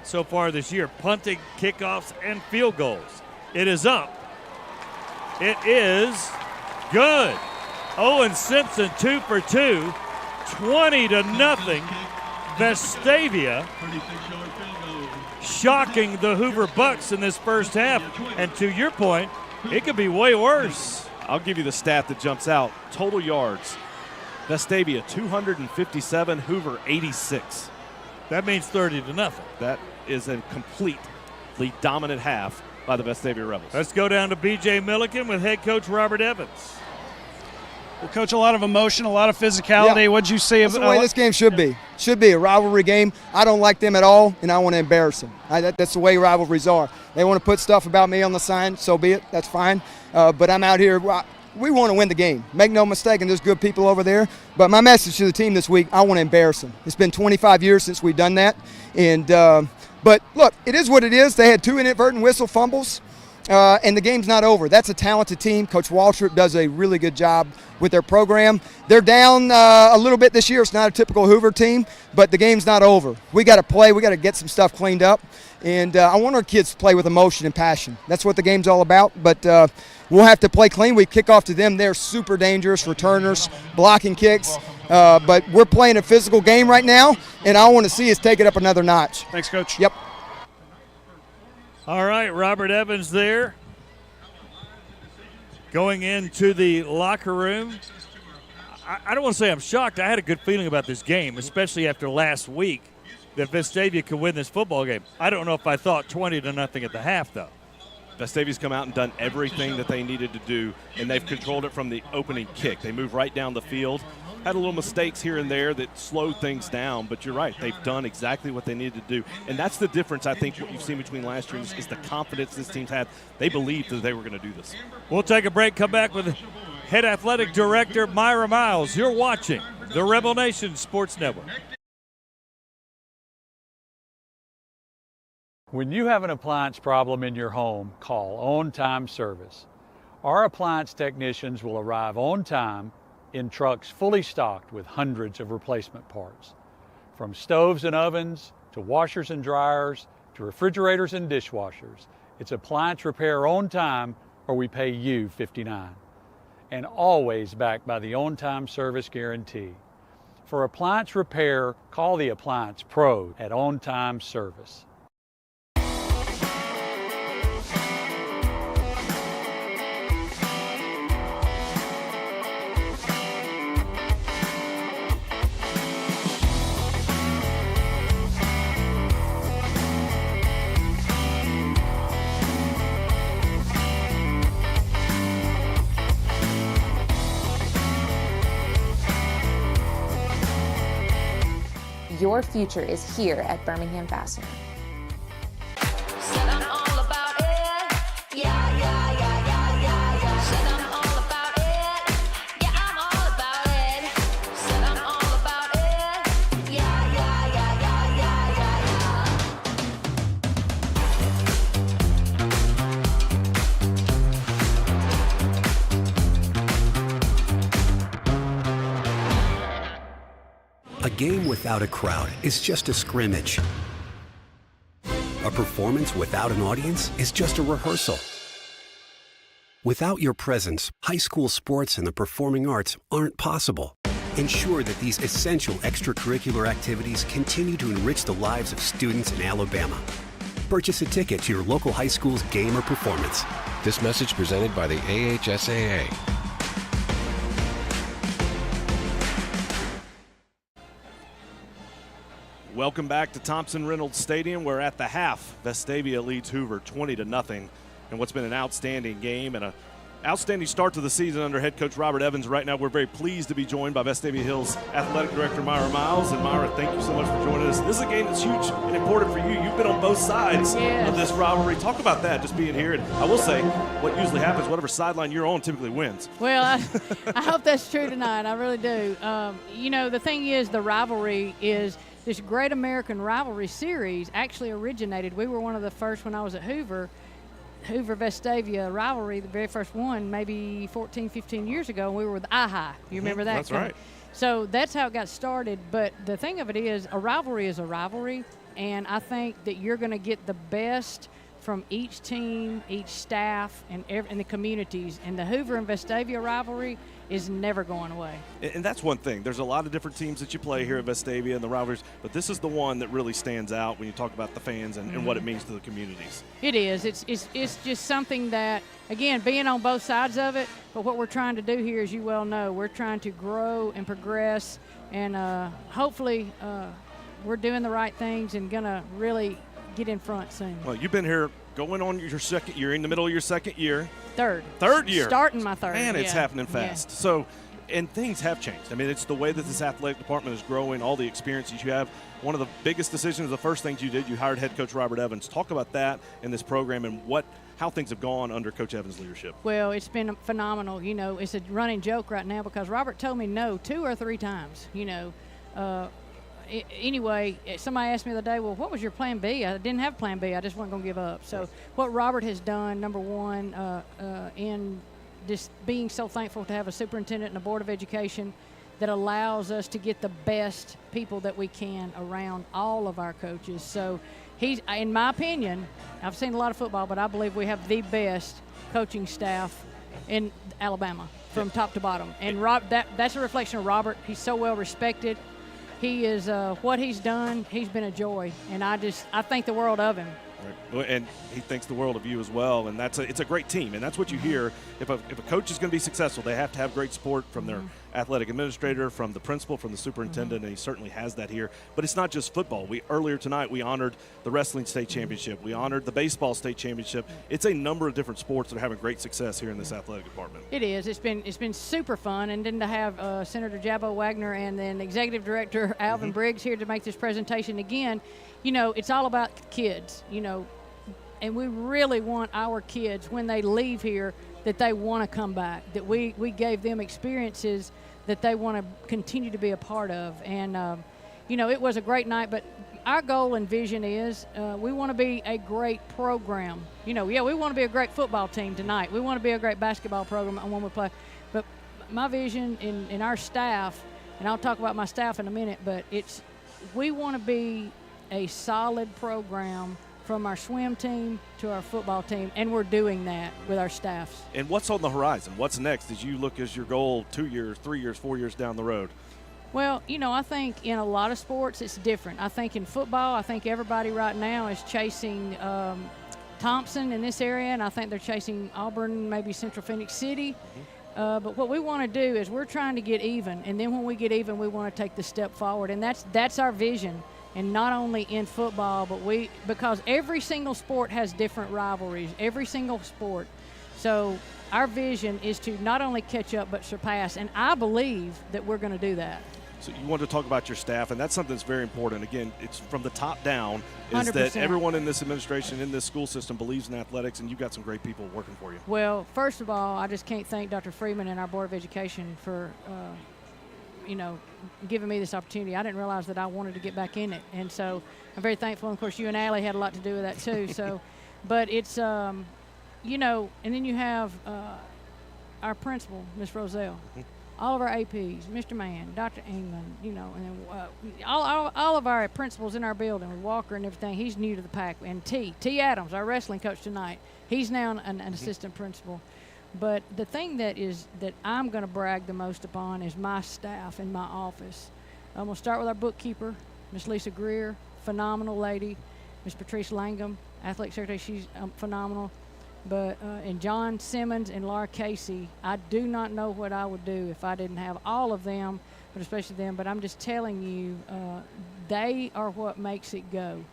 S2: so far this year, punting, kickoffs, and field goals. It is up. It is good. Owen Simpson 2 for 2, 20-0. Vestavia shocking the Hoover Bucks in this first half. And to your point, it could be way worse.
S3: I'll give you the stat that jumps out. Total yards. Vestavia 257, Hoover 86.
S2: That means 30-0.
S3: That is a completely dominant half by the Vestavia Rebels.
S2: Let's go down to B.J. Milliken with head coach Robert Evans.
S4: Well, Coach, a lot of emotion, a lot of physicality.
S6: Yeah.
S4: What'd you see?
S6: That's the way this game should be. Should be a rivalry game. I don't like them at all, and I want to embarrass them. That's the way rivalries are. They want to put stuff about me on the sign, so be it. That's fine. But I'm out here. We want to win the game. Make no mistake, and there's good people over there. But my message to the team this week, I want to embarrass them. It's been 25 years since we've done that. But, look, it is what it is. They had 2 inadvertent whistle fumbles, and the game's not over. That's a talented team. Coach Waltrip does a really good job with their program. They're down a little bit this year. It's not a typical Hoover team, but the game's not over. We got to play. We got to get some stuff cleaned up. And I want our kids to play with emotion and passion. That's what the game's all about. But we'll have to play clean. We kick off to them. They're super dangerous returners, blocking kicks. But we're playing a physical game right now, and I want to see us take it up another notch.
S4: Thanks, Coach.
S6: Yep.
S2: All right, Robert Evans there. Going into the locker room. I don't want to say I'm shocked. I had a good feeling about this game, especially after last week, that Vestavia could win this football game. I don't know if I thought 20-0 at the half, though.
S3: Vestavia's come out and done everything that they needed to do, and they've controlled it from the opening kick. They moved right down the field. Had a little mistakes here and there that slowed things down, but you're right. They've done exactly what they needed to do. And that's the difference, I think, what you've seen between last year is the confidence this team's had. They believed that they were going to do this.
S2: We'll take a break, come back with head athletic director Myra Miles. You're watching the Rebel Nation Sports Network.
S8: When you have an appliance problem in your home, call On Time Service. Our appliance technicians will arrive on time in trucks fully stocked with hundreds of replacement parts. From stoves and ovens to washers and dryers to refrigerators and dishwashers, it's appliance repair on time or we pay you $59. And always backed by the On Time Service guarantee. For appliance repair, call the Appliance Pro at On Time Service.
S11: Your future is here at Birmingham Fastener.
S15: A game without a crowd is just a scrimmage. A performance without an audience is just a rehearsal. Without your presence, high school sports and the performing arts aren't possible. Ensure that these essential extracurricular activities continue to enrich the lives of students in Alabama. Purchase a ticket to your local high school's game or performance.
S16: This message presented by the AHSAA.
S3: Welcome back to Thompson-Reynolds Stadium. We're at the half. Vestavia leads Hoover 20-0 in what's been an outstanding game and an outstanding start to the season under head coach Robert Evans. Right now, we're very pleased to be joined by Vestavia Hills Athletic Director Myra Miles. And Myra, thank you so much for joining us. This is a game that's huge and important for you. You've been on both sides of this rivalry. Talk about that, just being here. And I will say, what usually happens, whatever sideline you're on typically wins.
S24: Well, I hope that's true tonight. I really do. You know, the thing is, the rivalry is – this Great American Rivalry Series actually originated. We were one of the first when I was at Hoover Vestavia rivalry, the very first one, maybe 14, 15 years ago, and we were with IHI. You remember that?
S3: That's right.
S24: So that's how it got started. But the thing of it is a rivalry, and I think that you're going to get the best from each team, each staff, and the communities. And the Hoover and Vestavia rivalry is never going away.
S3: And that's one thing. There's a lot of different teams that you play here at Vestavia and the rivalries, but this is the one that really stands out when you talk about the fans and what it means to the communities.
S24: It is. It's just something that, again, being on both sides of it, but what we're trying to do here, as you well know, we're trying to grow and progress, and hopefully we're doing the right things and going to really get in front soon.
S3: Well, you've been here going on your second year, in the middle of your second year.
S24: Third
S3: year.
S24: Starting my third.
S3: Man, it's happening fast.
S24: Yeah.
S3: So, and things have changed. I mean, it's the way that this athletic department is growing, all the experiences you have. One of the biggest decisions, the first things you did, you hired head coach Robert Evans. Talk about that in this program and how things have gone under Coach Evans' leadership.
S24: Well, it's been phenomenal. You know, it's a running joke right now because Robert told me no 2 or 3 times, you know. Anyway, somebody asked me the other day, well, what was your plan B? I didn't have plan B. I just wasn't going to give up. So what Robert has done, number one, in just being so thankful to have a superintendent and a board of education that allows us to get the best people that we can around all of our coaches. So he's, in my opinion, I've seen a lot of football, but I believe we have the best coaching staff in Alabama from top to bottom. And that's a reflection of Robert. He's so well respected. He is what he's done. He's been a joy, and I think the world of him.
S3: Right. And he thinks the world of you as well, and it's a great team, and that's what you hear. If a coach is going to be successful, they have to have great support from their athletic administrator, from the principal, from the superintendent, and he certainly has that here. But it's not just football. Earlier tonight we honored the wrestling state championship. We honored the baseball state championship. It's a number of different sports that are having great success here in this athletic department.
S24: It is. It's been super fun, and then to have Senator Jabbo Wagner and then Executive Director Alvin Briggs here to make this presentation again. You know, it's all about kids, you know, and we really want our kids, when they leave here, that they want to come back, that we gave them experiences that they want to continue to be a part of. And, you know, it was a great night, but our goal and vision is we want to be a great program. We want to be a great football team tonight. We want to be a great basketball program when we play. But my vision in our staff, and I'll talk about my staff in a minute, but we want to be a solid program from our swim team to our football team, and we're doing that with our staffs.
S3: And what's on the horizon? What's next as you look as your goal 2 years, 3 years, 4 years down the road?
S24: Well, I think in a lot of sports it's different. I think in football, I think everybody right now is chasing Thompson in this area, and I think they're chasing Auburn, maybe Central Phoenix City. But what we want to do is we're trying to get even, and then when we get even, we want to take the step forward, and that's our vision. And not only in football, but because every single sport has different rivalries, every single sport. So our vision is to not only catch up but surpass, and I believe that we're going to do that.
S3: So you want to talk about your staff, and that's something that's very important. Again, it's from the top down, is
S24: 100%.
S3: that everyone in this administration, in this school system, believes in athletics, and you've got some great people working for you.
S24: Well, first of all, I just can't thank Dr. Freeman and our Board of Education for giving me this opportunity. I didn't realize that I wanted to get back in it, and so I'm very thankful. And of course, you and Allie had a lot to do with that too. So, but it's and then you have our principal, Miss Roselle, all of our APs, Mr. Mann, Dr. England, and then all of our principals in our building, with Walker and everything. He's new to the pack, and T Adams, our wrestling coach tonight, he's now an assistant principal. But the thing that I'm going to brag the most upon is my staff in my office. I'm going to start with our bookkeeper, Miss Lisa Greer, phenomenal lady. Miss Patrice Langham, athletic secretary, she's phenomenal. But and John Simmons and Laura Casey, I do not know what I would do if I didn't have all of them, but especially them. But I'm just telling you, they are what makes it go.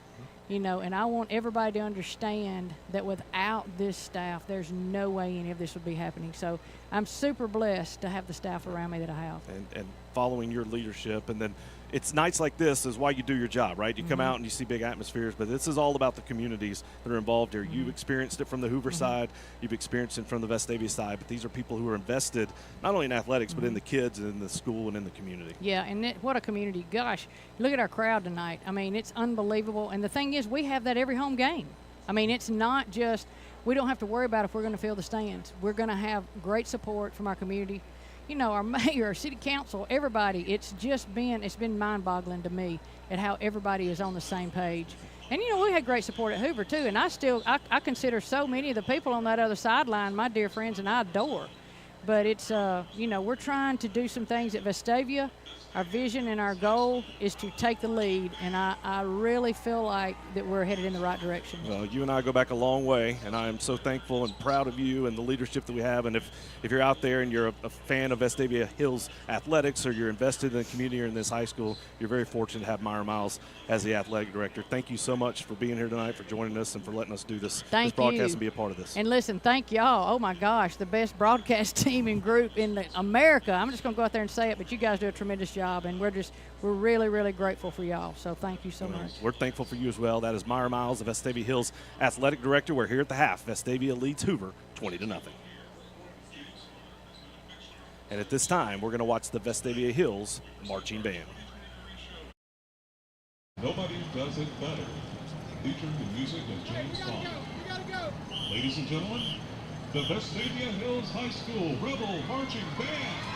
S24: And I want everybody to understand that without this staff, there's no way any of this would be happening. So I'm super blessed to have the staff around me that I have.
S3: And following your leadership, and then it's nights like this is why you do your job, right? You come out and you see big atmospheres, but this is all about the communities that are involved here. You've experienced it from the Hoover side, you've experienced it from the Vestavia side, but these are people who are invested not only in athletics, but in the kids and in the school and in the community.
S24: Yeah, and what a community. Gosh, look at our crowd tonight. I mean, it's unbelievable. And the thing is, we have that every home game. I mean, it's not just, we don't have to worry about if we're going to fill the stands. We're going to have great support from our community. Our mayor, our city council, everybody. It's been mind-boggling to me at how everybody is on the same page. And, we had great support at Hoover, too. And I consider so many of the people on that other sideline my dear friends, and I adore. But it's, we're trying to do some things at Vestavia. Our vision and our goal is to take the lead, and I really feel like that we're headed in the right direction.
S3: Well, you and I go back a long way, and I am so thankful and proud of you and the leadership that we have. And if you're out there and you're a fan of Vestavia Hills athletics, or you're invested in the community or in this high school, you're very fortunate to have Myra Miles as the athletic director. Thank you so much for being here tonight, for joining us, and for letting us do this broadcast and be a part of this.
S24: And listen, thank y'all. Oh, my gosh, the best broadcast team and group in America. I'm just going to go out there and say it, but you guys do a tremendous job. And we're really, really grateful for y'all. So thank you so much.
S3: We're thankful for you as well. That is Myra Miles, the Vestavia Hills athletic director. We're here at the half. Vestavia leads Hoover 20-0. And at this time, we're going to watch the Vestavia Hills marching band.
S13: Nobody does it better. Featuring the music of James Bond. Ladies and gentlemen, the Vestavia Hills High School Rebel Marching Band.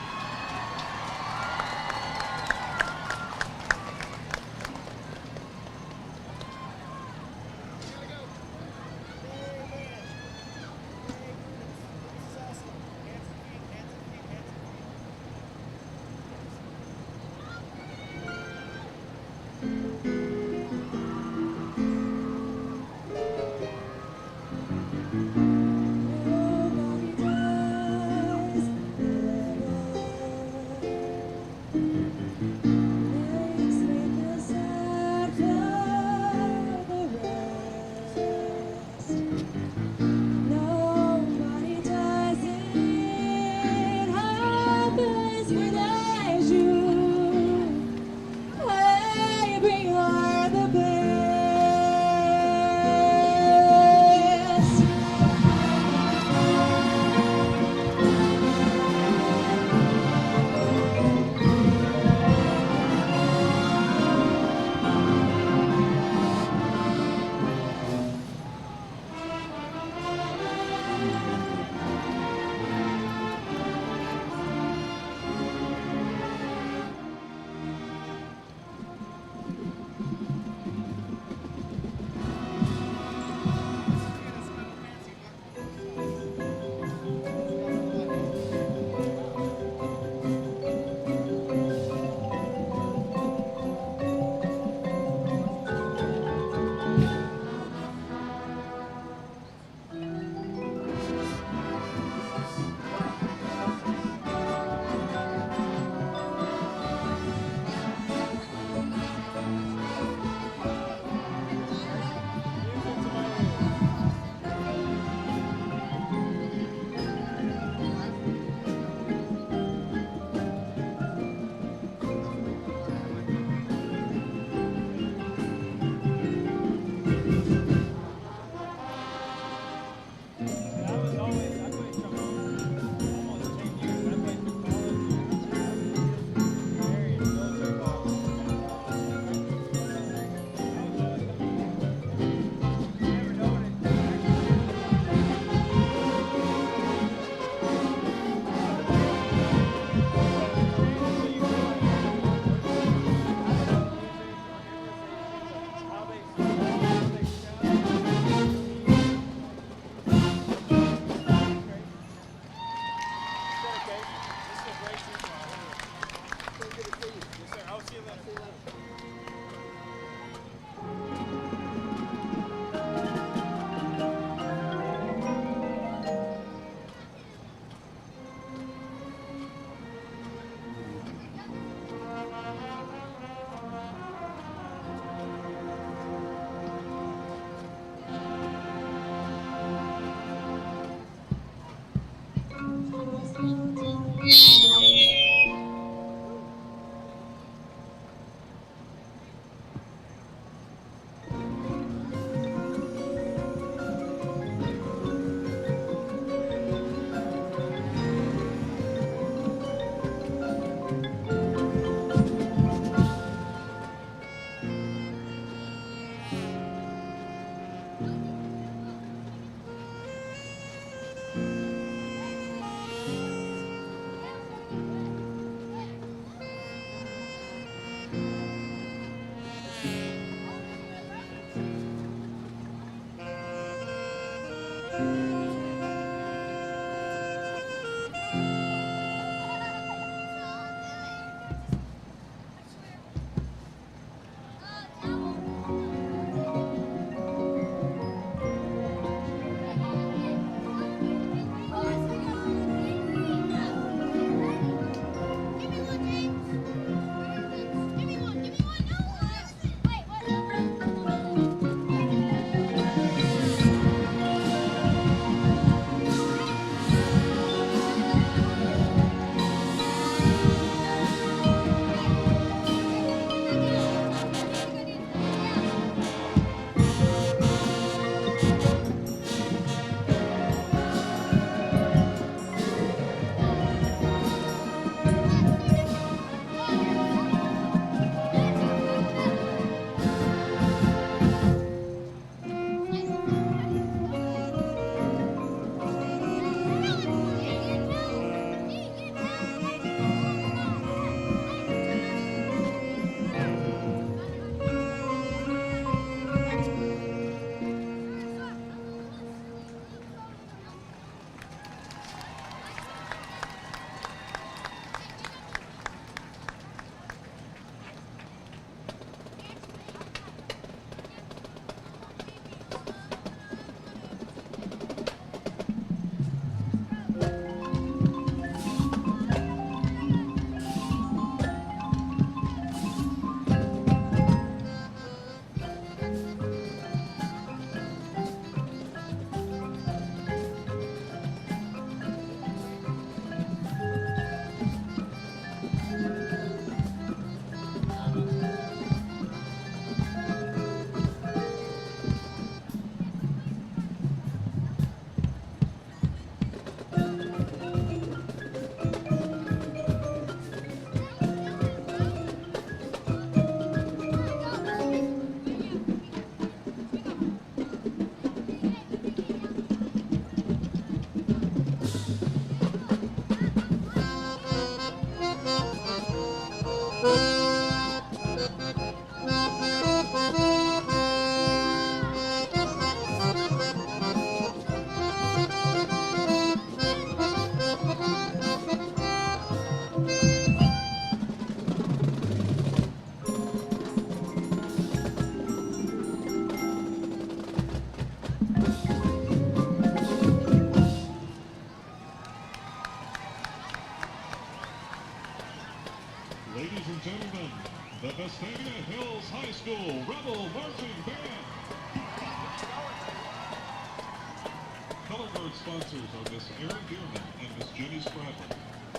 S13: card sponsors are Miss Erin Bierman and Miss Jenny Spradlin.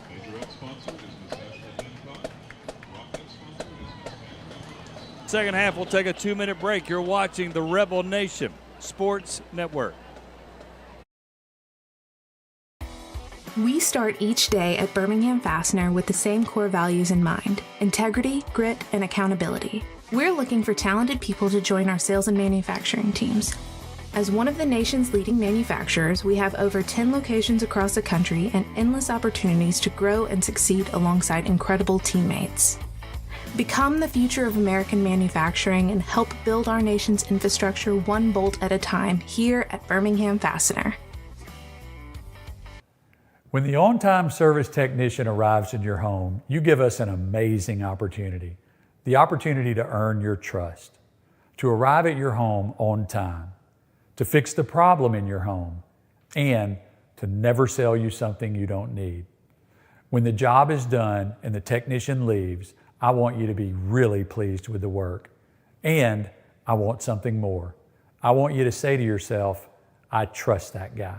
S13: Majorette sponsor is Miss Ashley Hancock. Rocket sponsor is Miss Pam.
S2: Second half, we'll take a 2-minute break. You're watching the Rebel Nation Sports Network.
S10: We start each day at Birmingham Fastener with the same core values in mind: integrity, grit, and accountability. We're looking for talented people to join our sales and manufacturing teams. As one of the nation's leading manufacturers, we have over 10 locations across the country and endless opportunities to grow and succeed alongside incredible teammates. Become the future of American manufacturing and help build our nation's infrastructure one bolt at a time here at Birmingham Fastener.
S8: When the on-time service technician arrives in your home, you give us an amazing opportunity. The opportunity to earn your trust, to arrive at your home on time, to fix the problem in your home, and to never sell you something you don't need. When the job is done and the technician leaves, I want you to be really pleased with the work. And I want something more. I want you to say to yourself, I trust that guy.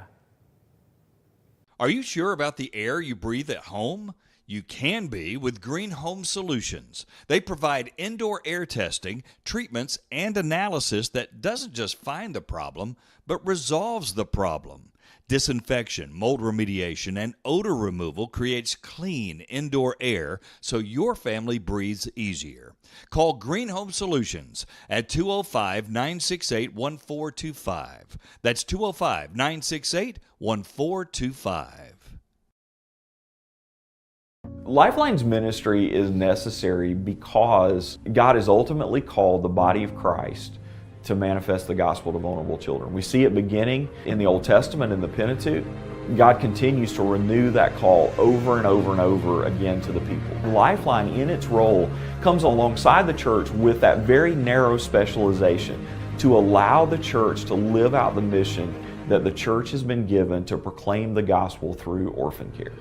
S7: Are you sure about the air you breathe at home? You can be with Green Home Solutions. They provide indoor air testing, treatments, and analysis that doesn't just find the problem, but resolves the problem. Disinfection, mold remediation, and odor removal creates clean indoor air so your family breathes easier. Call Green Home Solutions at 205-968-1425. That's 205-968-1425.
S5: Lifeline's ministry is necessary because God has ultimately called the body of Christ to manifest the gospel to vulnerable children. We see it beginning in the Old Testament in the Pentateuch. God continues to renew that call over and over and over again to the people. Lifeline, in its role, comes alongside the church with that very narrow specialization to allow the church to live out the mission that the church has been given to proclaim the gospel through orphan care.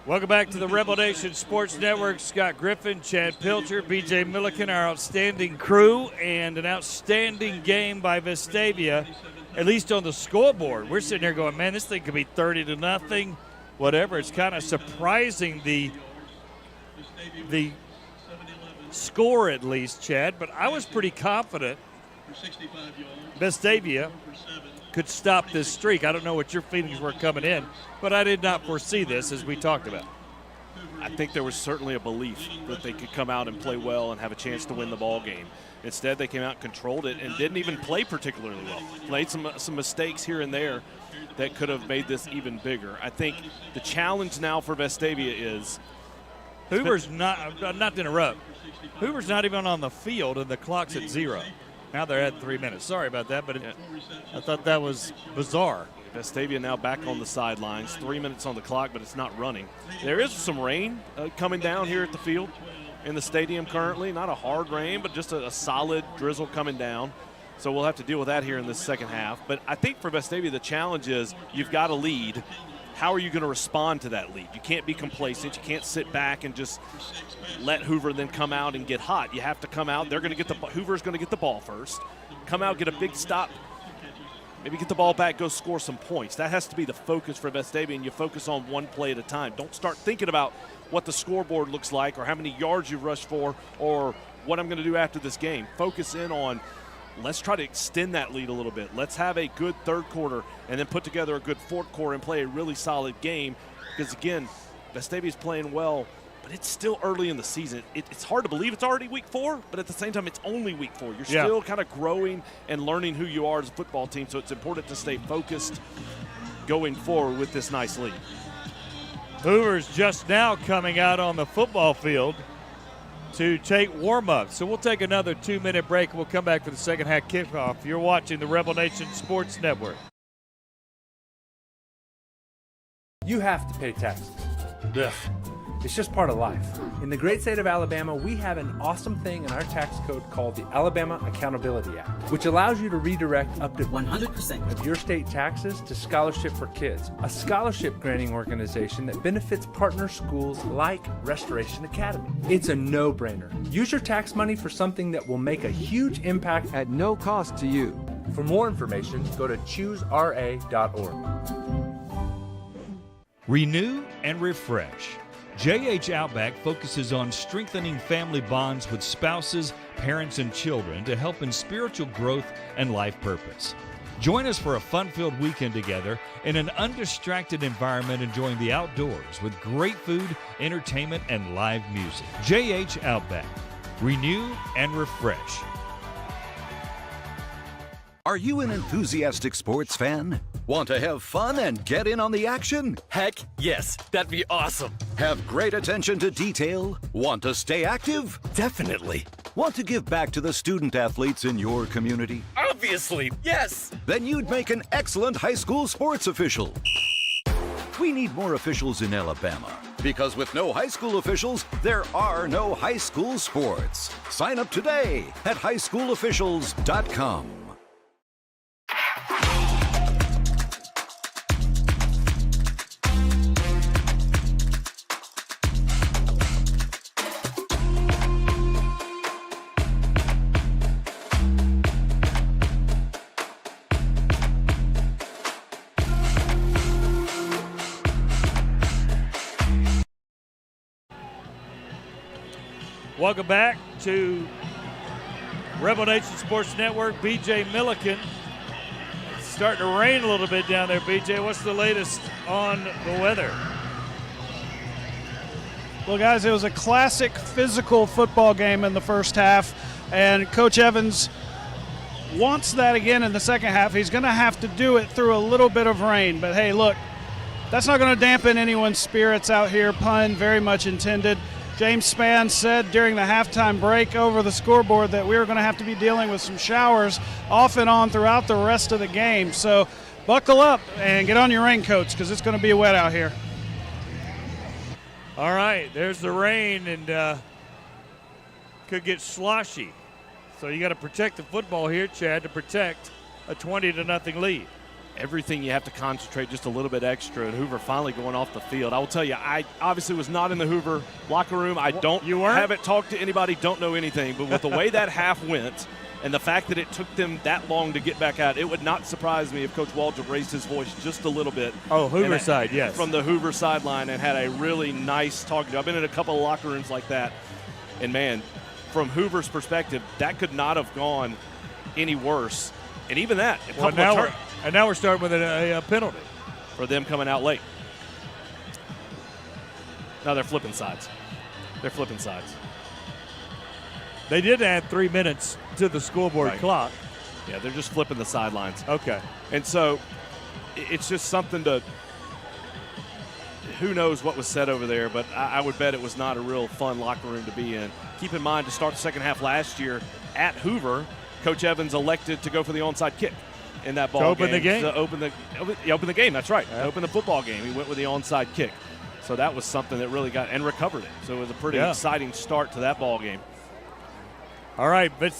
S2: Welcome back to the Rebel Nation Sports Network. Scott Griffin, Chad Pilcher, BJ Milliken, our outstanding crew, and an outstanding game by Vestavia, at least on the scoreboard. We're sitting here going, man, this thing could be 30-0, whatever. It's kind of surprising the score, at least, Chad, but I was pretty confident Vestavia could stop this streak. I don't know what your feelings were coming in, but I did not foresee this, as we talked about.
S3: I think there was certainly a belief that they could come out and play well and have a chance to win the ball game. Instead, they came out, controlled it, and didn't even play particularly well. Played some mistakes here and there that could have made this even bigger. I think the challenge now for Vestavia is
S2: Hoover's not to interrupt. Hoover's not even on the field, and the clock's at 0. Now they're at 3 minutes. Sorry about that, but I thought that was bizarre.
S3: Vestavia now back on the sidelines. 3 minutes on the clock, but it's not running. There is some rain coming down here at the field in the stadium currently. Not a hard rain, but just a solid drizzle coming down. So we'll have to deal with that here in this second half. But I think for Vestavia, the challenge is you've got a lead. How are you going to respond to that lead? You can't be complacent. You can't sit back and just let Hoover then come out and get hot. You have to come out. They're going to get Hoover's going to get the ball first. Come out, get a big stop. Maybe get the ball back, go score some points. That has to be the focus for Vestavia, and you focus on one play at a time. Don't start thinking about what the scoreboard looks like or how many yards you've rushed for or what I'm going to do after this game. Focus in on, let's try to extend that lead a little bit. Let's have a good third quarter and then put together a good fourth quarter and play a really solid game. Because, again, Vestavia's playing well, but it's still early in the season. It's hard to believe it's already week 4, but at the same time, it's only week 4. You're still kind of growing and learning who you are as a football team, so it's important to stay focused going forward with this nice lead.
S2: Hoover's just now coming out on the football field to take warm-up. So we'll take another 2-minute break. We'll come back for the second half kickoff. You're watching the Rebel Nation Sports Network.
S22: You have to pay taxes. Ugh. It's just part of life. In the great state of Alabama, we have an awesome thing in our tax code called the Alabama Accountability Act, which allows you to redirect up to 100% of your state taxes to Scholarship for Kids, a scholarship granting organization that benefits partner schools like Restoration Academy. It's a no-brainer. Use your tax money for something that will make a huge impact at no cost to you. For more information, go to choosera.org.
S2: Renew and refresh. JH Outback focuses on strengthening family bonds with spouses, parents, and children to help in spiritual growth and life purpose. Join us for a fun-filled weekend together in an undistracted environment enjoying the outdoors with great food, entertainment, and live music. JH Outback. Renew and refresh.
S23: Are you an enthusiastic sports fan? Want to have fun and get in on the action?
S18: Heck yes, that'd be awesome.
S23: Have great attention to detail? Want to stay active?
S18: Definitely.
S23: Want to give back to the student athletes in your community?
S18: Obviously, yes.
S23: Then you'd make an excellent high school sports official. We need more officials in Alabama, because with no high school officials, there are no high school sports. Sign up today at highschoolofficials.com.
S2: Welcome back to Rebel Nation Sports Network. BJ Milliken. It's starting to rain a little bit down there, BJ. What's the latest on the weather?
S4: Well, guys, it was a classic physical football game in the first half, and Coach Evans wants that again in the second half. He's going to have to do it through a little bit of rain. But, hey, look, that's not going to dampen anyone's spirits out here. Pun very much intended. James Spann said during the halftime break over the scoreboard that we were going to have to be dealing with some showers off and on throughout the rest of the game. So buckle up and get on your raincoats because it's going to be wet out here.
S2: All right, there's the rain, and could get sloshy. So you got to protect the football here, Chad, to protect a 20-0 lead.
S3: Everything you have to concentrate just a little bit extra, and Hoover finally going off the field. I will tell you, I obviously was not in the Hoover locker room. Haven't talked to anybody, don't know anything. But with the way that half went and the fact that it took them that long to get back out, it would not surprise me if Coach Waldrop raised his voice just a little bit.
S2: Oh, Hoover side, yes.
S3: From the Hoover sideline, and had a really nice talk. I've been in a couple of locker rooms like that, and, man, from Hoover's perspective, that could not have gone any worse. And even that,
S2: now we're starting with a penalty
S3: for them coming out late. No, they're flipping sides.
S2: They did add 3 minutes to the scoreboard clock.
S3: Yeah, they're just flipping the sidelines.
S2: Okay.
S3: And so it's just something to – who knows what was said over there, but I would bet it was not a real fun locker room to be in. Keep in mind, to start the second half last year at Hoover, Coach Evans elected to go for the onside kick in that ball
S2: game.
S3: To open the game, that's right. Yeah. To open the football game, he went with the onside kick. So that was something that really got – and recovered it. So it was a pretty exciting start to that ball game.
S2: All right, but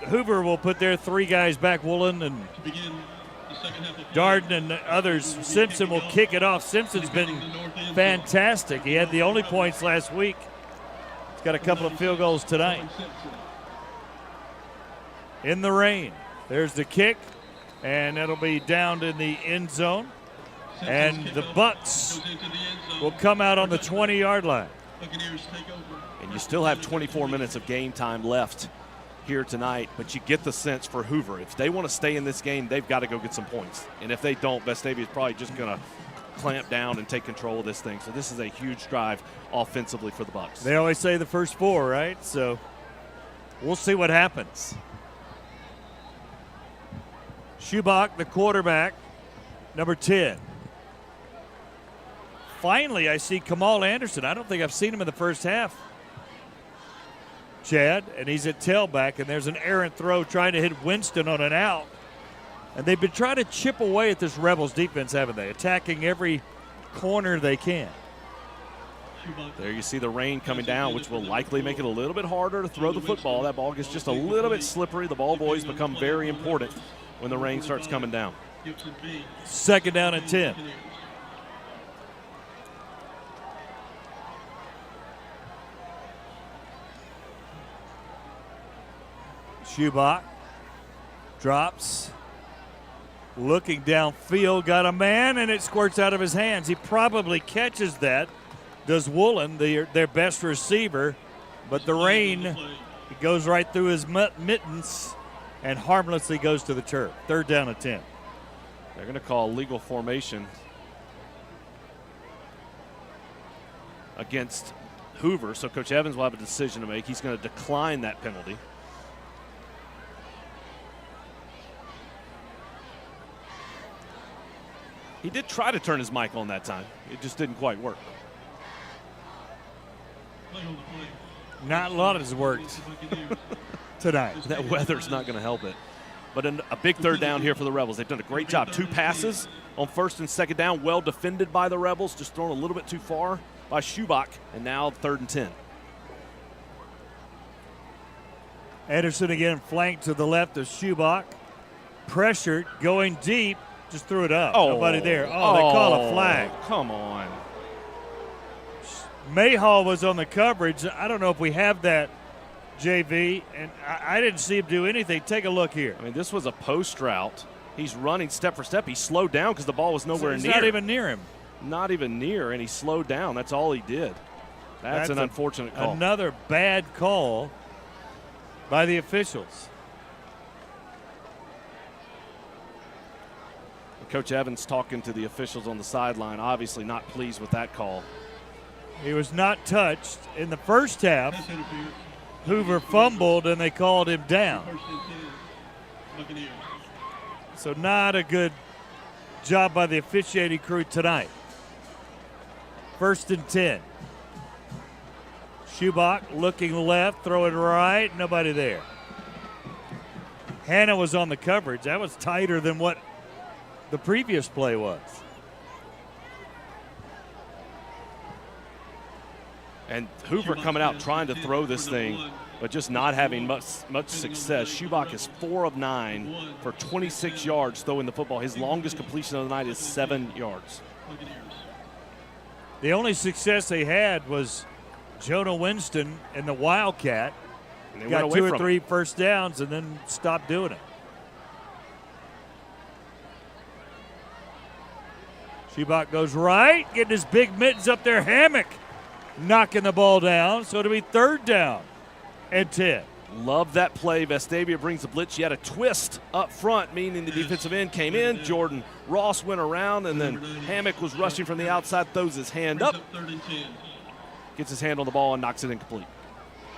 S2: Hoover will put their 3 guys back, Woolen and Darden and others. Simpson will kick it off. Simpson's been fantastic. He had the only points last week. He's got a couple of field goals tonight. In the rain. There's the kick, and it'll be down in the end zone. And the Bucks will come out on the 20-yard line.
S3: And you still have 24 minutes of game time left here tonight, but you get the sense for Hoover, if they want to stay in this game, they've got to go get some points. And if they don't, Vestavia is probably just going to clamp down and take control of this thing. So this is a huge drive offensively for the Bucks.
S2: They always say the first 4, right? So we'll see what happens. Schubach, the quarterback, number 10. Finally, I see Kamal Anderson. I don't think I've seen him in the first half, Chad, and he's at tailback, and there's an errant throw trying to hit Winston on an out. And they've been trying to chip away at this Rebels defense, haven't they? Attacking every corner they can.
S3: There you see the rain coming down, which will likely make it a little bit harder to throw the football. That ball gets just a little bit slippery. The ball boys become very important when the rain starts coming down.
S2: 2nd down and 10. Schubach drops, looking downfield, got a man, and it squirts out of his hands. He probably catches that. Does Woolen, their best receiver, but the rain, it goes right through his mittens and harmlessly goes to the turf. 3rd down and 10.
S3: They're going to call legal formation against Hoover, so Coach Evans will have a decision to make. He's going to decline that penalty. He did try to turn his mic on that time. It just didn't quite work.
S2: Not a lot has worked tonight.
S3: That weather's not going to help it. But a big 3rd down here for the Rebels. They've done a great job. 2 passes on 1st and 2nd down, well defended by the Rebels, just thrown a little bit too far by Schubach, and now 3rd and 10.
S2: Anderson again flanked to the left of Schubach. Pressured, going deep, just threw it up. Nobody there. They call a flag.
S3: Come on.
S2: Mayhall was on the coverage. I don't know if we have that, JV, and I didn't see him do anything. Take a look here.
S3: I mean, this was a post route. He's running step for step. He slowed down because the ball was nowhere near.
S2: Not even near him.
S3: Not even near, and he slowed down. That's all he did. That's an unfortunate call.
S2: Another bad call by the officials.
S3: Coach Evans talking to the officials on the sideline, obviously not pleased with that call.
S2: He was not touched in the first half. Hoover fumbled and they called him down. So not a good job by the officiating crew tonight. 1st and 10. Schubach looking left, throwing right, nobody there. Hannah was on the coverage. That was tighter than what the previous play was.
S3: And Hoover coming out trying to throw this thing, but just not having much success. Schubach is 4 of 9 for 26 yards throwing the football. His longest completion of the night is 7 yards.
S2: The only success they had was Jonah Winston and the Wildcat.
S3: And they
S2: got 2 or 3 first downs and then stopped doing it. Schubach goes right, getting his big mittens up there. Hammock knocking the ball down, so it'll be 3rd down and 10.
S3: Love that play. Vestavia brings the blitz. You had a twist up front, meaning the defensive end came in. Jordan Ross went around, and then Hammock was rushing from the outside, throws his hand up, gets his hand on the ball, and knocks it incomplete.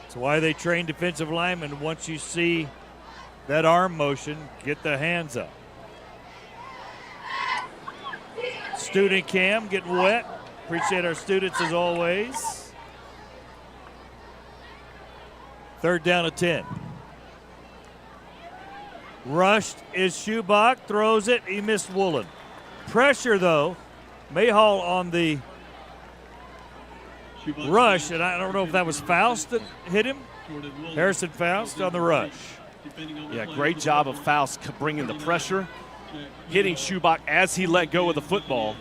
S2: That's why they train defensive linemen. Once you see that arm motion, get the hands up. Student cam getting wet. Appreciate our students as always. 3rd down and 10. Rushed is Schubach, throws it. He missed Woolen. Pressure though. Mayhall on the rush, and I don't know if that was Faust that hit him. Harrison Faust on the rush.
S3: Yeah, great job of Faust bringing the pressure, hitting Schubach as he let go of the football,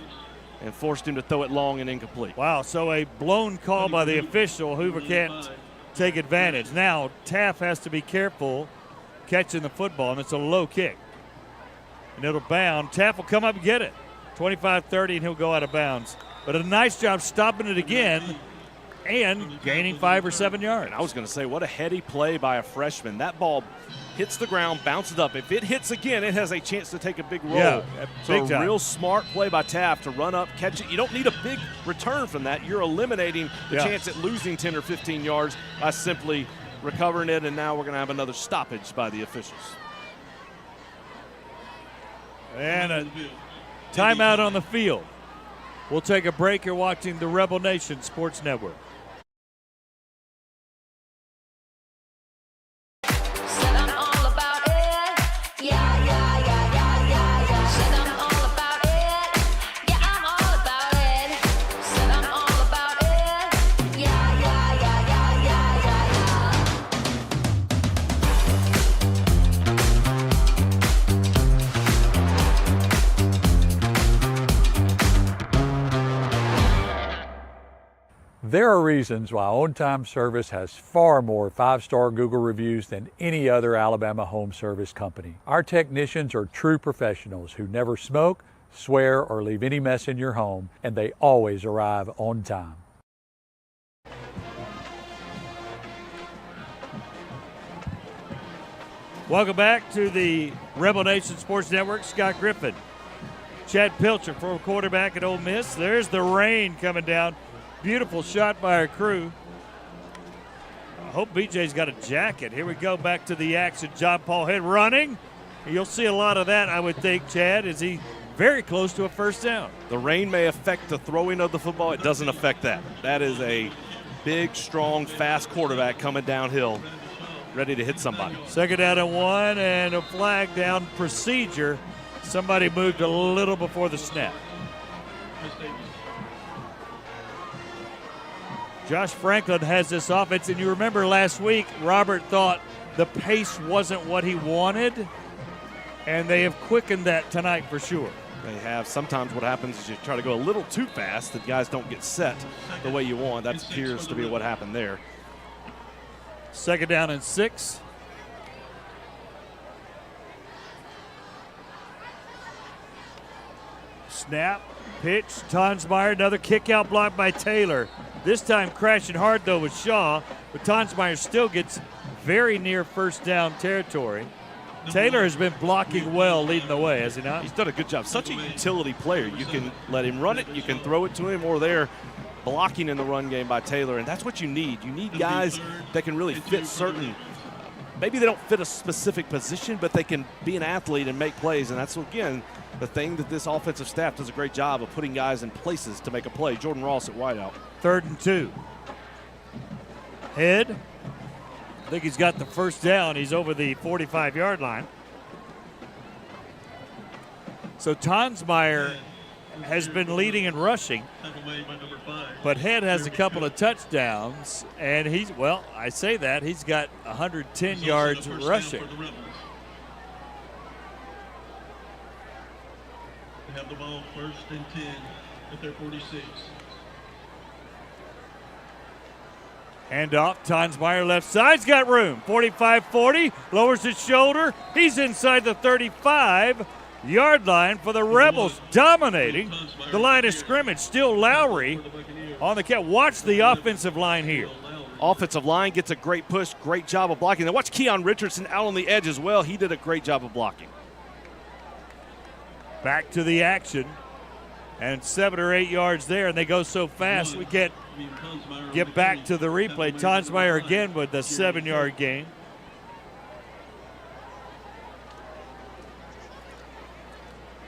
S3: and forced him to throw it long and incomplete.
S2: Wow, so a blown call by the official. Hoover can't take advantage. Now Taft has to be careful catching the football, and it's a low kick. And it'll bound. Taft will come up and get it. 25-30, and he'll go out of bounds. But a nice job stopping it again and gaining 5 or 7 yards.
S3: And I was going to say, what a heady play by a freshman. That ball hits the ground, bounces up. If it hits again, it has a chance to take a big roll.
S2: Yeah,
S3: so
S2: big
S3: a
S2: time.
S3: real smart play by Taft to run up, catch it. You don't need a big return from that. You're eliminating the chance at losing 10 or 15 yards by simply recovering it, and now we're going to have another stoppage by the officials.
S2: And a timeout on the field. We'll take a break. You're watching the Rebel Nation Sports Network.
S8: There are reasons why On Time Service has far more 5-star Google reviews than any other Alabama home service company. Our technicians are true professionals who never smoke, swear, or leave any mess in your home, and they always arrive on time.
S2: Welcome back to the Rebel Nation Sports Network. Scott Griffin, Chad Pilcher, former quarterback at Ole Miss. There's the rain coming down. Beautiful shot by our crew. I hope BJ's got a jacket. Here we go, back to the action. John Paul Head running. You'll see a lot of that, I would think, Chad, is he very close to a first down.
S3: The rain may affect the throwing of the football. It doesn't affect that. That is a big, strong, fast quarterback coming downhill, ready to hit somebody.
S2: Second down and 1, and a flag down procedure. Somebody moved a little before the snap. Josh Franklin has this offense, and you remember last week, Robert thought the pace wasn't what he wanted, and they have quickened that tonight for sure.
S3: They have. Sometimes what happens is you try to go a little too fast, the guys don't get set the way you want. That appears to be what happened there.
S2: Second down and 6. Snap, pitch, Tonsmeyer, another kick out block by Taylor. This time crashing hard though with Shaw, but Tonsmeyer still gets very near first down territory. Taylor has been blocking well, leading the way, has he not?
S3: He's done a good job. Such a utility player. You can let him run it, you can throw it to him, or they're blocking in the run game by Taylor, and that's what you need. You need guys that can really fit certain, maybe they don't fit a specific position, but they can be an athlete and make plays, and that's, again, the thing that this offensive staff does a great job of putting guys in places to make a play. Jordan Ross at wideout.
S2: 3rd and 2. Head. I think he's got the first down. He's over the 45-yard line. So Tonsmeyer has been leading in rushing, but Head has a couple of touchdowns, and he's, well, I say that, he's got 110 yards rushing.
S9: They have the ball 1st and 10 at their 46.
S2: Handoff, Tonsmeyer left side's got room. 45-40, lowers his shoulder. He's inside the 35-yard line for the Rebels, dominating the line of scrimmage. Still Lowry on the catch. Watch the offensive line here.
S3: Offensive line gets a great push, great job of blocking. Now watch Keon Richardson out on the edge as well. He did a great job of blocking.
S2: Back to the action, and 7 or 8 yards there, and they go so fast we can't get back to the replay. Tonsmeyer again with the 7-yard gain.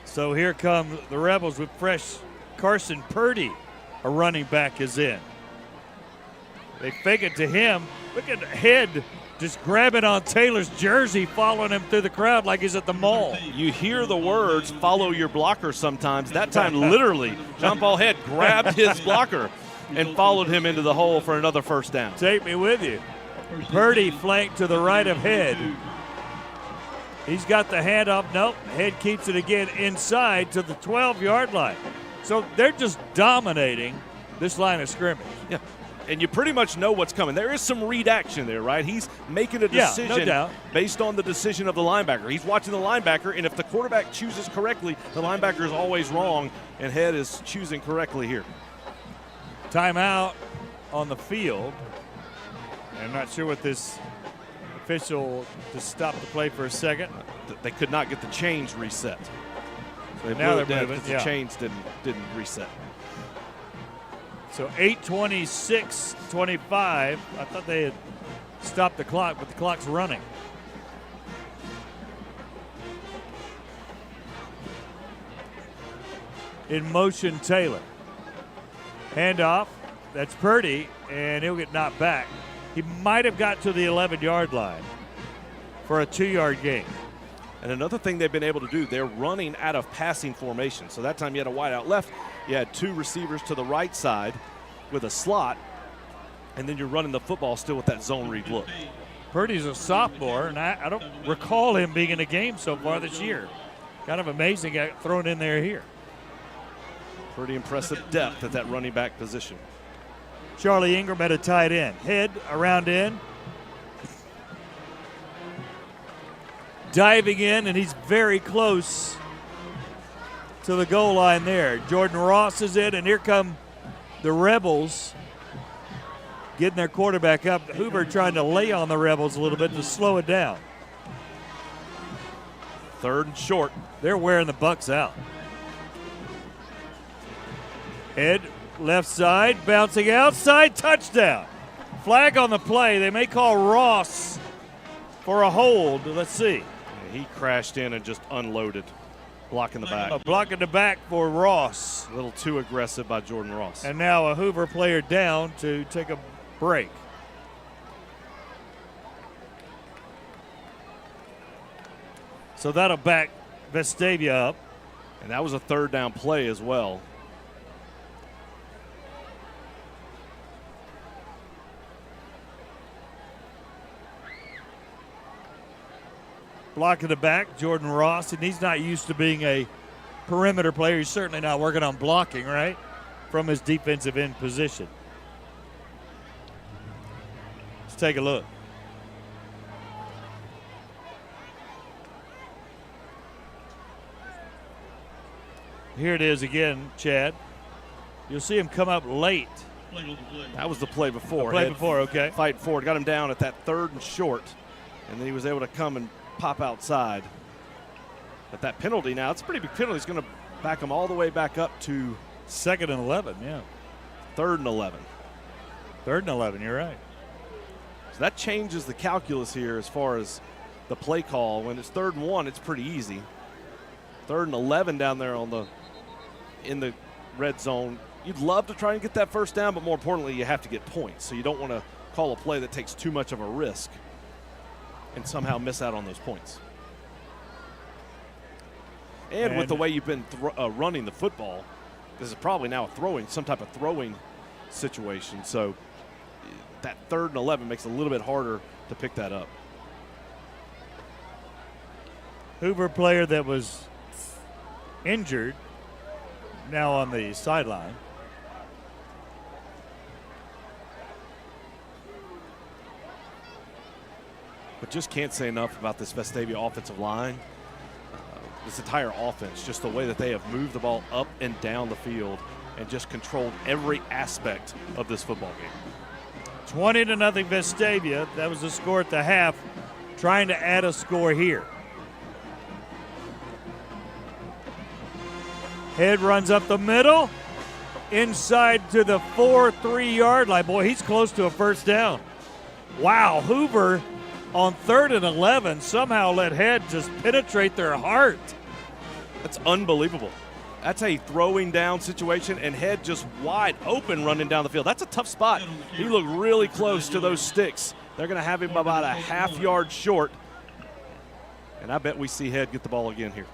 S2: So here come the Rebels with fresh Carson Purdy, a running back, is in. They fake it to him. Look at Head just grabbing on Taylor's jersey, following him through the crowd like he's at the mall.
S3: You hear the words, follow your blocker sometimes. That time, literally, John Paul Head grabbed his blocker and followed him into the hole for another first down.
S2: Take me with you. Purdy flanked to the right of Head. He's got the handoff. Nope, Head keeps it again inside to the 12-yard line. So they're just dominating this line of scrimmage.
S3: Yeah. And you pretty much know what's coming. There is some read action there, right? He's making a decision
S2: no doubt,
S3: based on the decision of the linebacker. He's watching the linebacker, and if the quarterback chooses correctly, the linebacker is always wrong, and Head is choosing correctly here.
S2: Timeout on the field. I'm not sure what this official just stopped the play for a second.
S3: They could not get the chains reset. So they
S2: now
S3: blew it
S2: they're
S3: down
S2: moving.
S3: because the chains didn't reset.
S2: So 8:26-25. I thought they had stopped the clock, but the clock's running. In motion, Taylor. Handoff. That's Purdy, and he'll get knocked back. He might have got to the 11-yard line for a 2-yard gain.
S3: And another thing they've been able to do, they're running out of passing formation. So that time you had a wide out left, you had 2 receivers to the right side with a slot, and then you're running the football still with that zone read look.
S2: Purdy's a sophomore, and I don't recall him being in a game so far this year. Kind of amazing, got thrown in there here.
S3: Pretty impressive depth at that running back position.
S2: Charlie Ingram at a tight end. Head around in. Diving in, and he's very close to the goal line there. Jordan Ross is in, and here come the Rebels getting their quarterback up. Hoover trying to lay on the Rebels a little bit to slow it down.
S3: 3rd and short.
S2: They're wearing the Bucks out. Head left side, bouncing outside, touchdown. Flag on the play. They may call Ross for a hold. Let's see.
S3: He crashed in and just unloaded, blocking the back.
S2: Blocking the back for Ross.
S3: A little too aggressive by Jordan Ross.
S2: And now a Hoover player down to take a break. So that'll back Vestavia up.
S3: And that was a 3rd down play as well.
S2: Blocking the back, Jordan Ross, and he's not used to being a perimeter player. He's certainly not working on blocking, right, from his defensive end position. Let's take a look. Here it is again, Chad. You'll see him come up late.
S3: That was the play before.
S2: Play before, okay.
S3: Fight forward, got him down at that 3rd and short, and then he was able to come and pop outside. But that penalty now, it's a pretty big penalty. It's going to back him all the way back up to
S2: 2nd and 11, yeah.
S3: 3rd and 11.
S2: 3rd and 11, you're right.
S3: So that changes the calculus here as far as the play call. When it's 3rd and 1, it's pretty easy. 3rd and 11 down there in the red zone. You'd love to try and get that first down, but more importantly, you have to get points. So you don't want to call a play that takes too much of a risk and somehow miss out on those points. And with the way you've been running the football, this is probably now some type of throwing situation. So that 3rd and 11 makes it a little bit harder to pick that up.
S2: Hoover player that was injured, now on the sideline.
S3: But just can't say enough about this Vestavia offensive line. This entire offense, just the way that they have moved the ball up and down the field and just controlled every aspect of this football game.
S2: 20-0 Vestavia. That was the score at the half. Trying to add a score here. Head runs up the middle. Inside to the 4-3-yard line. Boy, he's close to a first down. Wow, Hoover on 3rd and 11 somehow let Head just penetrate their heart.
S3: That's unbelievable. That's a throwing down situation, and Head just wide open running down the field. That's a tough spot. He looked really close to those sticks. They're going to have him about a half-yard short, and I bet we see Head get the ball again here.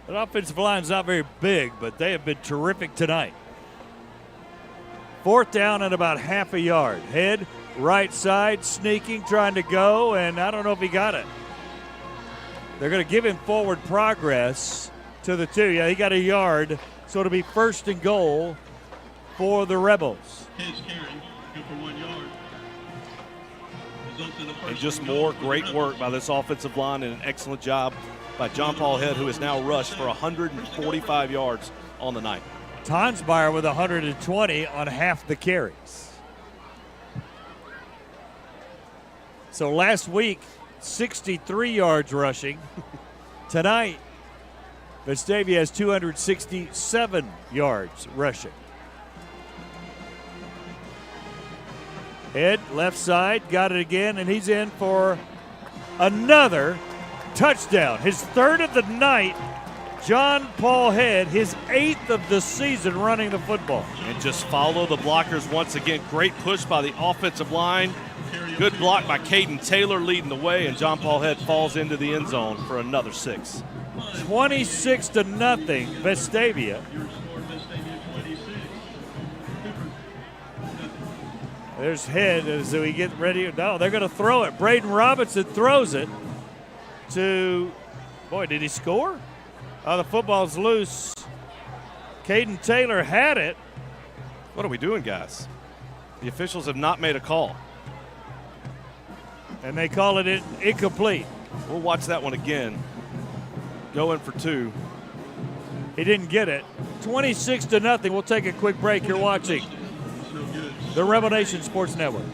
S2: The offensive line's not very big, but they have been terrific tonight. 4th down and about half a yard. Head right side, sneaking, trying to go, and I don't know if he got it. They're going to give him forward progress to the 2. Yeah, he got a yard, so it'll be 1st and goal for the Rebels.
S9: Head's carry, good for 1 yard.
S3: And just more great work by this offensive line and an excellent job by John Paul Head, who has now rushed for 145 yards on the night.
S2: Tonsmeyer with 120 on half the carries. So last week, 63 yards rushing. Tonight, Vestavia has 267 yards rushing. Head left side, got it again, and he's in for another touchdown. His 3rd of the night. John Paul Head, his 8th of the season running the football.
S3: And just follow the blockers once again. Great push by the offensive line. Good block by Caden Taylor leading the way, and John Paul Head falls into the end zone for another 6.
S2: 26-0 Vestavia. There's Head as we get ready. No, they're going to throw it. Braden Robinson throws it to, boy, did he score? Oh, the football's loose. Caden Taylor had it,
S3: What are we doing, guys? The officials have not made a call.
S2: And they call it incomplete.
S3: We'll watch that one again. Going for 2.
S2: He didn't get it. 26-0. We'll take a quick break. You're watching the Rebel Nation Sports Network.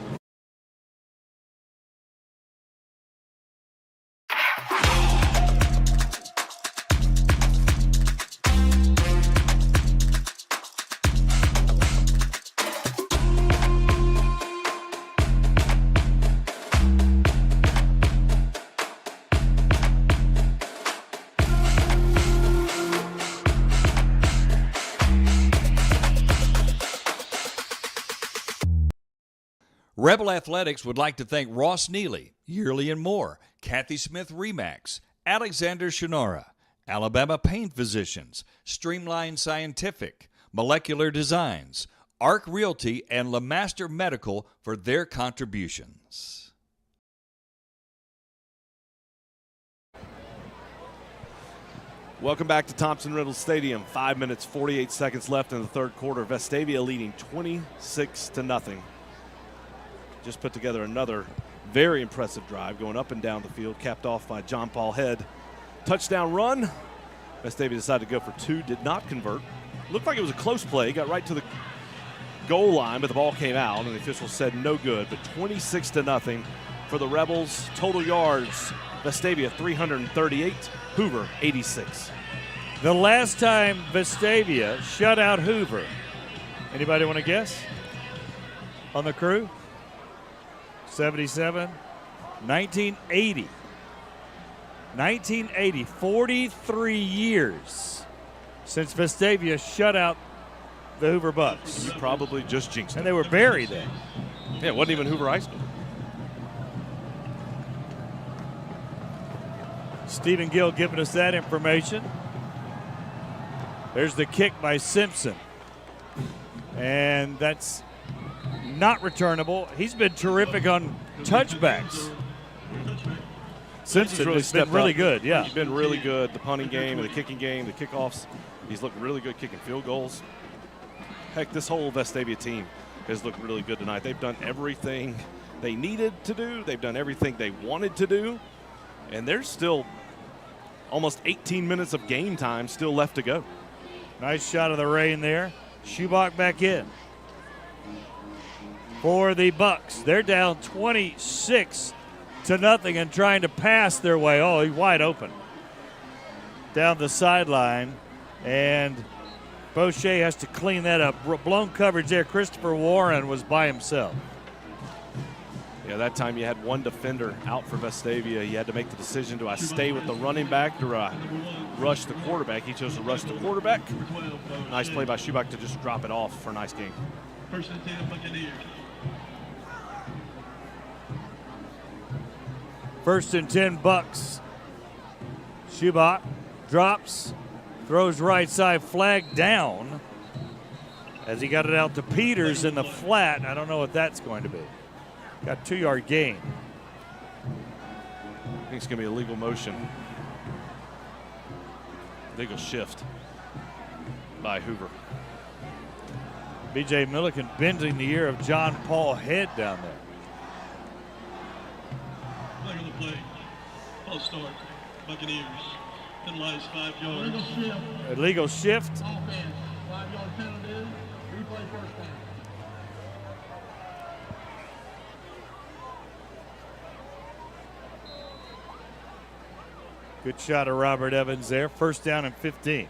S7: Rebel Athletics would like to thank Ross Neely, Yearly and More, Kathy Smith Remax, Alexander Shonora, Alabama Pain Physicians, Streamline Scientific, Molecular Designs, Arc Realty, and LeMaster Medical for their contributions.
S3: Welcome back to Thompson-Riddle Stadium. 5 minutes, 48 seconds left in the third quarter. Vestavia leading 26-0. Just put together another very impressive drive going up and down the field, capped off by John Paul Head. Touchdown run. Vestavia decided to go for 2, did not convert. Looked like it was a close play, got right to the goal line, but the ball came out, and the officials said no good. But 26-0 for the Rebels. Total yards, Vestavia 338, Hoover 86.
S2: The last time Vestavia shut out Hoover, anybody want to guess on the crew? 77, 1980. 1980, 43 years since Vestavia shut out the Hoover Bucks.
S3: You probably just jinxed it.
S2: And they were buried then.
S3: Yeah, it wasn't even Hoover High School.
S2: Stephen Gill giving us that information. There's the kick by Simpson. And that's not returnable. He's been terrific on touchbacks. Simpson has been really good, yeah.
S3: He's been really good. The punting game, the kicking game, the kickoffs. He's looked really good kicking field goals. Heck, this whole Vestavia team has looked really good tonight. They've done everything they needed to do. They've done everything they wanted to do. And there's still almost 18 minutes of game time still left to go.
S2: Nice shot of the rain there. Schubach back in for the Bucks. They're down 26-0 and trying to pass their way. Oh, he's wide open down the sideline, and Boucher has to clean that up. Blown coverage there. Christopher Warren was by himself.
S3: Yeah, that time you had one defender out for Vestavia. You had to make the decision, do I stay with the running back or rush the quarterback? He chose to rush the quarterback. Nice play by Schubach to just drop it off for a nice game.
S9: First and 10, Buccaneers.
S2: First and 10 Bucks. Schubach drops, throws right side, flag down as he got it out to Peters in the flat. I don't know what that's going to be. Got 2-yard gain.
S3: I think it's going to be a legal motion. Legal shift by Hoover.
S2: B.J. Milliken bending the ear of John Paul Head down there.
S9: Flag on the play. False start. Buccaneers. Penalized 5 yards.
S2: Illegal shift.
S1: Offense. 5-yard penalty. Replay first down.
S2: Good shot of Robert Evans there. First down and 15.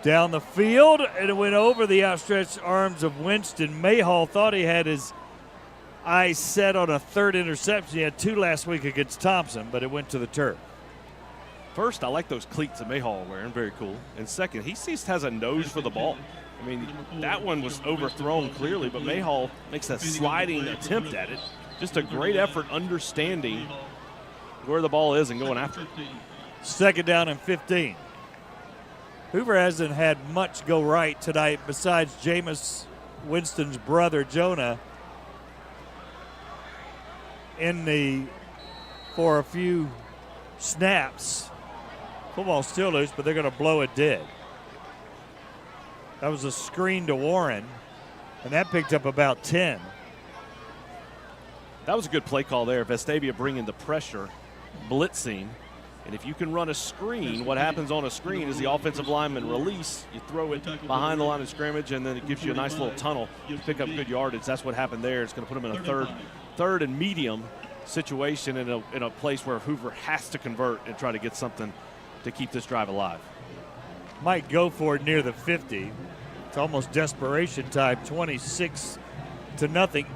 S2: Down the field, and it went over the outstretched arms of Winston. Mayhall thought he had his eyes set on a third interception. He had 2 last week against Thompson, but it went to the turf.
S3: First, I like those cleats that Mayhall wearing. Very cool. And second, he has a nose for the ball. I mean, that one was overthrown clearly, but Mayhall makes a sliding attempt at it. Just a great effort understanding where the ball is and going after it.
S2: Second down and 15. Hoover hasn't had much go right tonight besides Jameis Winston's brother, Jonah, for a few snaps Football's still loose, but they're going to blow it dead. That was a screen to Warren, and that picked up about 10.
S3: That was a good play call there. Vestavia bringing the pressure, blitzing. And if you can run a screen, what happens on a screen is the offensive lineman release. You throw it behind the line of scrimmage, and then it gives you a nice little tunnel to pick up good yardage. That's what happened there. It's going to put them in a third and medium situation in a place where Hoover has to convert and try to get something to keep this drive alive.
S2: Might go for it near the 50. It's almost desperation time, 26-0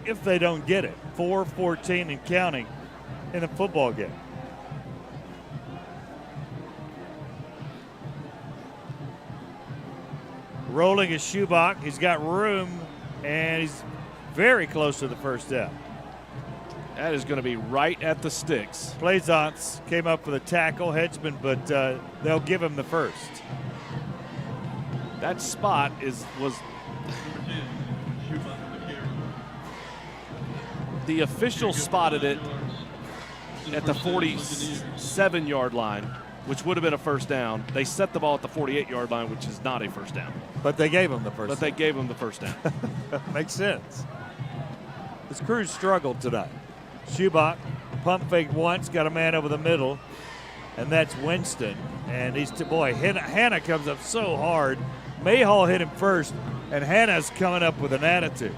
S2: if they don't get it. 4:14 and counting in the football game. Rolling is Schubach. He's got room, and he's very close to the first down.
S3: That is going to be right at the sticks.
S2: Plaisance came up with a tackle, Hedgeman, but they'll give him the first.
S3: That spot was the official spotted it at the 47-yard line, which would have been a first down. They set the ball at the 48-yard line, which is not a first down.
S2: But they gave him the first down.
S3: But they gave him the first down.
S2: Makes sense. This crew's struggled tonight. Schubach pump fake once, got a man over the middle, and that's Winston. And Hannah comes up so hard. Mayhall hit him first, and Hannah's coming up with an attitude.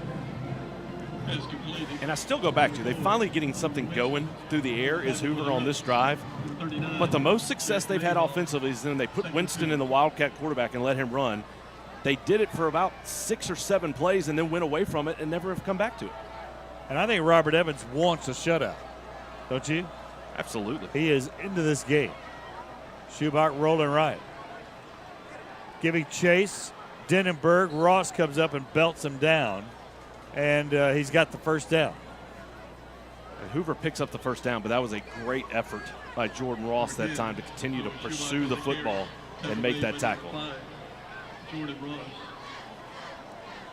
S3: And I still go back to, they finally getting something going through the air is Hoover on this drive. But the most success they've had offensively is when they put Winston in the Wildcat quarterback and let him run. They did it for about 6 or 7 plays and then went away from it and never have come back to it.
S2: And I think Robert Evans wants a shutout, don't you?
S3: Absolutely.
S2: He is into this game. Schubach rolling right. Giving chase. Denenberg. Ross comes up and belts him down. And he's got the first down.
S3: And Hoover picks up the first down, but that was a great effort by Jordan Ross that time to continue to pursue the football and make that tackle.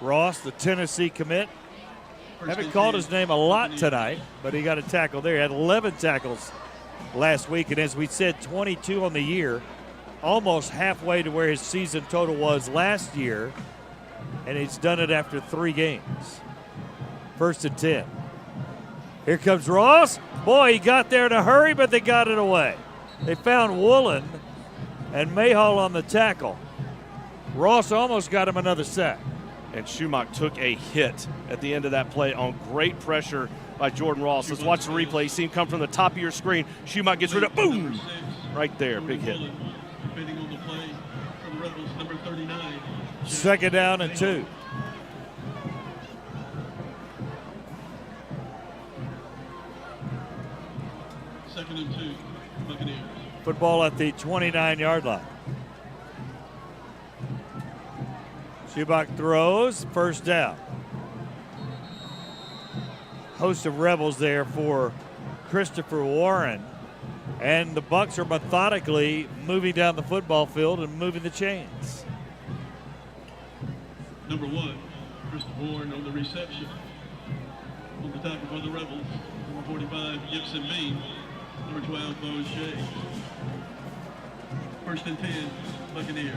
S2: Ross, the Tennessee commit. Haven't called his name a lot tonight, but he got a tackle there. He had 11 tackles last week, and as we said, 22 on the year, almost halfway to where his season total was last year, and he's done it after 3 games. 1st and 10. Here comes Ross. Boy, he got there in a hurry, but they got it away. They found Woolen and Mayhall on the tackle. Ross almost got him another sack.
S3: And Schumach took a hit at the end of that play on great pressure by Jordan Ross. Let's watch the replay. You see him come from the top of your screen. Schumach gets rid of it. Boom! Right there, big hit.
S2: Second down and 2.
S9: Second and 2, Buccaneers.
S2: Football at the 29-yard line. Schubach throws, first down. Host of Rebels there for Christopher Warren. And the Bucks are methodically moving down the football field and moving the chains.
S9: Number 1, Christopher Warren on the reception. On the tackle for the Rebels, number 45, Gibson Bean. Number 12, Bo Shea. 1st and 10, Buccaneers.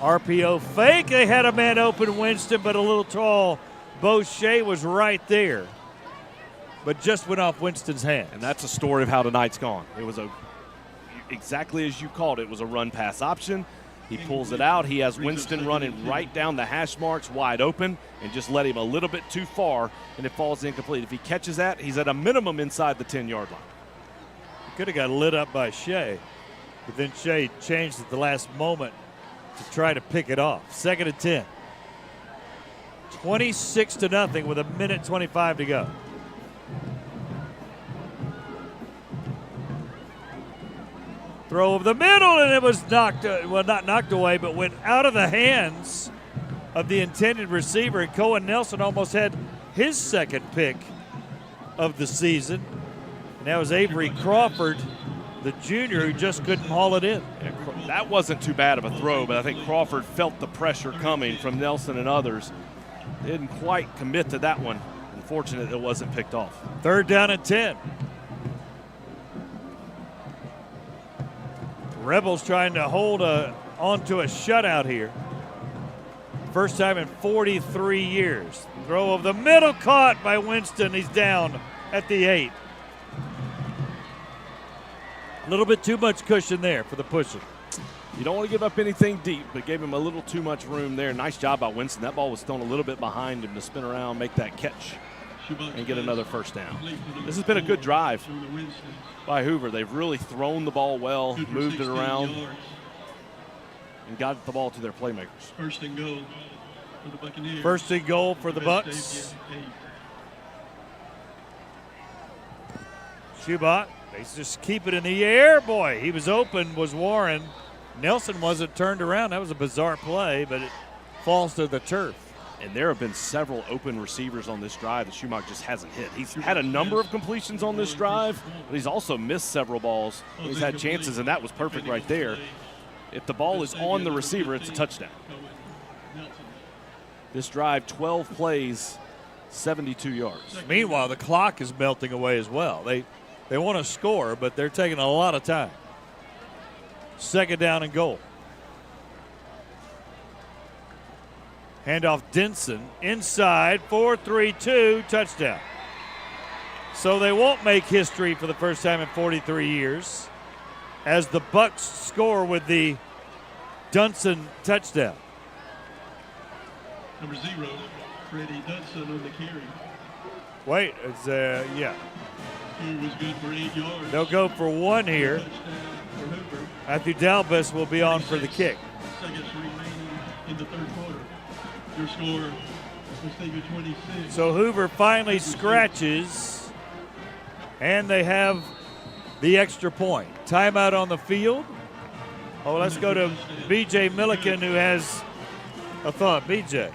S2: RPO fake. They had a man open, Winston, but a little tall. Bo Shea was right there, but just went off Winston's hand.
S3: And that's a story of how tonight's gone. It was exactly as you called it. It was a run-pass option. He pulls it out. He has Winston running right down the hash marks, wide open, and just let him a little bit too far, and it falls incomplete. If he catches that, he's at a minimum inside the 10-yard line.
S2: He could have got lit up by Shea, but then Shea changed at the last moment to try to pick it off. 2nd and 10. 26-0 with 1:25 to go. Throw over the middle, and it was knocked, not knocked away, but went out of the hands of the intended receiver. And Cohen Nelson almost had his second pick of the season. And that was Avery Crawford, the junior, who just couldn't haul it in.
S3: Yeah, that wasn't too bad of a throw, but I think Crawford felt the pressure coming from Nelson and others. Didn't quite commit to that one. Unfortunate it wasn't picked off.
S2: 3rd down and 10. Rebels trying to hold onto a shutout here. First time in 43 years. Throw of the middle caught by Winston. He's down at the 8. A little bit too much cushion there for the pusher.
S3: You don't want to give up anything deep, but gave him a little too much room there. Nice job by Winston. That ball was thrown a little bit behind him to spin around, make that catch, and get another first down. This has been a good drive by Hoover. They've really thrown the ball well, moved it around, and got the ball to their playmakers.
S9: First and goal for the Buccaneers.
S2: First and goal for the Bucks. Schubach, they just keep it in the air. Boy, he was open, was Warren. Nelson wasn't turned around. That was a bizarre play, but it falls to the turf.
S3: And there have been several open receivers on this drive that Schumach just hasn't hit. He's had a number of completions on this drive, but he's also missed several balls. He's had chances, and that was perfect right there. If the ball is on the receiver, it's a touchdown. This drive, 12 plays, 72 yards.
S2: Meanwhile, the clock is melting away as well. They want to score, but they're taking a lot of time. Second down and goal. Handoff Denson inside, 4-3-2, touchdown. So they won't make history for the first time in 43 years as the Bucks score with the Dunson touchdown.
S9: Number 0, Freddie Dunson on the carry.
S2: Wait, it's yeah.
S9: He was good for 8 yards.
S2: They'll go for 1 here. Matthew Dalbus will be on for the kick.
S9: Seconds remaining in the third quarter. Your score, Vestavia 26.
S2: So Hoover finally scratches, and they have the extra point. Timeout on the field. Oh, let's go to B.J. Milliken, who has a thought. B.J.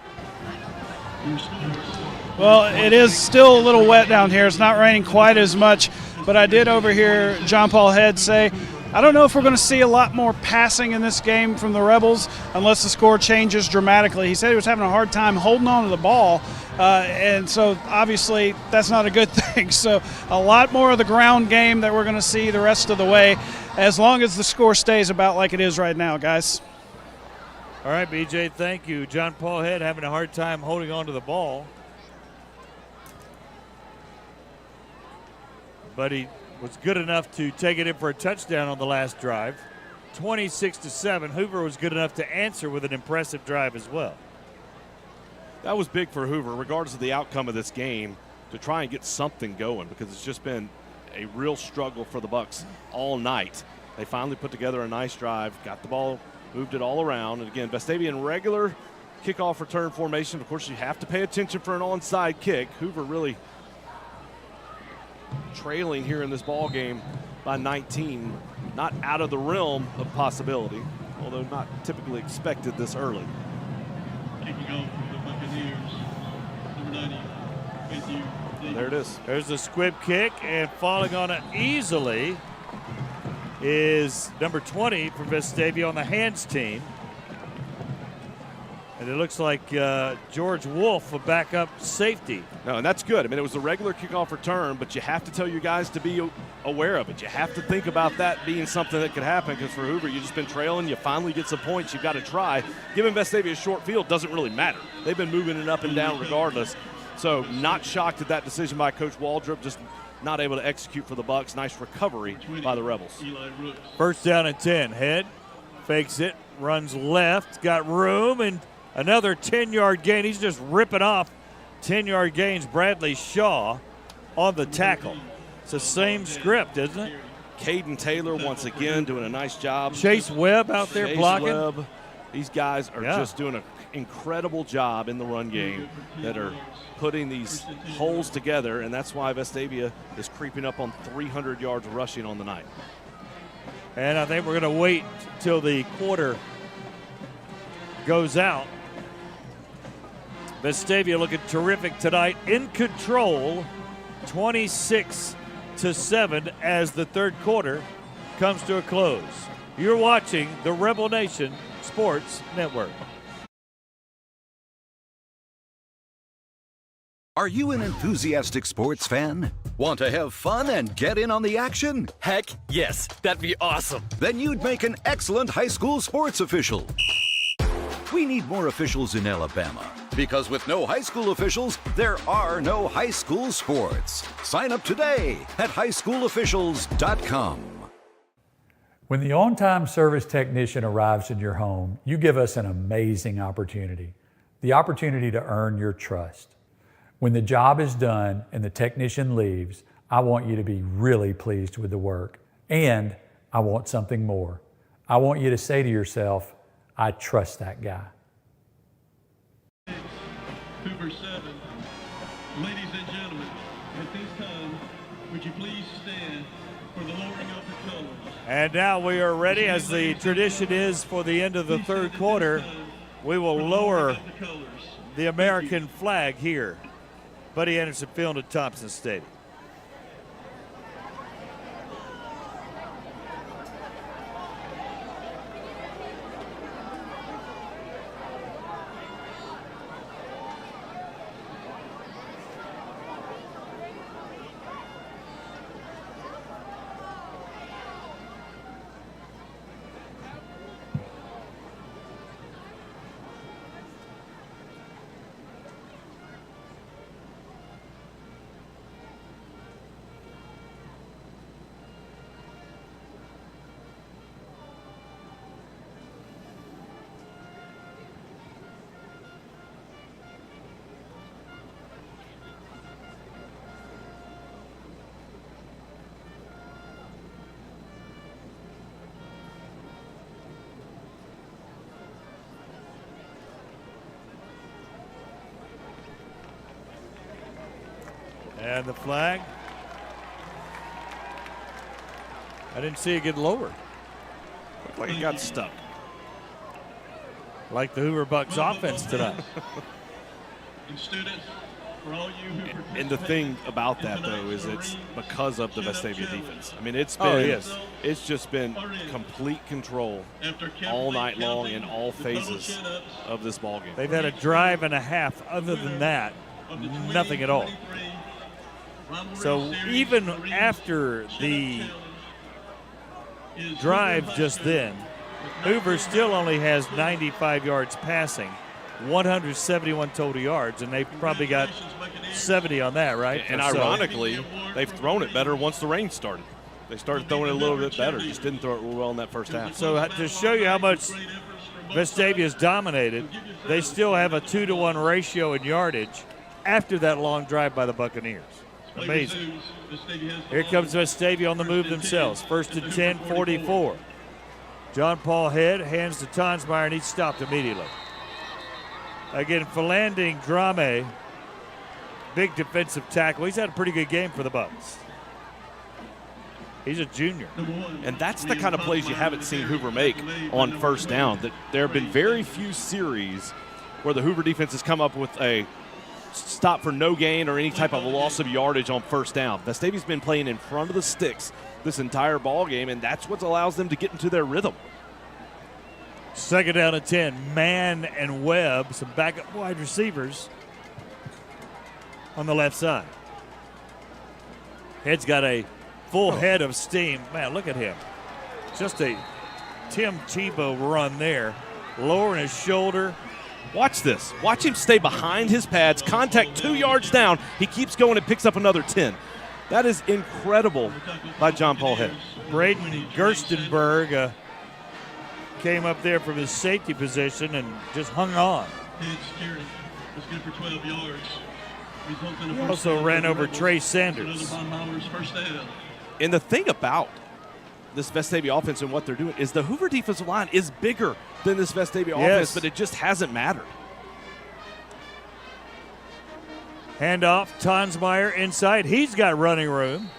S4: Well, it is still a little wet down here. It's not raining quite as much, but I did overhear John Paul Head say, I don't know if we're going to see a lot more passing in this game from the Rebels unless the score changes dramatically. He said he was having a hard time holding on to the ball, and so obviously that's not a good thing. So a lot more of the ground game that we're going to see the rest of the way as long as the score stays about like it is right now, guys.
S2: All right, BJ, thank you. John Paul Head having a hard time holding on to the ball. But he was good enough to take it in for a touchdown on the last drive. 26-7. Hoover was good enough to answer with an impressive drive as well.
S3: That was big for Hoover, regardless of the outcome of this game, to try and get something going, because it's just been a real struggle for the Bucks all night. They finally put together a nice drive, got the ball, moved it all around. And again, Vestavia in regular kickoff return formation. Of course, you have to pay attention for an onside kick. Hoover really trailing here in this ball game by 19. Not out of the realm of possibility, although not typically expected this early.
S9: Kicking off for the Buccaneers, number 90, Matthew Davis.
S3: There it is.
S2: There's the squib kick, and falling on it easily is number 20 for Vestavia on the hands team. And it looks like George Wolf, a backup safety.
S3: No, and that's good. I mean, it was a regular kickoff return, but you have to tell your guys to be aware of it. You have to think about that being something that could happen, because for Hoover, you've just been trailing. You finally get some points. You've got to try. Giving Vestavia a short field doesn't really matter. They've been moving it up and down regardless. So not shocked at that decision by Coach Waldrop, just not able to execute for the Bucks. Nice recovery by the Rebels.
S2: First down and 10. Head fakes it, runs left, got room, and another 10-yard gain. He's just ripping off 10-yard gains. Bradley Shaw on the tackle. It's the same script, isn't it?
S3: Caden Taylor once again doing a nice job.
S2: Chase Webb out there
S3: Chase
S2: blocking.
S3: Webb. These guys are just doing an incredible job in the run game that are putting these holes together, and that's why Vestavia is creeping up on 300 yards rushing on the night.
S2: And I think we're going to wait till the quarter goes out. Vestavia looking terrific tonight, in control, 26-7 as the third quarter comes to a close. You're watching the Rebel Nation Sports Network.
S23: Are you an enthusiastic sports fan? Want to have fun and get in on the action?
S18: Heck yes, that'd be awesome.
S23: Then you'd make an excellent high school sports official. We need more officials in Alabama, because with no high school officials, there are no high school sports. Sign up today at highschoolofficials.com.
S8: When the on-time service technician arrives in your home, you give us an amazing opportunity, the opportunity to earn your trust. When the job is done and the technician leaves, I want you to be really pleased with the work. And I want something more. I want you to say to yourself, I trust that guy.
S9: Hoover 7. Ladies and gentlemen, at this time, would you please stand for the lowering of the colors?
S2: And now we are ready, as the tradition is for the end of the third quarter. We will lower the American flag here. Buddy Anderson Field at Thompson Stadium. And the flag. I didn't see it get lowered.
S3: Looked like it got stuck.
S2: Like the Hoover Bucks offense tonight.
S9: And students, for all you who
S3: And the thing about that, though, is it's because of the Vestavia defense. I mean, it's been, it's just been complete control all night long in all phases of this ballgame.
S2: They've had a drive and a half. Other than that, nothing at all. So even after the drive just then, Hoover still only has 95 yards passing, 171 total yards, and they've probably got 70 on that, right?
S3: And ironically, they've thrown it better once the rain started. They started throwing it a little bit better, just didn't throw it real well in that first half.
S2: So to show you how much Vestavia's dominated, they still have a 2-to-1 ratio in yardage after that long drive by the Buccaneers. Amazing. Here comes Vestavia on the move themselves. First and 10, 44. John Paul Head hands to Tonsmeyer, and he's stopped immediately. Again, Philanding Drame, big defensive tackle. He's had a pretty good game for the Bucks. He's a junior.
S3: And that's the kind of plays you haven't seen Hoover make on first down. That there have been very few series where the Hoover defense has come up with a stop for no gain or any type of loss of yardage on first down. Vestavia's been playing in front of the sticks this entire ball game, and that's what allows them to get into their rhythm.
S2: Second down and 10. Mann and Webb, some backup wide receivers on the left side. Head's got a full head of steam. Man, look at him. Just a Tim Tebow run there. Lowering his shoulder.
S3: Watch this. Watch him stay behind his pads, contact 2 yards down. He keeps going and picks up another 10. That is incredible by John Paul Head.
S2: Braden Gerstenberg came up there from his safety position and just hung on. He also ran over Trey Sanders.
S3: And the thing about this Vestavia offense and what they're doing is the Hoover defensive line is bigger than this Vestavia offense, but it just hasn't mattered.
S2: Handoff, Tonsmeyer inside. He's got running room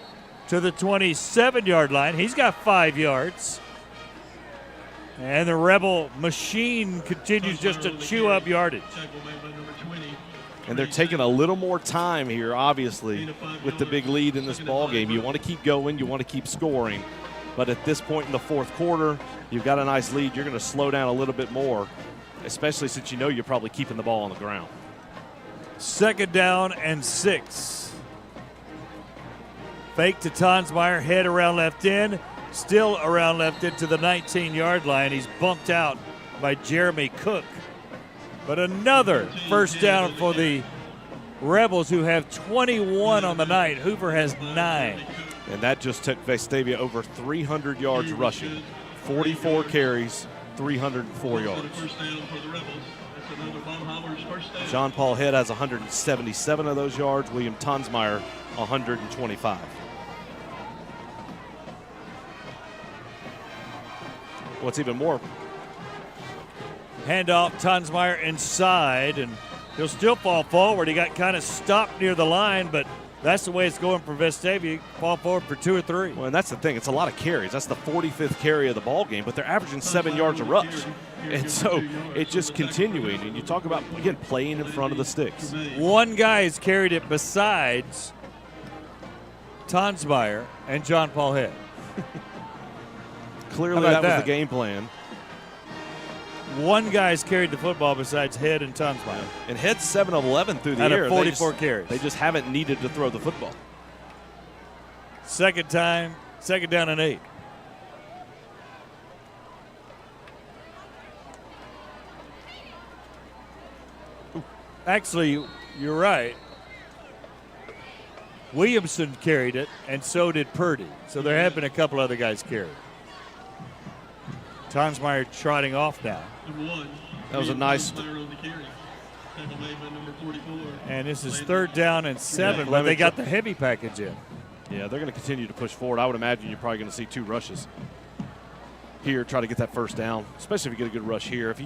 S2: to the 27-yard line. He's got 5 yards. And the Rebel machine continues just to chew up yardage.
S3: And they're taking a little more time here, obviously, with the big lead in this ball game. You want to keep going. You want to keep scoring. But at this point in the fourth quarter, you've got a nice lead. You're going to slow down a little bit more, especially since you know you're probably keeping the ball on the ground.
S2: 2nd down and 6. Fake to Tonsmeyer, head around left end, still around left end to the 19-yard line. He's bumped out by Jeremy Cook. But another first down for the Rebels, who have 21 on the night. Hoover has 9.
S3: And that just took Vestavia over 300 yards rushing. 44 carries, 304 yards. John Paul Head has 177 of those yards. William Tonsmeyer, 125. What's even more?
S2: Handoff, Tonsmeyer inside, and he'll still fall forward. He got kind of stopped near the line, but that's the way it's going for Vestavia. Fall forward for 2 or 3.
S3: Well, and that's the thing. It's a lot of carries. That's the 45th carry of the ball game, but they're averaging 7 yards a rush. And so it's just continuing. And you talk about, again, playing in front of the sticks.
S2: One guy has carried it besides Tonsmeyer and John Paul Head.
S3: Clearly that was the game plan.
S2: One guy's carried the football besides Head and Tonsmeyer.
S3: And Head's 7 of 11 through the
S2: out
S3: air.
S2: Of 44 carries.
S3: They just haven't needed to throw the football.
S2: Second down and 8. Actually, you're right. Williamson carried it, and so did Purdy. So there have been a couple other guys carried. Tonsmeyer trotting off now.
S3: That was a nice.
S2: And this is 3rd down and 7, but they got the heavy package in.
S3: Yeah, they're going to continue to push forward. I would imagine you're probably going to see 2 rushes here, try to get that first down, especially if you get a good rush here. If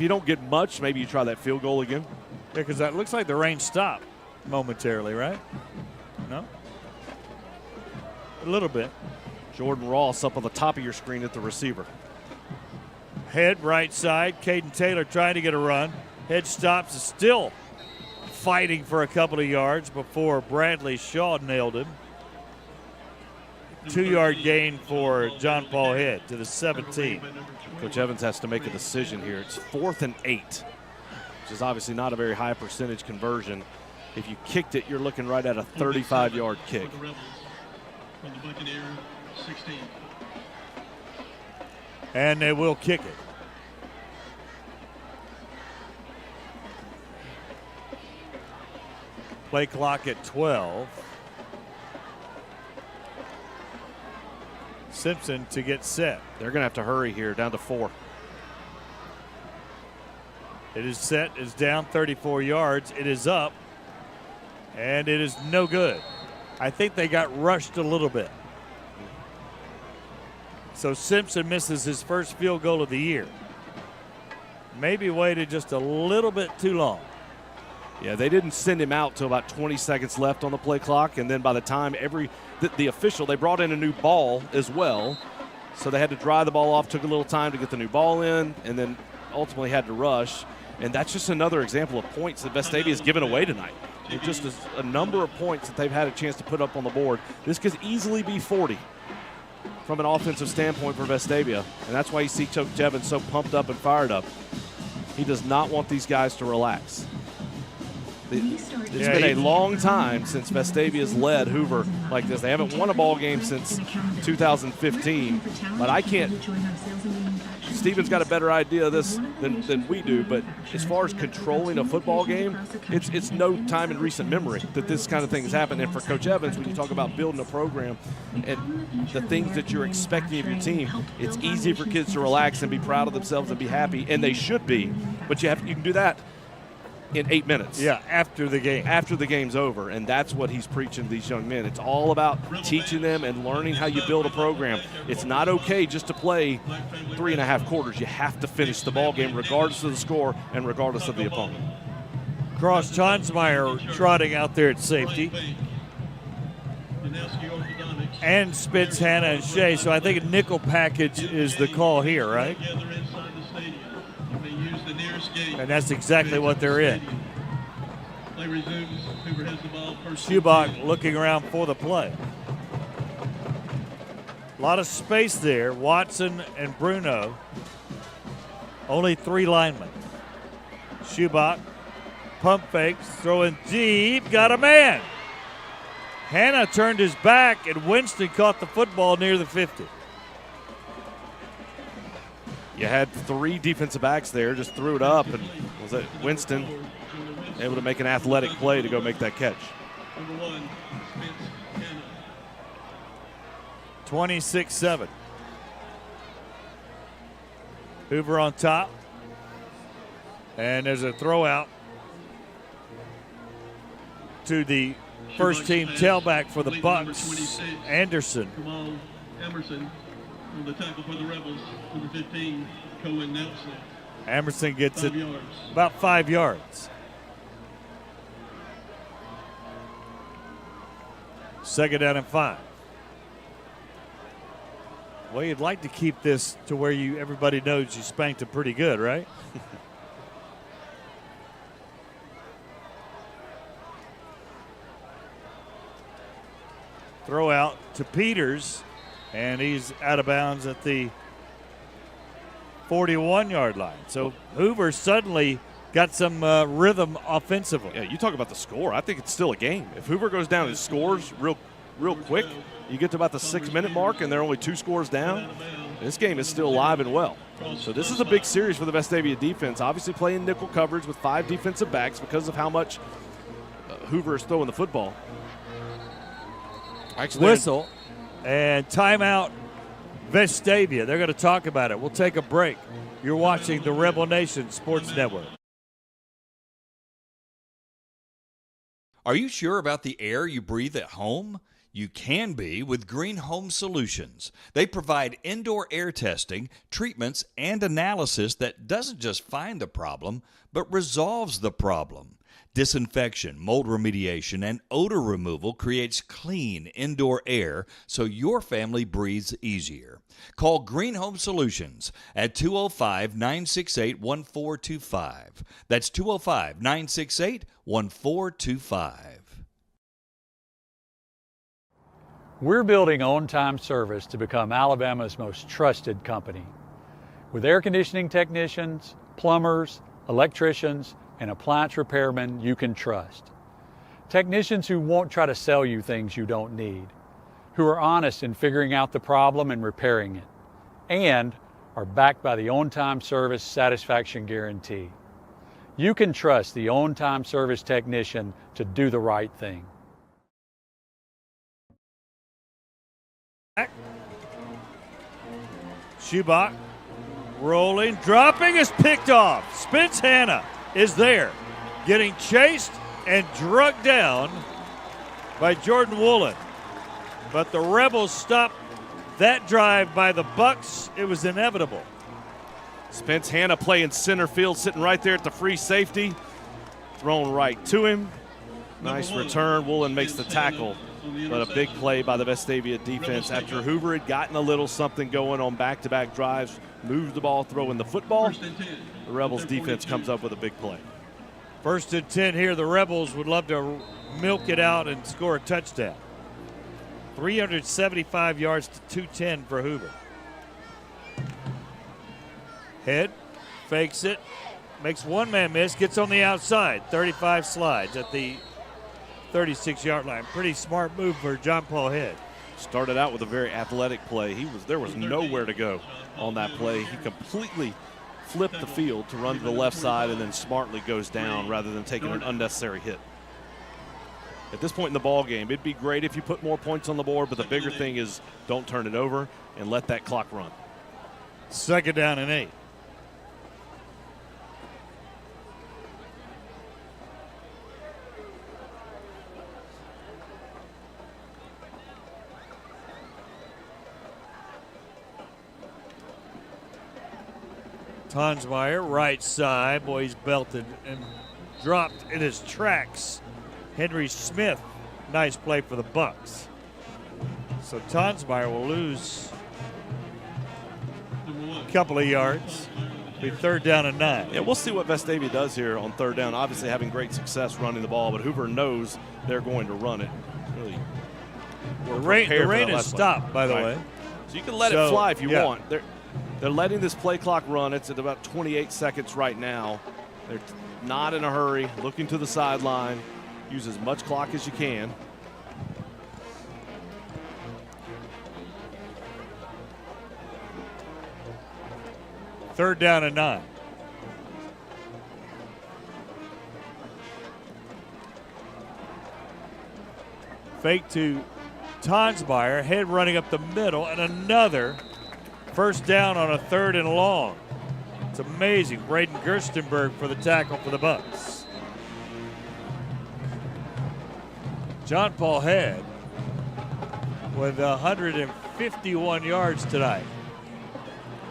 S3: you don't get much, maybe you try that field goal again.
S2: Yeah, because that looks like the rain stopped momentarily, right? No? A little bit.
S3: Jordan Ross up on the top of your screen at the receiver.
S2: Head right side. Caden Taylor trying to get a run. Head stops, is still fighting for a couple of yards before Bradley Shaw nailed him. 2-yard gain for John Paul Head to the 17.
S3: Coach Evans has to make a decision here. It's 4th and 8, which is obviously not a very high percentage conversion. If you kicked it, you're looking right at a 35-yard kick.
S2: And they will kick it. Play clock at 12. Simpson to get set.
S3: They're going to have to hurry here, down to 4.
S2: It is set, is down 34 yards. It is up, and it is no good. I think they got rushed a little bit. So Simpson misses his first field goal of the year. Maybe waited just a little bit too long.
S3: Yeah, they didn't send him out till about 20 seconds left on the play clock, and then by the time the official, they brought in a new ball as well, so they had to dry the ball off, took a little time to get the new ball in, and then ultimately had to rush. And that's just another example of points that Vestavia has given away tonight. It just is a number of points that they've had a chance to put up on the board. This could easily be 40 from an offensive standpoint for Vestavia, and that's why you see Coach Evans so pumped up and fired up. He does not want these guys to relax. It's been a long time since Vestavia's led Hoover like this. They haven't won a ball game since 2015, but I can't. Steven's got a better idea of this than we do, but as far as controlling a football game, it's no time in recent memory that this kind of thing has happened. And for Coach Evans, when you talk about building a program and the things that you're expecting of your team, it's easy for kids to relax and be proud of themselves and be happy, and they should be, but you can do that in 8 minutes.
S2: Yeah, after the game.
S3: After the game's over, and that's what he's preaching to these young men. It's all about teaching them and learning how you build a program. It's not okay just to play 3.5 quarters. You have to finish the ball game regardless of the score and regardless of the opponent.
S2: Cross Tonsmeyer trotting out there at safety. And Spitz, Hanna, and Shea. So I think a nickel package is the call here, right? And that's exactly what they're in. Schubach looking around for the play. A lot of space there. Watson and Bruno. Only 3 linemen. Schubach Pump fakes, throwing deep, got a man. Hanna turned his back, and Winston caught the football near the 50.
S3: You had 3 defensive backs there, just threw it up, and was it Winston able to make an athletic play to go make that catch.
S9: Number 1, Spence Hanna.
S2: 26-7. Hoover on top. And there's a throw out to the first team tailback for the Bucks, Anderson.
S9: Kamal Emerson on the tackle for the Rebels. Number 15, Cohen Nelson.
S2: Emerson gets
S9: 5
S2: it
S9: yards.
S2: about 5 yards. Second down and 5. Well, you'd like to keep this to where everybody knows you spanked them pretty good, right? Throw out to Peters, and he's out of bounds at the 41-yard line. So Hoover suddenly got some rhythm offensively.
S3: Yeah, you talk about the score. I think it's still a game. If Hoover goes down and scores real quick, you get to about the 6-minute mark, and they're only 2 scores down. This game is still alive and well. So this is a big series for the Vestavia defense. Obviously playing nickel coverage with 5 defensive backs because of how much Hoover is throwing the football.
S2: Actually, whistle and timeout Vestavia. They're going to talk about it. We'll take a break. You're watching the Rebel Nation Sports Network.
S7: Are you sure about the air you breathe at home? You can be with Green Home Solutions. They provide indoor air testing, treatments, and analysis that doesn't just find the problem, but resolves the problem. Disinfection, mold remediation, and odor removal creates clean indoor air so your family breathes easier. Call Green Home Solutions at 205-968-1425. That's 205-968-1425.
S8: We're building on-time service to become Alabama's most trusted company. With air conditioning technicians, plumbers, electricians, and appliance repairmen you can trust. Technicians who won't try to sell you things you don't need, who are honest in figuring out the problem and repairing it, and are backed by the on-time service satisfaction guarantee. You can trust the on-time service technician to do the right thing.
S2: Schubach rolling, dropping, is picked off. Spence Hanna is there, getting chased and drugged down by Jordan Woolen. But the Rebels stopped that drive by the Bucks. It was inevitable.
S3: Spence Hanna playing center field, sitting right there at the free safety, thrown right to him. Nice return. Woolen makes the tackle, but a big play by the Vestavia defense after Hoover had gotten a little something going on back-to-back drives, moved the ball, throwing the football. The Rebels defense comes up with a big play.
S2: 1st and 10 here. The Rebels would love to milk it out and score a touchdown. 375 yards to 210 for Hoover. Head, fakes it, makes one man miss, gets on the outside. 35 slides at the 36-yard line. Pretty smart move for John Paul Head.
S3: Started out with a very athletic play. There was nowhere to go on that play. He completely flipped the field to run to the left side and then smartly goes down rather than taking an unnecessary hit. At this point in the ball game, it'd be great if you put more points on the board, but the bigger thing is don't turn it over and let that clock run.
S2: 2nd down and 8. Tonsmeyer, right side. Boy, he's belted and dropped in his tracks. Henry Smith, nice play for the Bucks. So Tonsmeyer will lose a couple of yards. Be 3rd down and 9.
S3: Yeah, we'll see what Vestavia does here on 3rd down. Obviously having great success running the ball, but Hoover knows they're going to run it. Really,
S2: the rain has stopped, by the way.
S3: So you can let it fly if you want. They're letting this play clock run. It's at about 28 seconds right now. They're not in a hurry, looking to the sideline. Use as much clock as you can.
S2: Third down and 9. Fake to Tonsmeyer, head running up the middle, and another first down on a 3rd and long. It's amazing. Braden Gerstenberg for the tackle for the Bucks. John Paul Head with 151 yards tonight.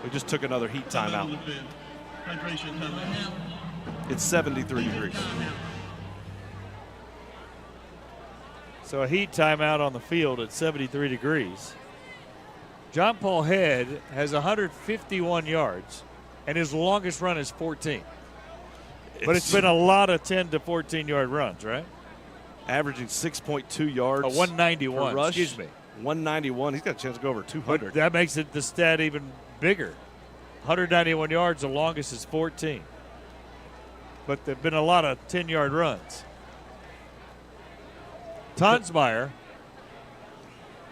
S3: We just took another heat timeout.
S9: Hydration timeout.
S3: It's 73 degrees.
S2: So a heat timeout on the field at 73 degrees. John Paul Head has 151 yards, and his longest run is 14. But it's been a lot of 10 to 14-yard runs, right?
S3: Averaging 6.2 yards.
S2: 191,
S3: per rush.
S2: excuse me.
S3: 191. He's got a chance to go over 200.
S2: But that makes it the stat even bigger. 191 yards, the longest is 14. But there have been a lot of 10-yard runs. Tonsmeyer,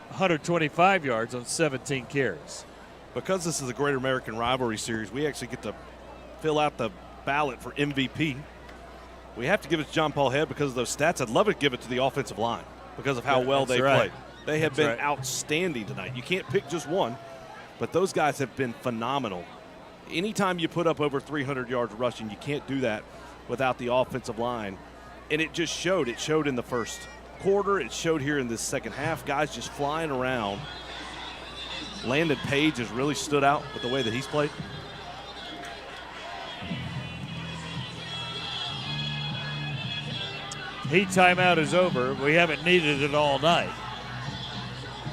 S2: 125 yards on 17 carries.
S3: Because this is a Great American Rivalry Series, we actually get to fill out the ballot for MVP. We have to give it to John Paul Head because of those stats. I'd love to give it to the offensive line because of how well they played. They have been outstanding tonight. You can't pick just one, but those guys have been phenomenal. Anytime you put up over 300 yards rushing, you can't do that without the offensive line. And it just showed. It showed in the first quarter. It showed here in this second half. Guys just flying around. Landon Page has really stood out with the way that he's played.
S2: Heat timeout is over. We haven't needed it all night.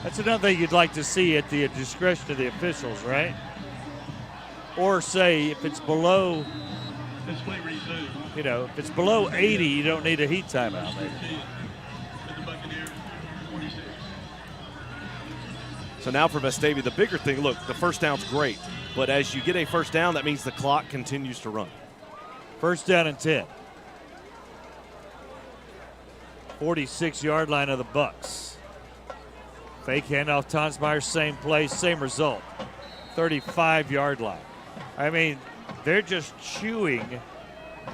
S2: That's another thing you'd like to see at the discretion of the officials, right? Or say if it's below, if it's below 80, you don't need a heat timeout, maybe.
S3: So now for Vestavia, the bigger thing, look, the first down's great, but as you get a first down, that means the clock continues to run.
S2: First down and 10. 46-yard line of the Bucks. Fake handoff, Tonsmeyer, same play, same result. 35-yard line. I mean, they're just chewing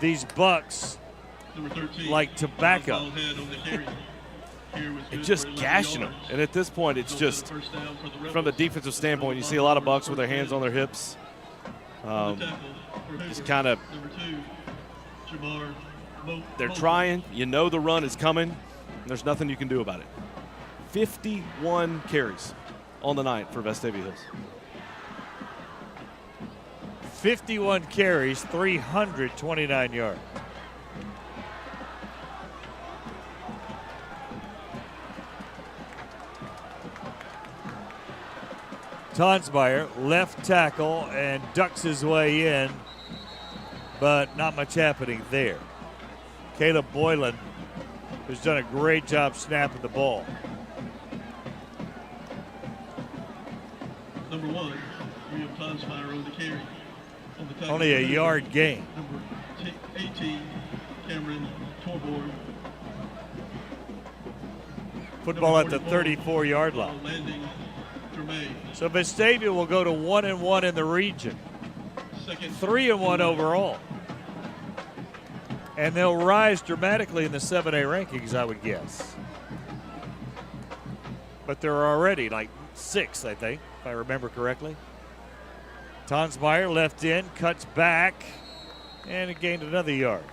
S2: these Bucks like tobacco.
S3: It's just gashing them. And at this point, it's just, from the defensive standpoint, you see a lot of Bucks with their hands on their hips. Just kind of, they're trying. You know the run is coming, and there's nothing you can do about it. 51 carries on the night for Vestavia Hills.
S2: 51 carries, 329 yards. Tonsmeyer, left tackle, and ducks his way in, but not much happening there. Caleb Boylan has done a great job snapping the ball.
S9: Number 1, we have Tonsmeyer on the carry. On the tackle,
S2: only a yard gain.
S9: Number 18, Cameron Torborg.
S2: Football at the 34-yard line. So Vestavia will go to 1-1 in the region, 3-1 overall, and they'll rise dramatically in the 7A rankings, I would guess. But they're already like 6th, I think, if I remember correctly. Tonsmeyer left in, cuts back, and it gained another yard.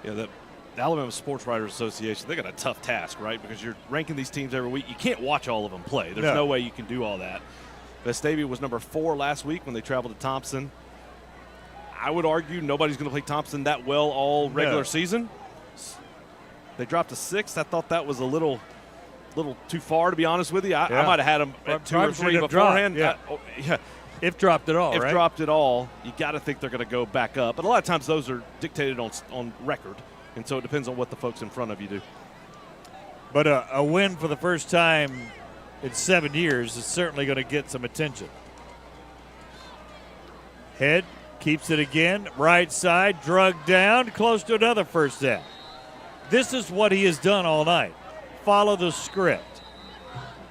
S3: Yeah, the Alabama Sports Writers Association, they got a tough task, right? Because you're ranking these teams every week. You can't watch all of them play. There's no way you can do all that. Vestavia was number 4 last week when they traveled to Thompson. I would argue nobody's going to play Thompson that well all regular season. They dropped to 6th. I thought that was a little too far, to be honest with you. I might have had them at 2 or 3 beforehand.
S2: If dropped at all,
S3: If dropped at all, you got to think they're going to go back up. But a lot of times those are dictated on record. And so it depends on what the folks in front of you do.
S2: But a win for the first time in 7 years is certainly going to get some attention. Head Keeps it again, right side, drug down, close to another first down. This is what he has done all night. Follow the script.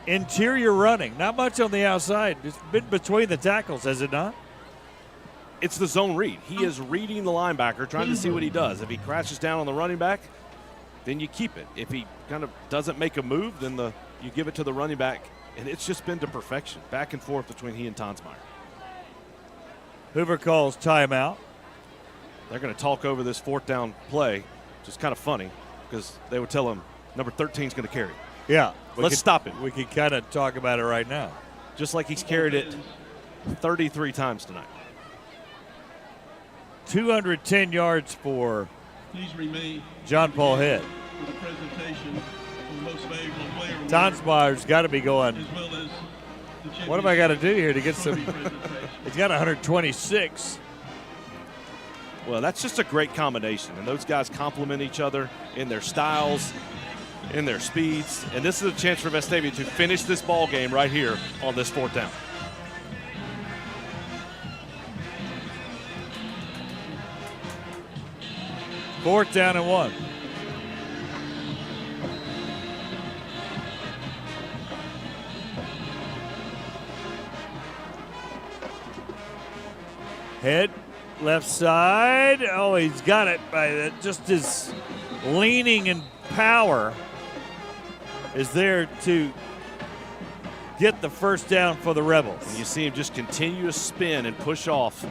S2: Interior running, not much on the outside. It's been between the tackles, has it not?
S3: It's the zone read. He is reading the linebacker, trying to see what he does. If he crashes down on the running back, then you keep it. If he kind of doesn't make a move, then you give it to the running back, and it's just been to perfection, back and forth between he and Tonsmeyer.
S2: Hoover calls timeout.
S3: They're going to talk over this fourth down play, which is kind of funny because they would tell him number 13 is going to carry.
S2: Yeah.
S3: Let's stop him.
S2: We can kind of talk about it right now.
S3: Just like he's carried it 33 times tonight.
S2: 210 yards for John Paul Head. Tonsmeyer's got to be going, what have I got to do here to get some? He's got 126.
S3: Well, that's just a great combination, and those guys complement each other in their styles, in their speeds, and this is a chance for Vestavia to finish this ball game right here on this fourth down.
S2: Fourth down and 1. Head, left side. Oh, he's got it by just his leaning and power is there to get the first down for the Rebels.
S3: And you see him just continue to spin and push off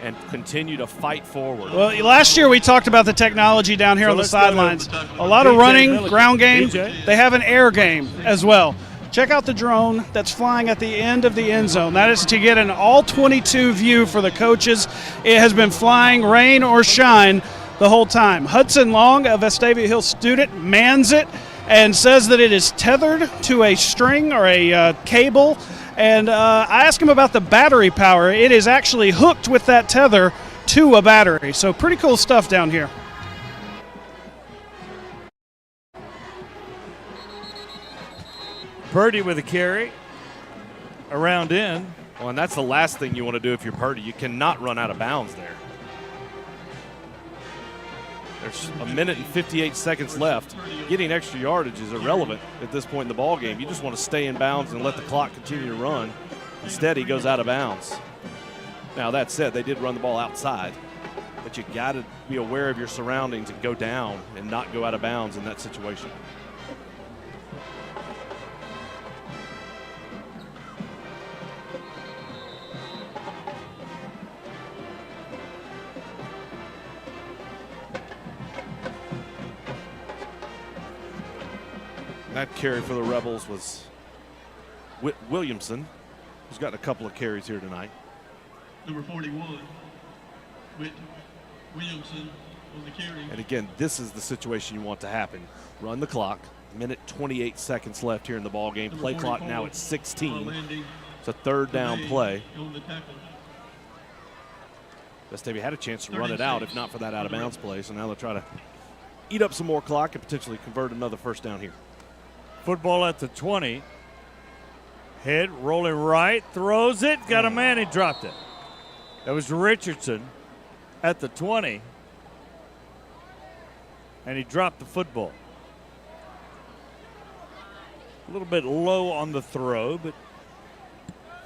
S3: and continue to fight forward.
S4: Well, last year we talked about the technology down here on the sidelines. A lot of running, ground game. They have an air game as well. Check out the drone that's flying at the end of the end zone. That is to get an all-22 view for the coaches. It has been flying rain or shine the whole time. Hudson Long, a Vestavia Hill student, mans it and says that it is tethered to a string or a cable. And I asked him about the battery power. It is actually hooked with that tether to a battery. So pretty cool stuff down here.
S2: Purdy with a carry. Around in.
S3: Well, and that's the last thing you want to do if you're Purdy. You cannot run out of bounds there. There's a minute and 58 seconds left. Getting extra yardage is irrelevant at this point in the ball game. You just want to stay in bounds and let the clock continue to run. Instead, he goes out of bounds. Now, that said, they did run the ball outside, but you got to be aware of your surroundings and go down and not go out of bounds in that situation. That carry for the Rebels was Williamson, who's gotten a couple of carries here tonight.
S9: Number 41, Williamson on the carry.
S3: And again, this is the situation you want to happen. Run the clock. Minute 28 seconds left here in the ball game. Play clock now at 16. It's a third down play. Vestavia had a chance to run it out if not for that out of bounds play. So now they'll try to eat up some more clock and potentially convert another first down here.
S2: Football at the 20. Head rolling right, throws it, got a man, he dropped it. That was Richardson at the 20. And he dropped the football. A little bit low on the throw, but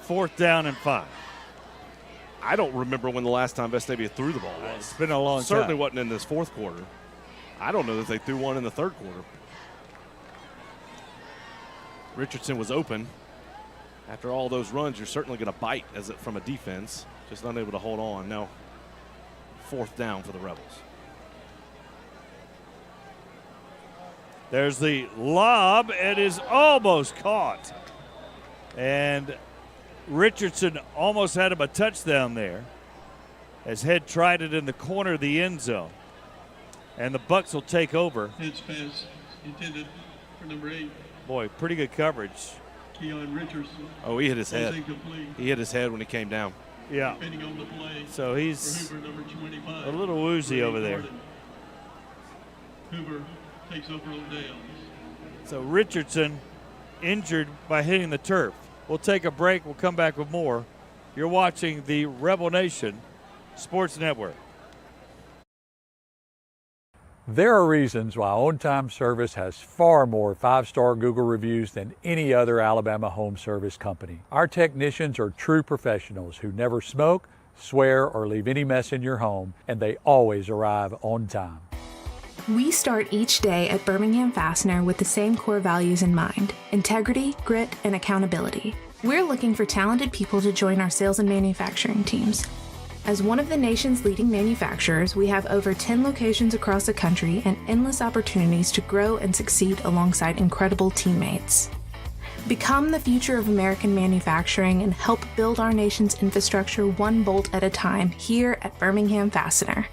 S2: fourth down and 5.
S3: I don't remember when the last time Vestavia threw the ball was.
S2: It's been a long time.
S3: Certainly wasn't in this fourth quarter. I don't know that they threw one in the third quarter. Richardson was open. After all those runs, you're certainly going to bite from a defense. Just unable to hold on. Now, fourth down for the Rebels.
S2: There's the lob. It is almost caught. And Richardson almost had him a touchdown there as Head tried it in the corner of the end zone. And the Bucks will take over.
S9: Head's pass intended for number 8.
S2: Boy, pretty good coverage.
S9: Keon Richardson.
S3: Oh, he hit his head. He hit his head when he came down.
S2: Yeah.
S9: On the play
S2: so he's
S9: Hoover, number 25,
S2: a little woozy over there.
S9: Hoover takes over on downs.
S2: So Richardson injured by hitting the turf. We'll take a break. We'll come back with more. You're watching the Rebel Nation Sports Network.
S8: There are reasons why On Time Service has far more 5-star Google reviews than any other Alabama home service company. Our technicians are true professionals who never smoke, swear, or leave any mess in your home, and they always arrive on time.
S10: We start each day at Birmingham Fastener with the same core values in mind: integrity, grit, and accountability. We're looking for talented people to join our sales and manufacturing teams. As one of the nation's leading manufacturers, we have over 10 locations across the country and endless opportunities to grow and succeed alongside incredible teammates. Become the future of American manufacturing and help build our nation's infrastructure one bolt at a time here at Birmingham Fastener.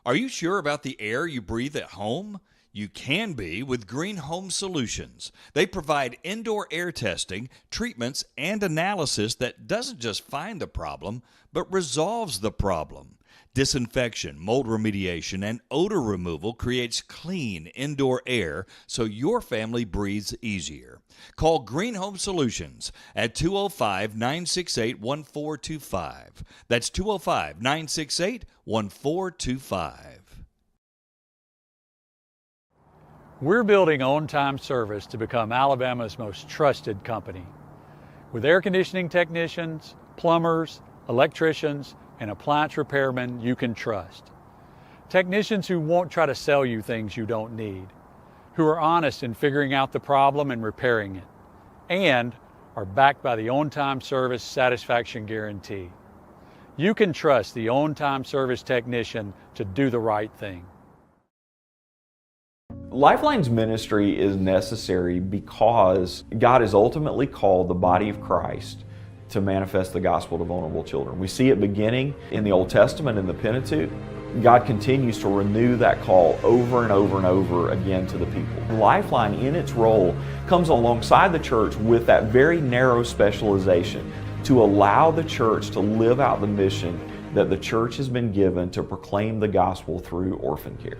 S7: Are you sure about the air you breathe at home? You can be with Green Home Solutions. They provide indoor air testing, treatments, and analysis that doesn't just find the problem, but resolves the problem. Disinfection, mold remediation, and odor removal creates clean indoor air so your family breathes easier. Call Green Home Solutions at 205-968-1425. That's 205-968-1425.
S8: We're building On Time Service to become Alabama's most trusted company. With air conditioning technicians, plumbers, electricians, and appliance repairmen you can trust. Technicians who won't try to sell you things you don't need, who are honest in figuring out the problem and repairing it, and are backed by the On Time Service Satisfaction Guarantee. You can trust the On Time Service technician to do the right thing.
S5: Lifeline's ministry is necessary because God has ultimately called the body of Christ to manifest the gospel to vulnerable children. We see it beginning in the Old Testament in the Pentateuch. God continues to renew that call over and over and over again to the people. Lifeline, in its role, comes alongside the church with that very narrow specialization to allow the church to live out the mission that the church has been given to proclaim the gospel through orphan care.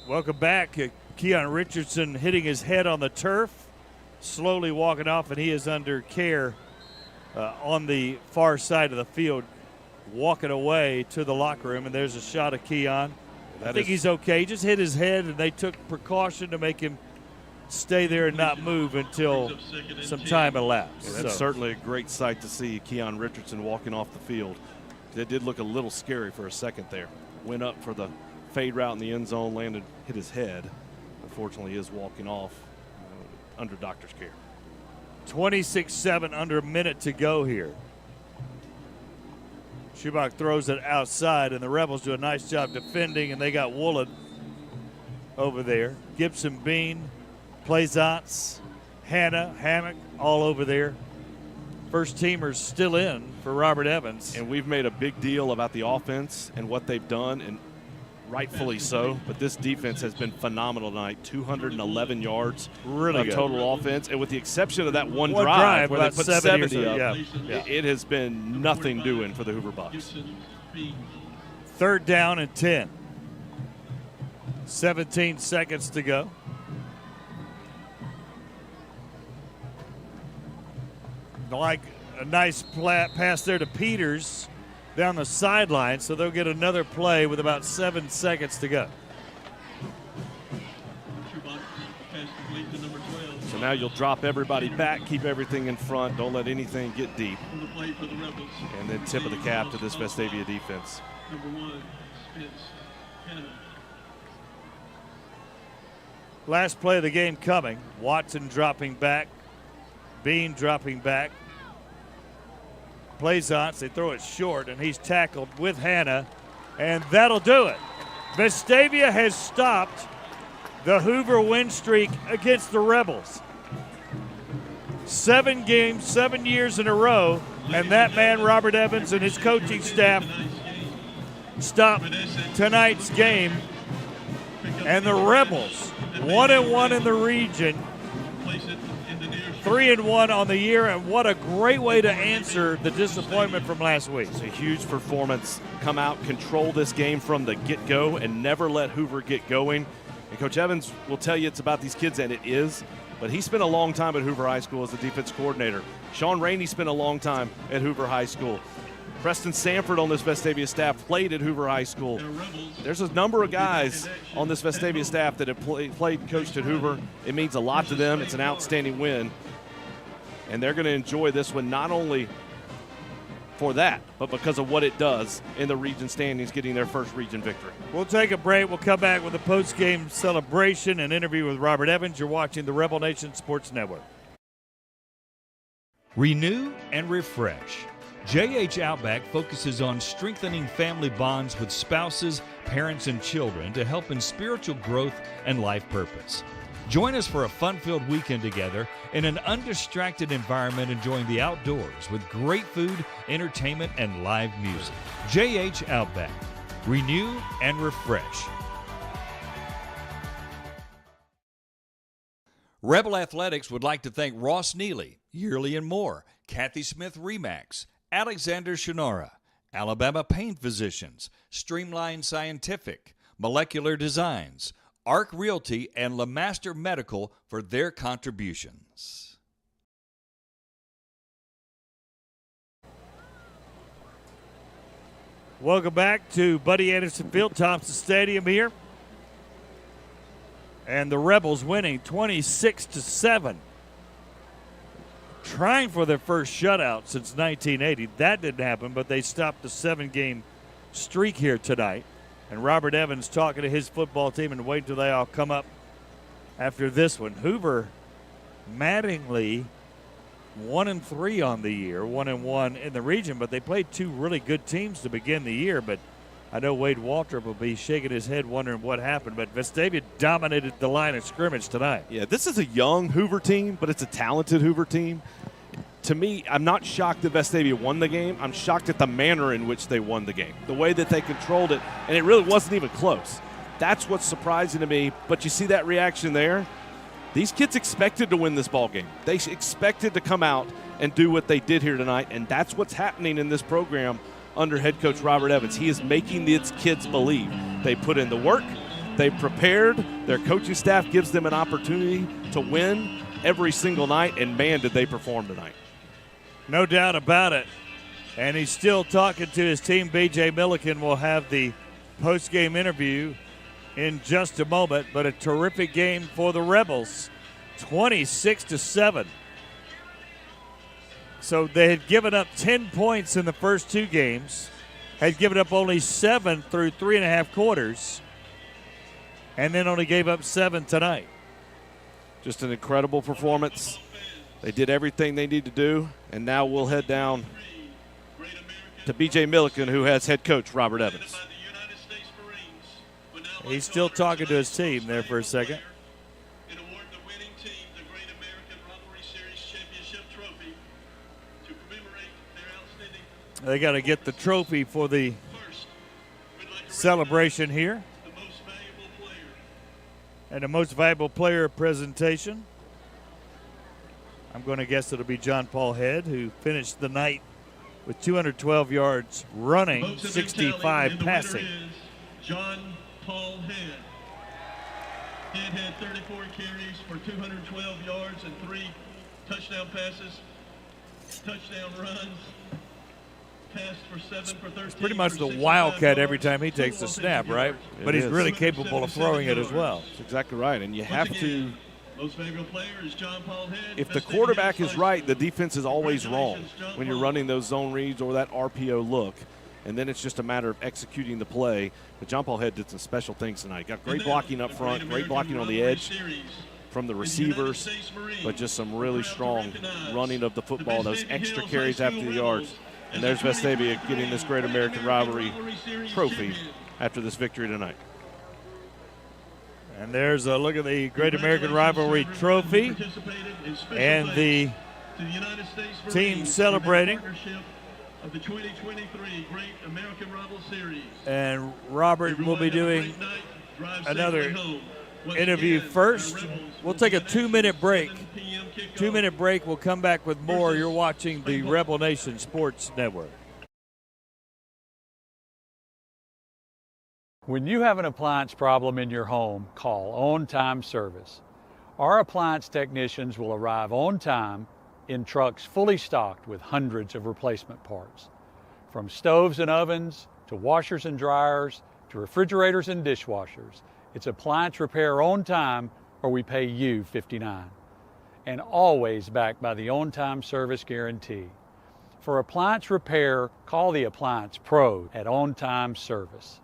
S2: Welcome back. Keon Richardson hitting his head on the turf, slowly walking off, and he is under care on the far side of the field, walking away to the locker room. And there's a shot of Keon. I think he's okay. He just hit his head, and they took precaution to make him stay there and not move until some time elapsed.
S3: Yeah, that's certainly a great sight to see Keon Richardson walking off the field. It did look a little scary for a second there. Went up for the fade route in the end zone, landed, hit his head. Unfortunately, he is walking off under doctor's care.
S2: 26-7, under a minute to go here. Schubach throws it outside, and the Rebels do a nice job defending, and they got Woolen over there. Gibson, Bean, Plaisance, Hannah, Hammock, all over there. First teamers still in for Robert Evans.
S3: And we've made a big deal about the offense and what they've done, and rightfully so, but this defense has been phenomenal tonight. 211 yards
S2: really
S3: of total offense, and with the exception of that one drive where they put 70 up, it has been nothing doing for the Hoover Bucks.
S2: Third down and 10. 17 seconds to go. Like a nice pass there to Peters down the sideline, so they'll get another play with about 7 seconds to go.
S3: So now you'll drop everybody back, keep everything in front, don't let anything get deep. And then tip of the cap to this Vestavia defense.
S2: Last play of the game coming. Watson dropping back, Bean dropping back. Plaisance, they throw it short, and he's tackled with Hannah, and that'll do it. Vestavia has stopped the Hoover win streak against the Rebels. 7 games, 7 years in a row, and that man, Robert Evans, and his coaching staff stopped tonight's game, and the Rebels, 1-1 in the region, 3-1 on the year, and what a great way to answer the disappointment from last week.
S3: It's a huge performance. Come out, control this game from the get-go, and never let Hoover get going. And Coach Evans will tell you it's about these kids, and it is. But he spent a long time at Hoover High School as the defense coordinator. Sean Rainey spent a long time at Hoover High School. Preston Sanford on this Vestavia staff played at Hoover High School. There's a number of guys on this Vestavia staff that have played, coached at Hoover. It means a lot to them. It's an outstanding win. And they're going to enjoy this one not only for that, but because of what it does in the region standings, getting their first region victory.
S2: We'll take a break. We'll come back with a post-game celebration and interview with Robert Evans. You're watching the Rebel Nation Sports Network.
S7: Renew and refresh. JH Outback focuses on strengthening family bonds with spouses, parents, and children to help in spiritual growth and life purpose. Join us for a fun-filled weekend together in an undistracted environment, enjoying the outdoors with great food, entertainment, and live music. JH Outback. Renew and refresh. Rebel Athletics would like to thank Ross Neely, Yearly and More, Kathy Smith Remax, Alexander Shonora, Alabama Pain Physicians, Streamline Scientific, Molecular Designs, Arc Realty, and LeMaster Medical for their contributions.
S2: Welcome back to Buddy Anderson Field, Thompson Stadium here. And the Rebels winning 26-7. Trying for their first shutout since 1980. That didn't happen, but they stopped the 7-game streak here tonight. And Robert Evans talking to his football team, and wait till they all come up after this one. Hoover, maddeningly, 1-3 on the year, 1-1 in the region, but they played two really good teams to begin the year. But I know Wade Waltrip will be shaking his head wondering what happened, but Vestavia dominated the line of scrimmage tonight.
S3: Yeah, this is a young Hoover team, but it's a talented Hoover team. To me, I'm not shocked that Vestavia won the game. I'm shocked at the manner in which they won the game, the way that they controlled it, and it really wasn't even close. That's what's surprising to me, but you see that reaction there? These kids expected to win this ball game. They expected to come out and do what they did here tonight, and that's what's happening in this program under head coach Robert Evans. He is making these kids believe. They put in the work, they prepared, their coaching staff gives them an opportunity to win every single night, and man, did they perform tonight.
S2: No doubt about it. And he's still talking to his team. B.J. Milliken will have the post-game interview in just a moment, but a terrific game for the Rebels, 26-7. So they had given up 10 points in the first two games, had given up only 7 through 3.5 quarters, and then only gave up 7 tonight.
S3: Just an incredible performance. They did everything they need to do, and now we'll head down to B.J. Milliken, who has head coach Robert Evans.
S2: He's still talking to his team there for a second. They got to get the trophy for the celebration here. And the most valuable player presentation, I'm going to guess it'll be John Paul Head, who finished the night with 212 yards running, 65 passing.
S9: John Paul Head. Head had 34 carries for 212 yards and 3 touchdown passes, touchdown runs. Passed for 7 for 13.
S2: It's pretty much the wildcat every time he takes the snap, right? But he's really capable of throwing it as well.
S3: That's exactly right. And you have to,
S9: most valuable player is John Paul Head.
S3: if the quarterback is right, the defense is always wrong when you're running those zone reads or that RPO look. And then it's just a matter of executing the play. But John Paul Head did some special things tonight. Got great blocking up front, great blocking on the edge from the receivers, but just some really strong running of the football, those extra carries after the yards. And there's Vestavia getting this Great American Rivalry trophy after this victory tonight.
S2: And there's a look at the Great American Rivalry trophy and the team celebrating.
S9: Of the 2023 Great American Rival Series.
S2: And Robert will be doing another interview first. We'll take a 2-minute break. 2-minute break. We'll come back with more. You're watching the Rebel Nation Sports Network.
S8: When you have an appliance problem in your home, call On Time Service. Our appliance technicians will arrive on time in trucks fully stocked with hundreds of replacement parts. From stoves and ovens to washers and dryers to refrigerators and dishwashers, it's appliance repair on time or we pay you $59. And always backed by the On Time Service guarantee. For appliance repair, call the Appliance Pro at On Time Service.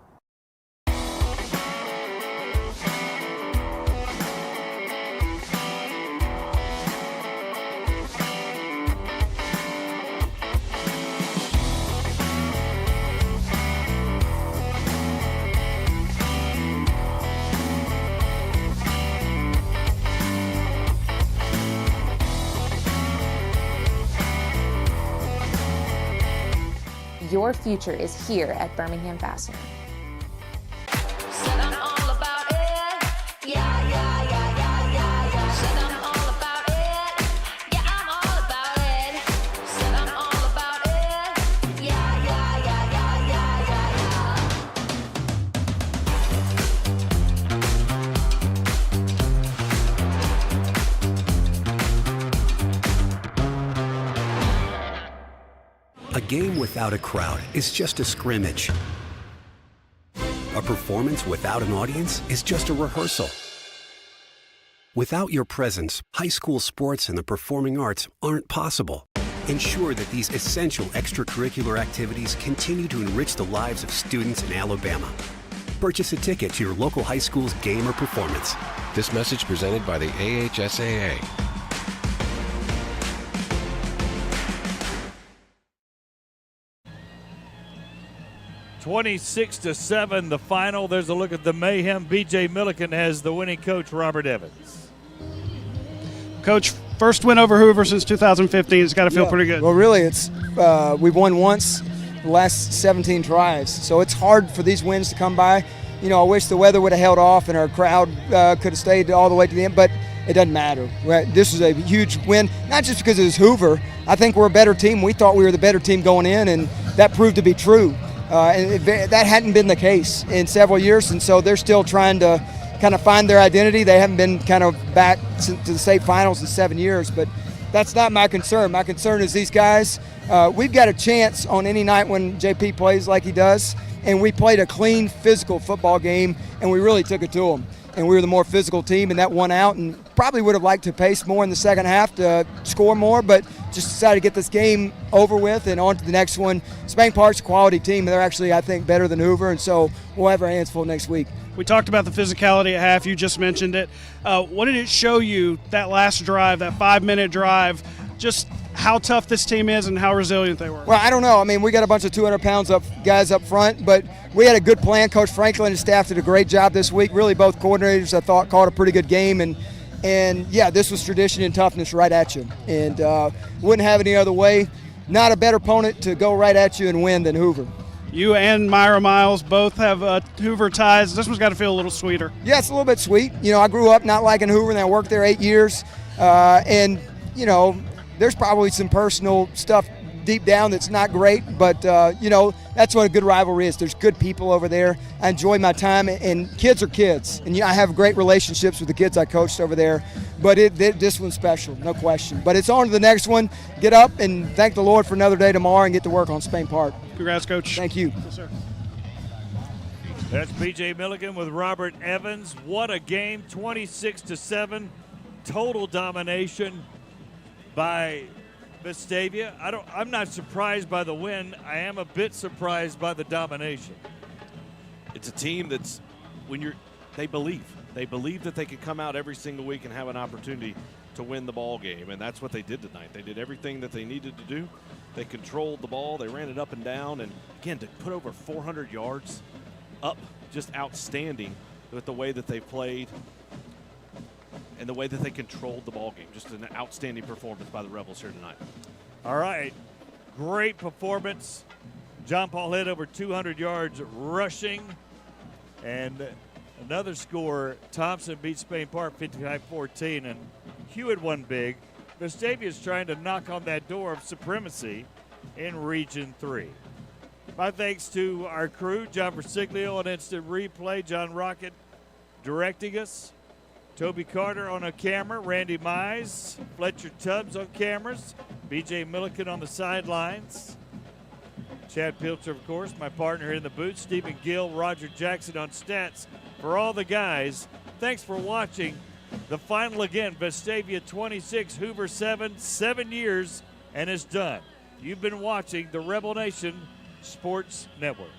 S11: Your future is here at Birmingham Fastener.
S15: A game without a crowd is just a scrimmage. A performance without an audience is just a rehearsal. Without your presence, high school sports and the performing arts aren't possible. Ensure that these essential extracurricular activities continue to enrich the lives of students in Alabama. Purchase a ticket to your local high school's game or performance.
S16: This message presented by the AHSAA.
S2: (26-7) the final. There's a look at the mayhem. B.J. Milliken has the winning coach, Robert Evans.
S4: Coach, first win over Hoover since 2015. It's got to feel pretty good.
S6: Well, really, it's we've won once the last 17 tries, so it's hard for these wins to come by. You know, I wish the weather would have held off and our crowd could have stayed all the way to the end, but it doesn't matter. This is a huge win, not just because it was Hoover. I think we're a better team. We thought we were the better team going in, and that proved to be true. And that hadn't been the case in several years, and so they're still trying to kind of find their identity. They haven't been kind of back to the state finals in 7 years, but that's not my concern. My concern is these guys. We've got a chance on any night when JP plays like he does, and we played a clean, physical football game, and we really took it to them. And we were the more physical team, and that won out, and probably would have liked to pace more in the second half to score more, but just decided to get this game over with and on to the next one. Spain Park's a quality team. They're actually, I think, better than Hoover, and so we'll have our hands full next week.
S4: We talked about the physicality at half. You just mentioned it. What did it show you, that last drive, that 5-minute drive, just how tough this team is and how resilient they were?
S6: Well, I don't know. I mean, we got a bunch of 200-pounds guys up front, but we had a good plan. Coach Franklin and his staff did a great job this week. Really, both coordinators, I thought, called a pretty good game. And yeah, this was tradition and toughness right at you. And wouldn't have any other way. Not a better opponent to go right at you and win than Hoover.
S4: You and Myra Miles both have Hoover ties. This one's got to feel a little sweeter.
S6: Yeah, it's a little bit sweet. You know, I grew up not liking Hoover, and I worked there 8 years. And, you know, there's probably some personal stuff deep down that's not great, but, you know, that's what a good rivalry is. There's good people over there. I enjoy my time, and kids are kids. And, I have great relationships with the kids I coached over there. But this one's special, no question. But it's on to the next one. Get up and thank the Lord for another day tomorrow and get to work on Spain Park.
S4: Congrats, Coach.
S6: Thank you.
S4: Yes, sir.
S2: That's B.J. Milliken with Robert Evans. What a game, 26-7. Total domination by Vestavia. I'm not surprised by the win. I am a bit surprised by the domination.
S3: It's a team that's they believe that they could come out every single week and have an opportunity to win the ball game, and that's what they did tonight. They did everything that they needed to do. They controlled the ball. They ran it up and down, and again, to put over 400 yards up, just outstanding with the way that they played and the way that they controlled the ball game. Just an outstanding performance by the Rebels here tonight.
S2: All right, great performance. John Paul hit over 200 yards rushing, and Another score, Thompson beat Spain Park 55-14, and Hewitt won big. Vestavia is trying to knock on that door of supremacy in Region 3. My thanks to our crew, John Versiglio on Instant Replay, John Rocket directing us, Toby Carter on a camera, Randy Mize, Fletcher Tubbs on cameras, BJ Milliken on the sidelines, Chad Pilcher, of course, my partner in the booth, Stephen Gill, Roger Jackson on stats. For all the guys, thanks for watching. The final again, Vestavia 26, Hoover 7, 7 years, and it's done. You've been watching the Rebel Nation Sports Network.